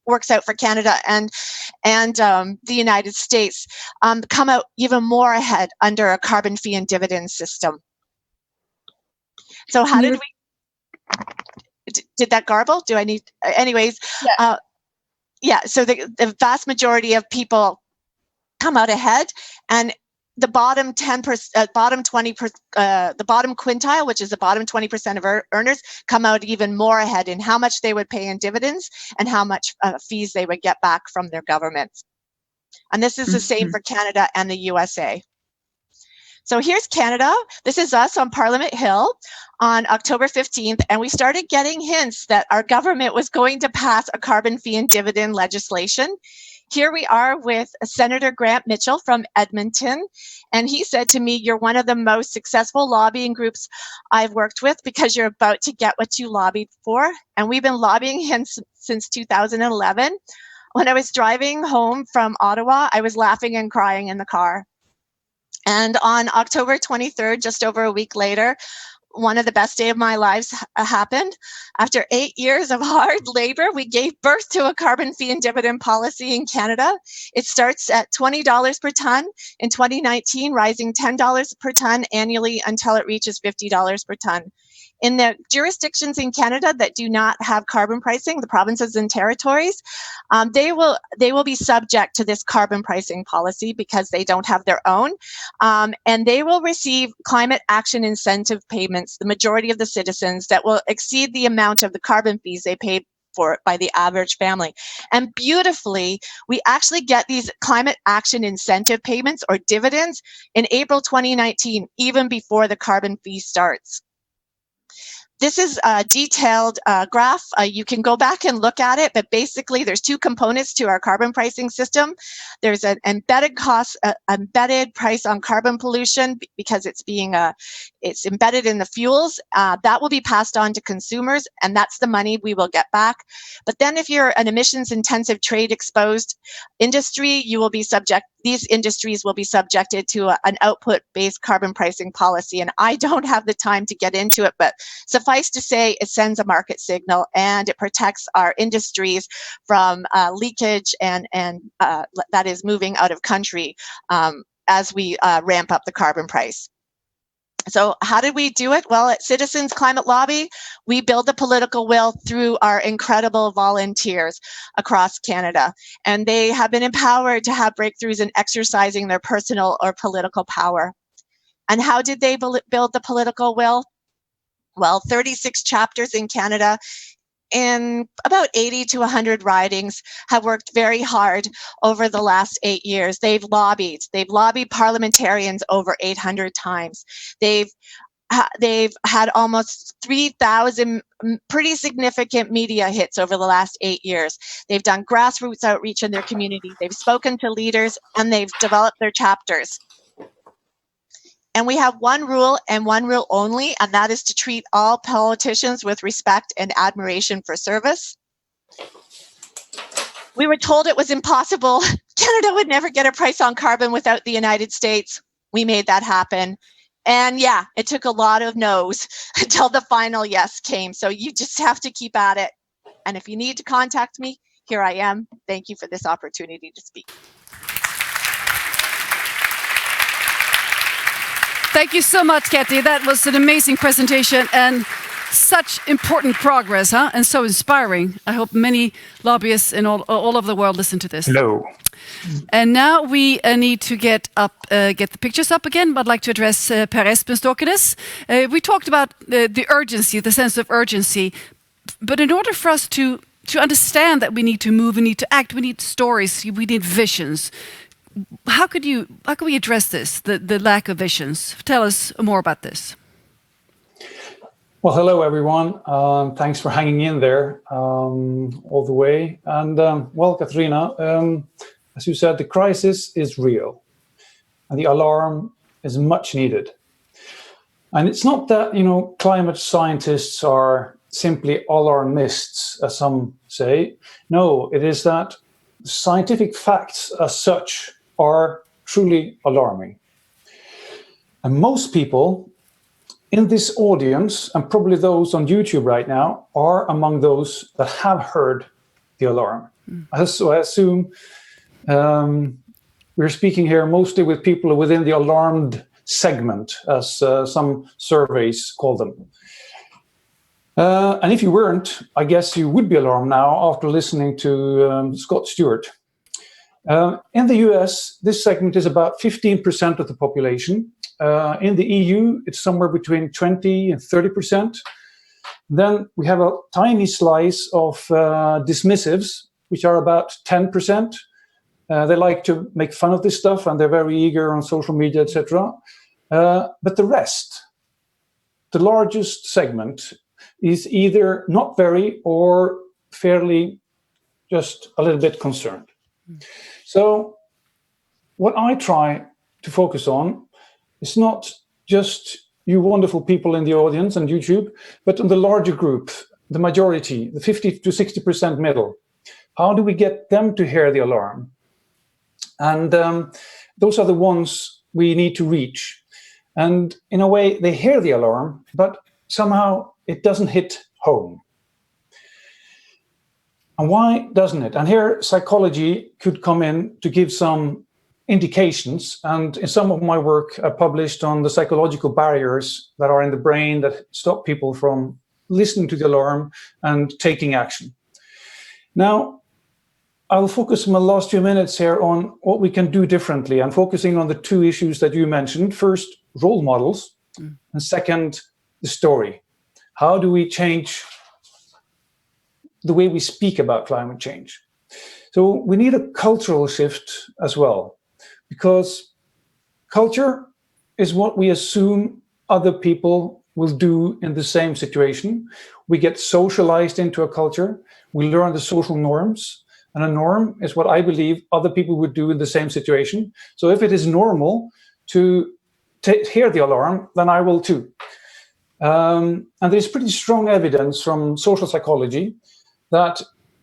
works out for Canada and the United States, come out even more ahead under a carbon fee and dividend system. So how did we, did that garble? Do I need, anyways, yeah, so the vast majority of people come out ahead, and the bottom 10%, bottom 20%, the bottom quintile, which is the bottom 20% of earners, come out even more ahead in how much they would pay in dividends and how much fees they would get back from their governments. And this is the same for Canada and the USA. So here's Canada. This is us on Parliament Hill on October 15th, and we started getting hints that our government was going to pass a carbon fee and dividend legislation. Here we are with Senator Grant Mitchell from Edmonton, and he said to me, "You're one of the most successful lobbying groups I've worked with because you're about to get what you lobbied for." And we've been lobbying him since 2011. When I was driving home from Ottawa, I was laughing and crying in the car. And on October 23rd, just over a week later, one of the best days of my lives happened. After 8 years of hard labor, we gave birth to a carbon fee and dividend policy in Canada. It starts at $20 per ton in 2019, rising $10 per ton annually until it reaches $50 per ton. In the jurisdictions in Canada that do not have carbon pricing, the provinces and territories, they will be subject to this carbon pricing policy because they don't have their own, and they will receive climate action incentive payments, the majority of the citizens, that will exceed the amount of the carbon fees they paid for by the average family. And beautifully, we actually get these climate action incentive payments or dividends in April 2019, even before the carbon fee starts. This is a detailed graph. You can go back and look at it, but basically there's two components to our carbon pricing system. There's an embedded cost, embedded price on carbon pollution because it's embedded in the fuels. That will be passed on to consumers, and that's the money we will get back. But then if you're an emissions intensive trade exposed industry, these industries will be subjected to an output-based carbon pricing policy. And I don't have the time to get into it, but suffice to say, it sends a market signal and it protects our industries from leakage and that is moving out of country as we ramp up the carbon price. So how did we do it? Well, at Citizens Climate Lobby, we build the political will through our incredible volunteers across Canada. And they have been empowered to have breakthroughs in exercising their personal or political power. And how did they build the political will? Well, 36 chapters in Canada in about 80 to 100 ridings have worked very hard over the last 8 years. They've lobbied parliamentarians over 800 times. They've had almost 3,000 pretty significant media hits over the last 8 years. They've done grassroots outreach in their community. They've spoken to leaders, and they've developed their chapters. And we have one rule and one rule only, and that is to treat all politicians with respect and admiration for service. We were told it was impossible Canada would never get a price on carbon without the United States. We made that happen. And yeah, it took a lot of no's until the final yes came. So you just have to keep at it. And if you need to contact me, here I am. Thank you for this opportunity to speak. Thank you so much, Cathy. That was an amazing presentation and such important progress, huh? And so inspiring. I hope many lobbyists in all over the world listen to this. Hello. And now we need to get the pictures up again. But I'd like to address Per-Espen Stokenes. We talked about the urgency, the sense of urgency. But in order for us to understand that we need to move, we need to act, we need stories, we need visions. How can we address this, the lack of visions? Tell us more about this. Well, hello, everyone. Thanks for hanging in there all the way. And well, Catarina, as you said, the crisis is real and the alarm is much needed. And it's not that, climate scientists are simply alarmists, as some say. No, it is that scientific facts as such are truly alarming. And most people in this audience, and probably those on YouTube right now, are among those that have heard the alarm. So I assume we're speaking here mostly with people within the alarmed segment, as some surveys call them. And if you weren't, I guess you would be alarmed now after listening to Scott Stewart. In the US, this segment is about 15% of the population. In the EU, it's somewhere between 20 and 30%. Then we have a tiny slice of dismissives, which are about 10%. They like to make fun of this stuff, and they're very eager on social media, etc. But the rest, the largest segment, is either not very or fairly just a little bit concerned. So what I try to focus on is not just you wonderful people in the audience and YouTube, but on the larger group, the majority, the 50 to 60% middle. How do we get them to hear the alarm? And those are the ones we need to reach. And in a way, they hear the alarm, but somehow it doesn't hit home. And why doesn't it? And here psychology could come in to give some indications. And in some of my work, I published on the psychological barriers that are in the brain that stop people from listening to the alarm and taking action. Now, I'll focus my last few minutes here on what we can do differently and focusing on the two issues that you mentioned. First, role models, and second, the story. How do we change the way we speak about climate change? So we need a cultural shift as well, because culture is what we assume other people will do in the same situation. We get socialized into a culture, we learn the social norms, and a norm is what I believe other people would do in the same situation. So if it is normal to hear the alarm, then I will too. And there's pretty strong evidence from social psychology that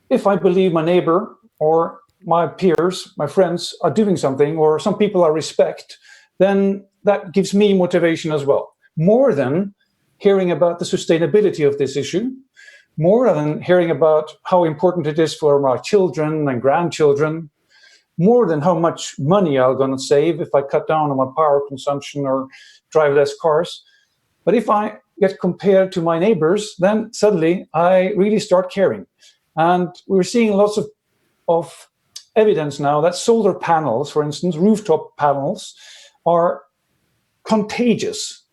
if I believe my neighbor or my peers, my friends are doing something, or some people I respect, then that gives me motivation as well. More than hearing about the sustainability of this issue, more than hearing about how important it is for my children and grandchildren, more than how much money I'm going to save if I cut down on my power consumption or drive less cars. But if I get compared to my neighbors, then suddenly I really start caring. And we're seeing lots of evidence now that solar panels, for instance, rooftop panels, are contagious,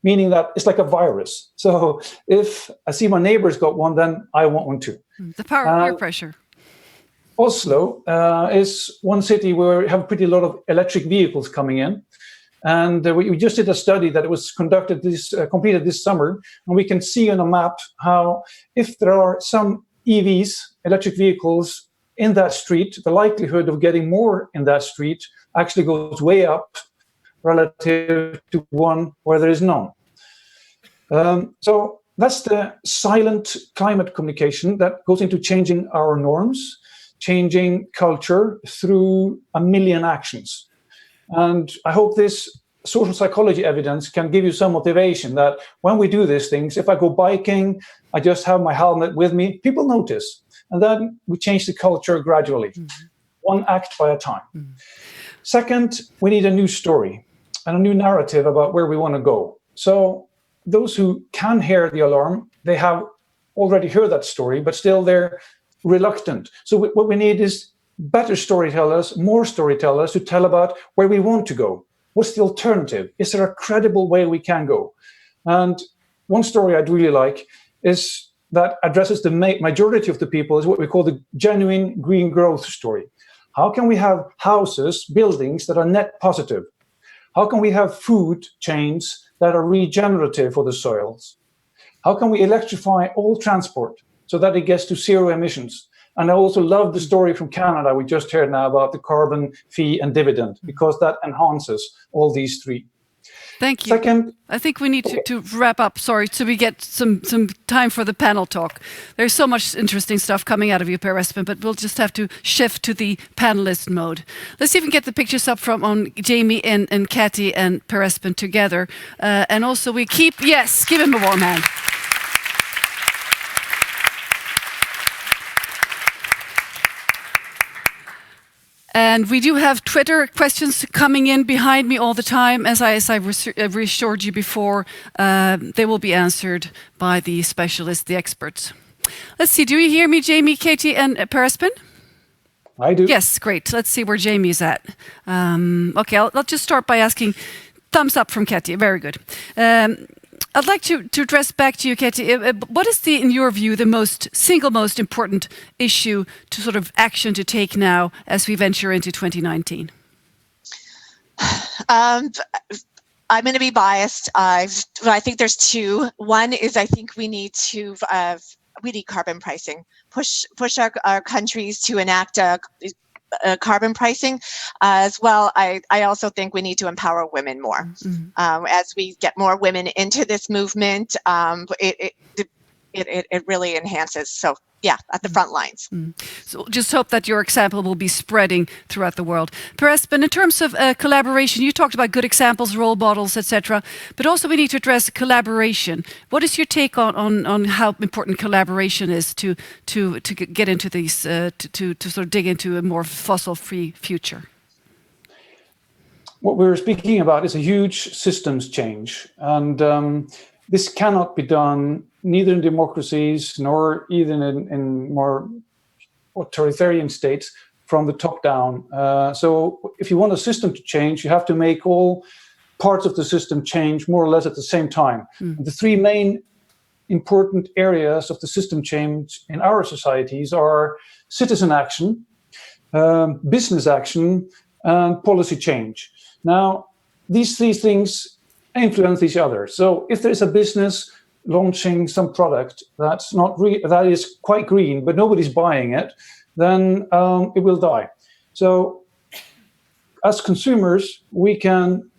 meaning that it's like a virus. So if I see my neighbors got one, then I want one too. The power of peer pressure. Oslo is one city where we have pretty lot of electric vehicles coming in. And we just did a study that was completed this summer, and we can see on a map how if there are some EVs, electric vehicles, in that street, the likelihood of getting more in that street actually goes way up relative to one where there is none. So that's the silent climate communication that goes into changing our norms, changing culture through a million actions. And I hope this social psychology evidence can give you some motivation that when we do these things, if I go biking, I just have my helmet with me, people notice. And then we change the culture gradually, one act by a time. Second, we need a new story and a new narrative about where we want to go. So those who can hear the alarm, they have already heard that story, but still they're reluctant. So what we need is better storytellers, more storytellers to tell about where we want to go. What's the alternative? Is there a credible way we can go? And one story I'd really like is that addresses the majority of the people is what we call the genuine green growth story. How can we have houses, buildings that are net positive? How can we have food chains that are regenerative for the soils? How can we electrify all transport so that it gets to zero emissions? And I also love the story from Canada we just heard now about the carbon fee and dividend, because that enhances all these three. Thank you. Second, I think we need to wrap up, sorry, so we get some time for the panel talk. There's so much interesting stuff coming out of you, Per-Espen, but we'll just have to shift to the panelist mode. Let's see if we can get the pictures up from on Jamie and Cathy and Per-Espen together. And also we keep, yes, give him a warm hand. And we do have Twitter questions coming in behind me all the time. As I reassured you before, they will be answered by the specialists, the experts. Let's see, do you hear me, Jamie, Cathy, and Per-Espen? I do. Yes, great. Let's see where Jamie's at. Okay, I'll just start by asking, thumbs up from Cathy, very good. I'd like to address back to you, Cathy. What is, in your view, the single most important issue to sort of action to take now as we venture into 2019? I'm going to be biased. I think there's two. One is I think we need carbon pricing. Push our countries to enact carbon pricing as well. I also think we need to empower women more. As we get more women into this movement, it really enhances. So yeah, at the front lines. So just hope that your example will be spreading throughout the world. Per-Espen, in terms of collaboration, you talked about good examples, role models, etc. But also we need to address collaboration. What is your take on how important collaboration is to get into these, to sort of dig into a more fossil-free future? What we're speaking about is a huge systems change. And this cannot be done neither in democracies nor even in more authoritarian states from the top down. So if you want a system to change, you have to make all parts of the system change more or less at the same time. The three main important areas of the system change in our societies are citizen action, business action, and policy change. Now, these three things influence each other. So if there is a business launching some product that is quite green, but nobody's buying it, then it will die. So as consumers, we can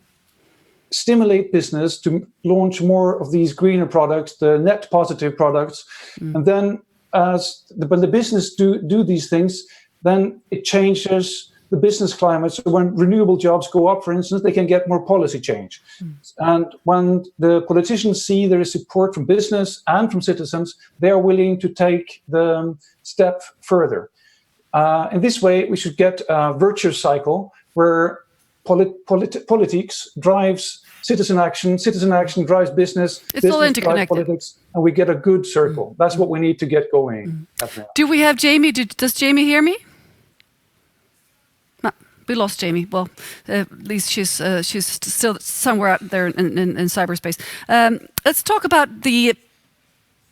stimulate business to launch more of these greener products, the net positive products. And then when the business do these things, then it changes the business climate. So when renewable jobs go up, for instance, they can get more policy change. And when the politicians see there is support from business and from citizens, they are willing to take the step further. In this way, we should get a virtuous cycle where politics drives citizen action drives business, it's all interconnected. Drives politics, and we get a good circle. That's what we need to get going. Do we have Jamie? Does Jamie hear me? We lost Jamie. Well, at least she's still somewhere out there in cyberspace. Let's talk about the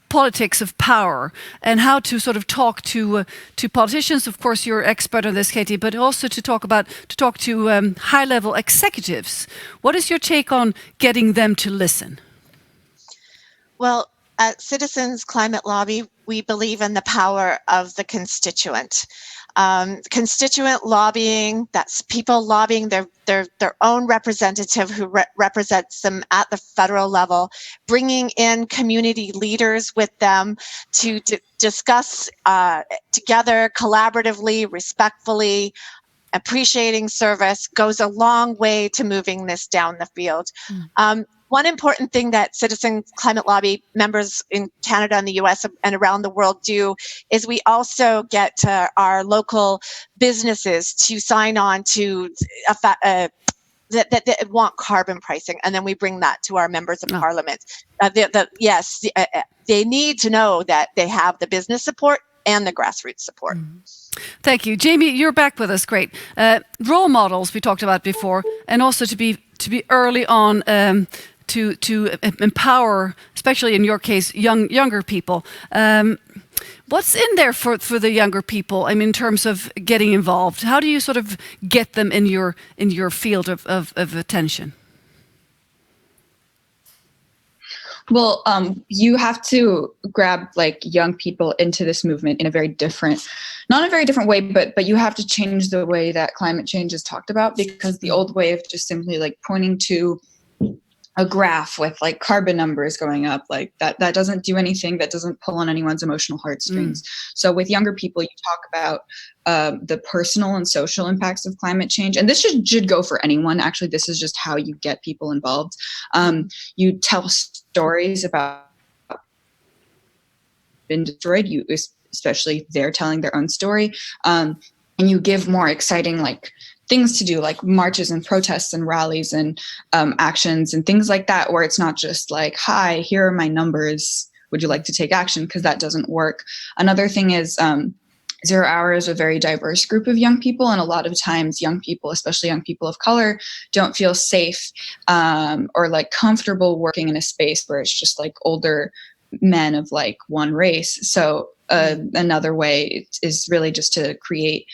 politics of power and how to sort of talk to politicians. Of course, you're expert on this, Cathy, but also to talk to high-level executives. What is your take on getting them to listen? Well, at Citizens Climate Lobby, we believe in the power of the constituent. constituent lobbying, that's people lobbying their own representative who represents them at the federal level, bringing in community leaders with them to discuss together collaboratively, respectfully, appreciating service goes a long way to moving this down the field. One important thing that Citizen Climate Lobby members in Canada and the US and around the world do is we also get our local businesses to sign on to that want carbon pricing, and then we bring that to our members of parliament. They need to know that they have the business support and the grassroots support. Thank you. Jamie, you're back with us. Great. Role models we talked about before, and also to be early on to empower, especially in your case, younger people. What's in there for the younger people? I mean, in terms of getting involved, how do you sort of get them in your field of attention? Well, you have to grab like young people into this movement in a very different, not a very different way, but you have to change the way that climate change is talked about, because the old way of just simply like pointing to a graph with like carbon numbers going up, like that doesn't do anything, that doesn't pull on anyone's emotional heartstrings. So with younger people, you talk about the personal and social impacts of climate change. And this should go for anyone. Actually, this is just how you get people involved. You tell stories about been destroyed, especially they're telling their own story. And you give more exciting like things to do, like marches and protests and rallies and actions and things like that, where it's not just like, hi, here are my numbers, would you like to take action? Because that doesn't work. Another thing is 0 Hour is a very diverse group of young people, and a lot of times young people, especially young people of color, don't feel safe or like comfortable working in a space where it's just like older men of like one race. So another way is really just to create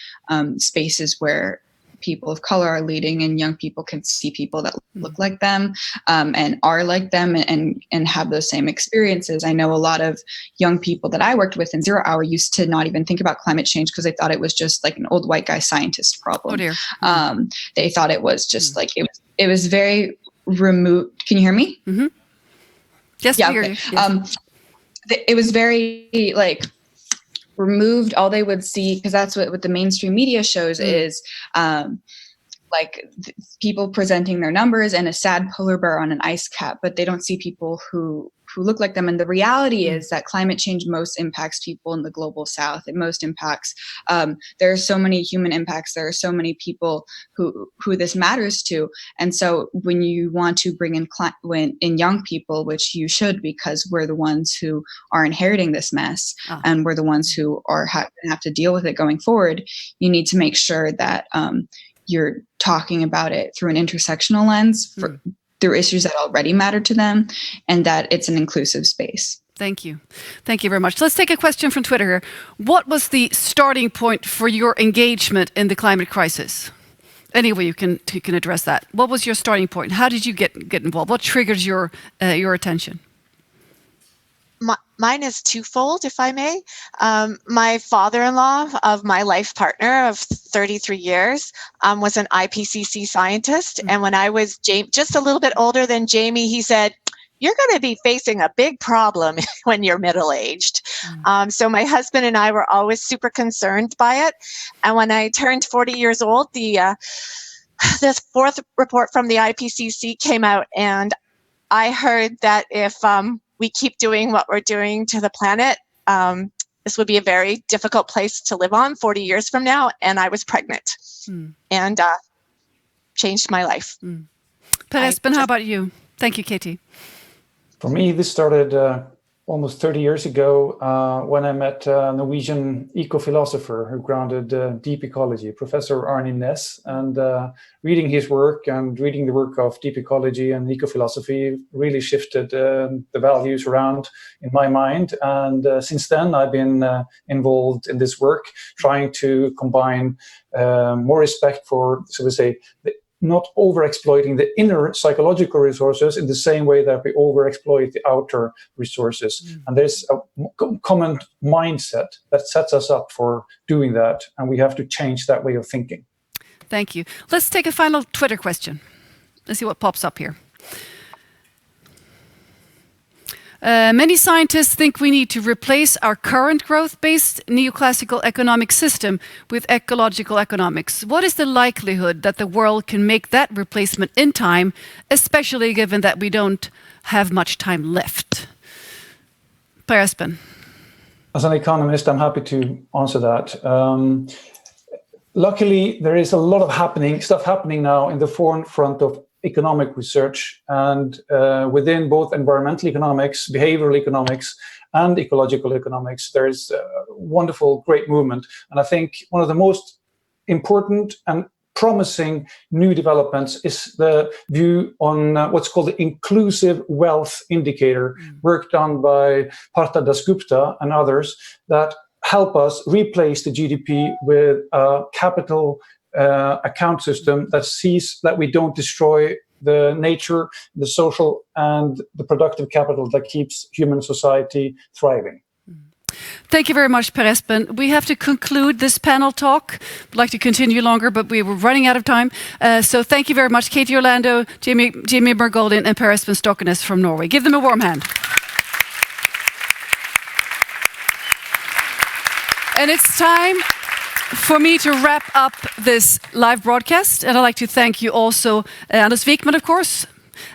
spaces where people of color are leading and young people can see people that look like them and are like them and have those same experiences. I know a lot of young people that I worked with in 0 Hour used to not even think about climate change because they thought it was just like an old white guy scientist problem. Oh dear. They thought it was just like, it was very removed. Can you hear me? Mm-hmm. Yes, yeah, I hear okay. you. Yes. It was very like removed. All they would see, because that's what the mainstream media shows is people presenting their numbers and a sad polar bear on an ice cap, but they don't see people who look like them. And the reality is that climate change most impacts people in the global south. It most impacts, there are so many human impacts. There are so many people who this matters to. And so when you want to bring in young people, which you should, because we're the ones who are inheriting this mess and we're the ones who are have to deal with it going forward, you need to make sure that you're talking about it through an intersectional lens through issues that already matter to them, and that it's an inclusive space. Thank you. Thank you very much. Let's take a question from Twitter here. What was the starting point for your engagement in the climate crisis? Any way you can address that. What was your starting point? How did you get involved? What triggered your attention? Mine is twofold, if I may. My father-in-law of my life partner of 33 years was an IPCC scientist. And when I was just a little bit older than Jamie, he said, you're going to be facing a big problem when you're middle-aged. So my husband and I were always super concerned by it. And when I turned 40 years old, this fourth report from the IPCC came out, and I heard that if we keep doing what we're doing to the planet, this would be a very difficult place to live on 40 years from now. And I was pregnant and changed my life. Per-Espen, how about you? Thank you, Katie. For me, this started almost 30 years ago when I met a Norwegian eco-philosopher who grounded deep ecology, Professor Arne Næss, and reading his work and reading the work of deep ecology and eco-philosophy really shifted the values around in my mind. And since then, I've been involved in this work, trying to combine more respect for, so to say, not over-exploiting the inner psychological resources in the same way that we over-exploit the outer resources. And there's a common mindset that sets us up for doing that, and we have to change that way of thinking. Thank you. Let's take a final Twitter question. Let's see what pops up here. Many scientists think we need to replace our current growth-based neoclassical economic system with ecological economics. What is the likelihood that the world can make that replacement in time, especially given that we don't have much time left? Per-Espen. As an economist, I'm happy to answer that. Luckily, there is a lot of stuff happening now in the forefront of economic research, and within both environmental economics, behavioral economics, and ecological economics, there is a wonderful, great movement. And I think one of the most important and promising new developments is the view on what's called the inclusive wealth indicator, work done by Partha Dasgupta and others, that help us replace the GDP with a capital account system that sees that we don't destroy the nature, the social, and the productive capital that keeps human society thriving. Thank you very much, Per-Espen. We have to conclude this panel talk. I'd like to continue longer, but we were running out of time. So thank you very much, Cathy Orlando, Jamie Margolin, and Per-Espen Stokenes from Norway. Give them a warm hand. And it's time for me to wrap up this live broadcast, and I'd like to thank you also, Anders Wijkman, of course,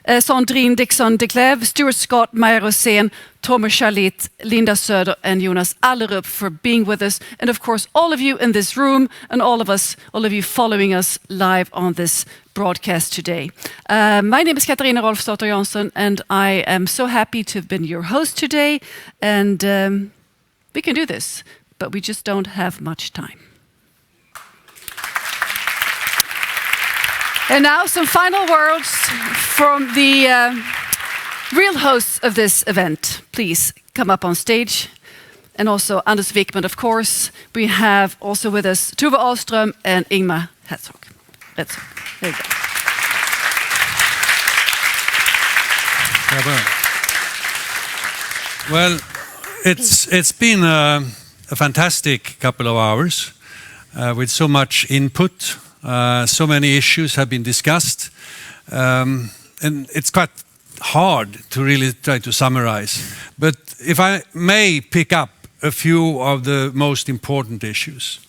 Sandrine, Dixson, Decléve, Stuart Scott, Maja, Rosén, Tove, Shalit, Linda Söder, and Jonas Ahlström for being with us, and of course all of you in this room and all of you following us live on this broadcast today. My name is Catarina Rolfsdotter, and I am so happy to have been your host today, and we can do this, but we just don't have much time. And now some final words from the real hosts of this event. Please come up on stage. And also Anders Wijkman, of course. We have also with us Tove Ahlström and Ingmar Rentzhog. There you go. Well, it's been a fantastic couple of hours with so much input. So many issues have been discussed, and it's quite hard to really try to summarize. But if I may pick up a few of the most important issues.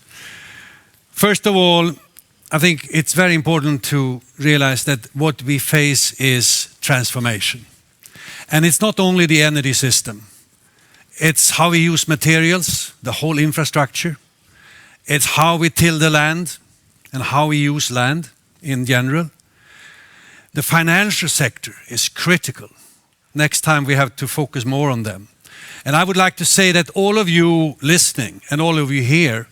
First of all, I think it's very important to realize that what we face is transformation. And it's not only the energy system. It's how we use materials, the whole infrastructure. It's how we till the land and how we use land in general. The financial sector is critical. Next time we have to focus more on them. And I would like to say that all of you listening and all of you here,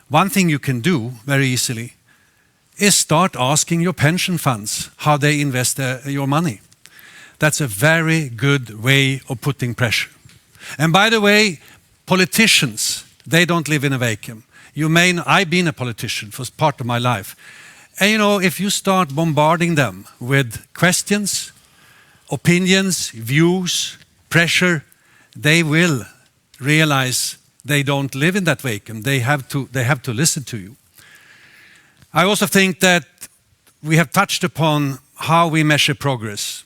one thing you can do very easily is start asking your pension funds how they invest your money. That's a very good way of putting pressure. And by the way, politicians, they don't live in a vacuum. I've been a politician for part of my life. And you know, if you start bombarding them with questions, opinions, views, pressure, they will realize they don't live in that vacuum. They have to listen to you. I also think that we have touched upon how we measure progress.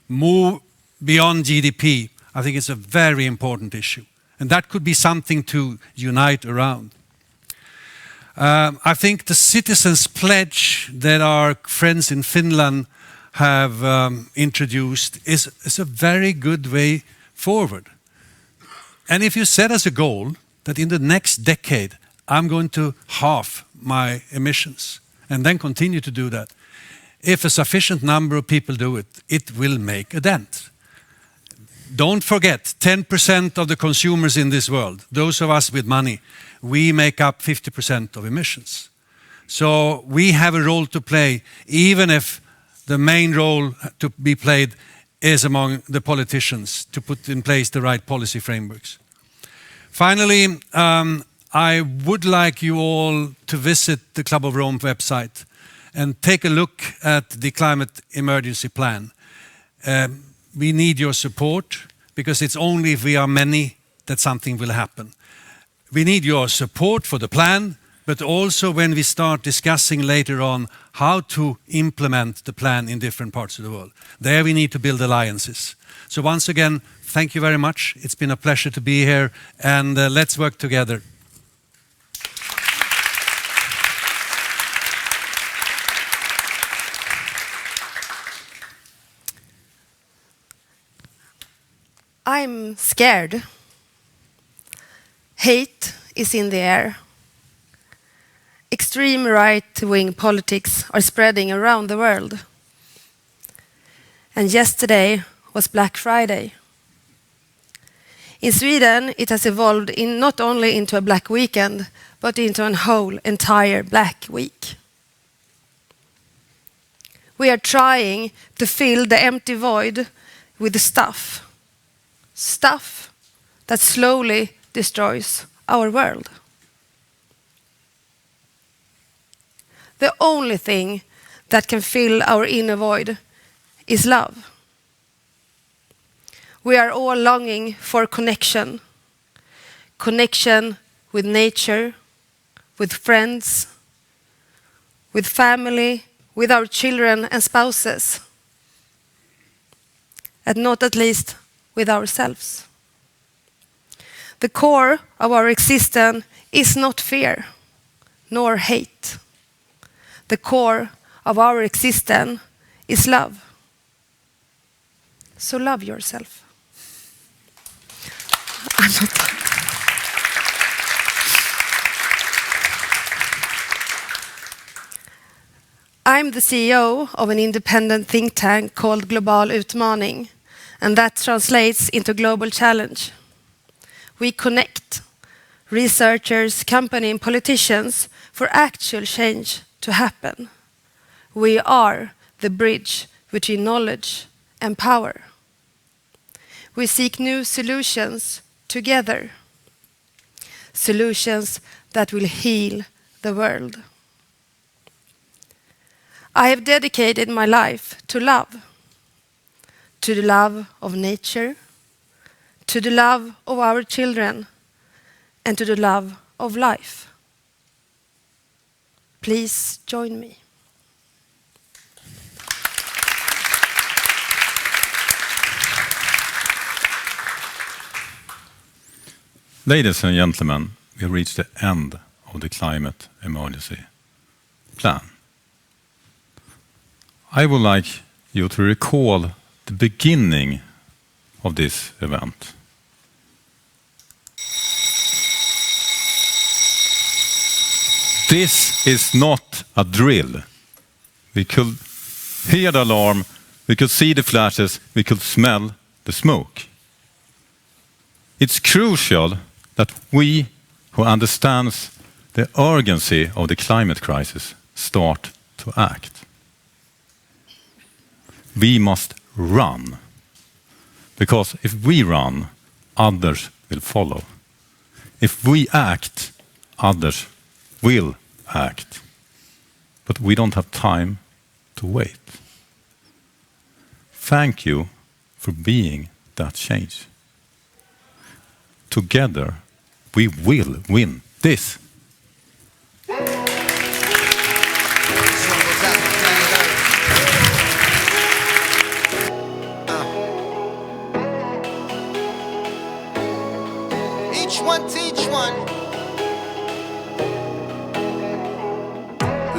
Move beyond GDP. I think it's a very important issue. And that could be something to unite around. I think the citizens' pledge that our friends in Finland have introduced is a very good way forward. And if you set as a goal that in the next decade I'm going to halve my emissions and then continue to do that, if a sufficient number of people do it, it will make a dent. Don't forget, 10% of the consumers in this world, those of us with money, we make up 50% of emissions. So we have a role to play, even if the main role to be played is among the politicians to put in place the right policy frameworks. Finally, I would like you all to visit the Club of Rome website and take a look at the climate emergency plan. We need your support, because it's only if we are many that something will happen. We need your support for the plan, but also when we start discussing later on how to implement the plan in different parts of the world. There we need to build alliances. So once again, thank you very much. It's been a pleasure to be here, and let's work together. I'm scared. Hate is in the air. Extreme right-wing politics are spreading around the world. And yesterday was Black Friday. In Sweden, it has evolved not only into a black weekend, but into a whole entire black week. We are trying to fill the empty void with stuff. Stuff that slowly destroys our world. The only thing that can fill our inner void is love. We are all longing for connection. Connection with nature, with friends, with family, with our children and spouses, and not at least with ourselves. The core of our existence is not fear, nor hate. The core of our existence is love. So love yourself. I'm not done. I'm the CEO of an independent think tank called Global Utmaning, and that translates into Global Challenge. We connect researchers, company and politicians for actual change to happen. We are the bridge between knowledge and power. We seek new solutions together. Solutions that will heal the world. I have dedicated my life to love. To the love of nature, to the love of our children, and to the love of life. Please join me. Ladies and gentlemen, we have reached the end of the climate emergency plan. I would like you to recall the beginning of this event. This is not a drill. We could hear the alarm, we could see the flashes, we could smell the smoke. It's crucial that we who understands the urgency of the climate crisis start to act. We must run, because if we run, others will follow. If we act, others will act. But we don't have time to wait. Thank you for being that change. Together, we will win this. Each one teach one.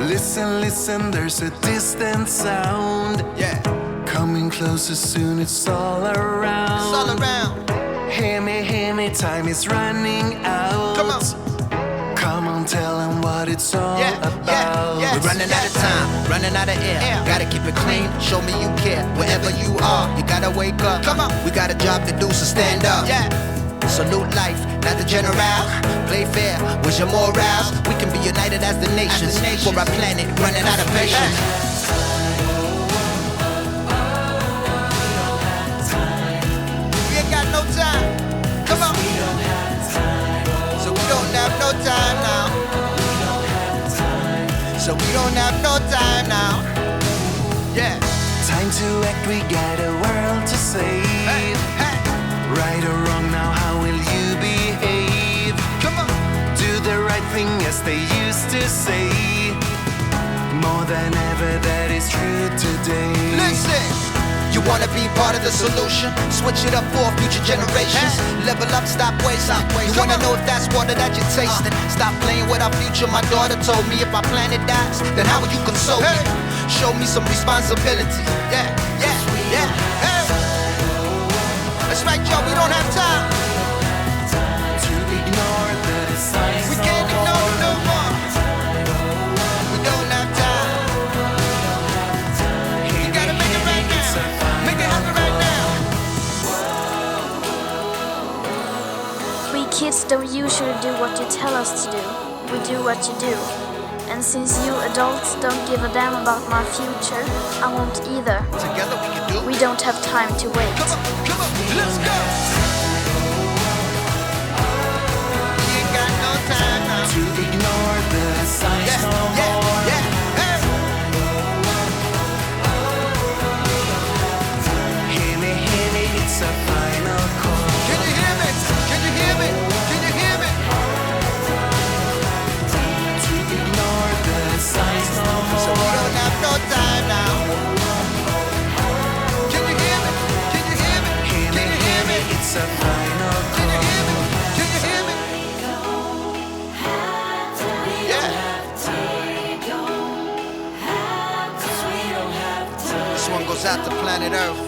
Listen, listen, there's a distant sound. Yeah. Coming closer soon, it's all around. It's all around. Hear me, time is running out. Come on. Come on, tell them what it's all about. We're running out of time, running out of air. Gotta keep it clean, show me you care. Wherever you are, you gotta wake up. Come on. We got a job to do, so stand up. Yeah. Salute life, not the general. Play fair, where's your morals? We can be united as the nations. For our planet, running out of patience. We ain't got no time. Come on. So we don't have no time now. So we don't have no time now. Yeah. Time to act, we got a world to save. Hey, hey. Right or wrong now, how will you behave? Come on. Do the right thing as they used to say. More than ever, that is true today. Listen, you wanna be part of the solution? Switch it up for future generations. Level up, stop wasting. You wanna know if that's water that you're tasting? Stop playing with our future. My daughter told me if our planet dies, then how will you console me? Show me some responsibility. Yeah, yeah, yeah. Hey. That's right, Joe. We don't have time to ignore the signs. We can't ignore it no more. We don't have time. You gotta make it right now. Make it happen right now. We kids don't usually do what you tell us to do. We do what you do. And since you adults don't give a damn about my future, I won't either. Together we can do. We don't have time to wait. Come on, let's go. We ain't got no time now to ignore the signs no more. Yeah, hey. Hear me, it's a final call. Can you hear me? Can you hear me? Can you hear me? To ignore the signs no more. So we don't have no time now. Can you hear me? Can you hear me? Can you hear me? It's a final call. Can you hear me? Can you hear me? Yeah. This one goes out to planet Earth.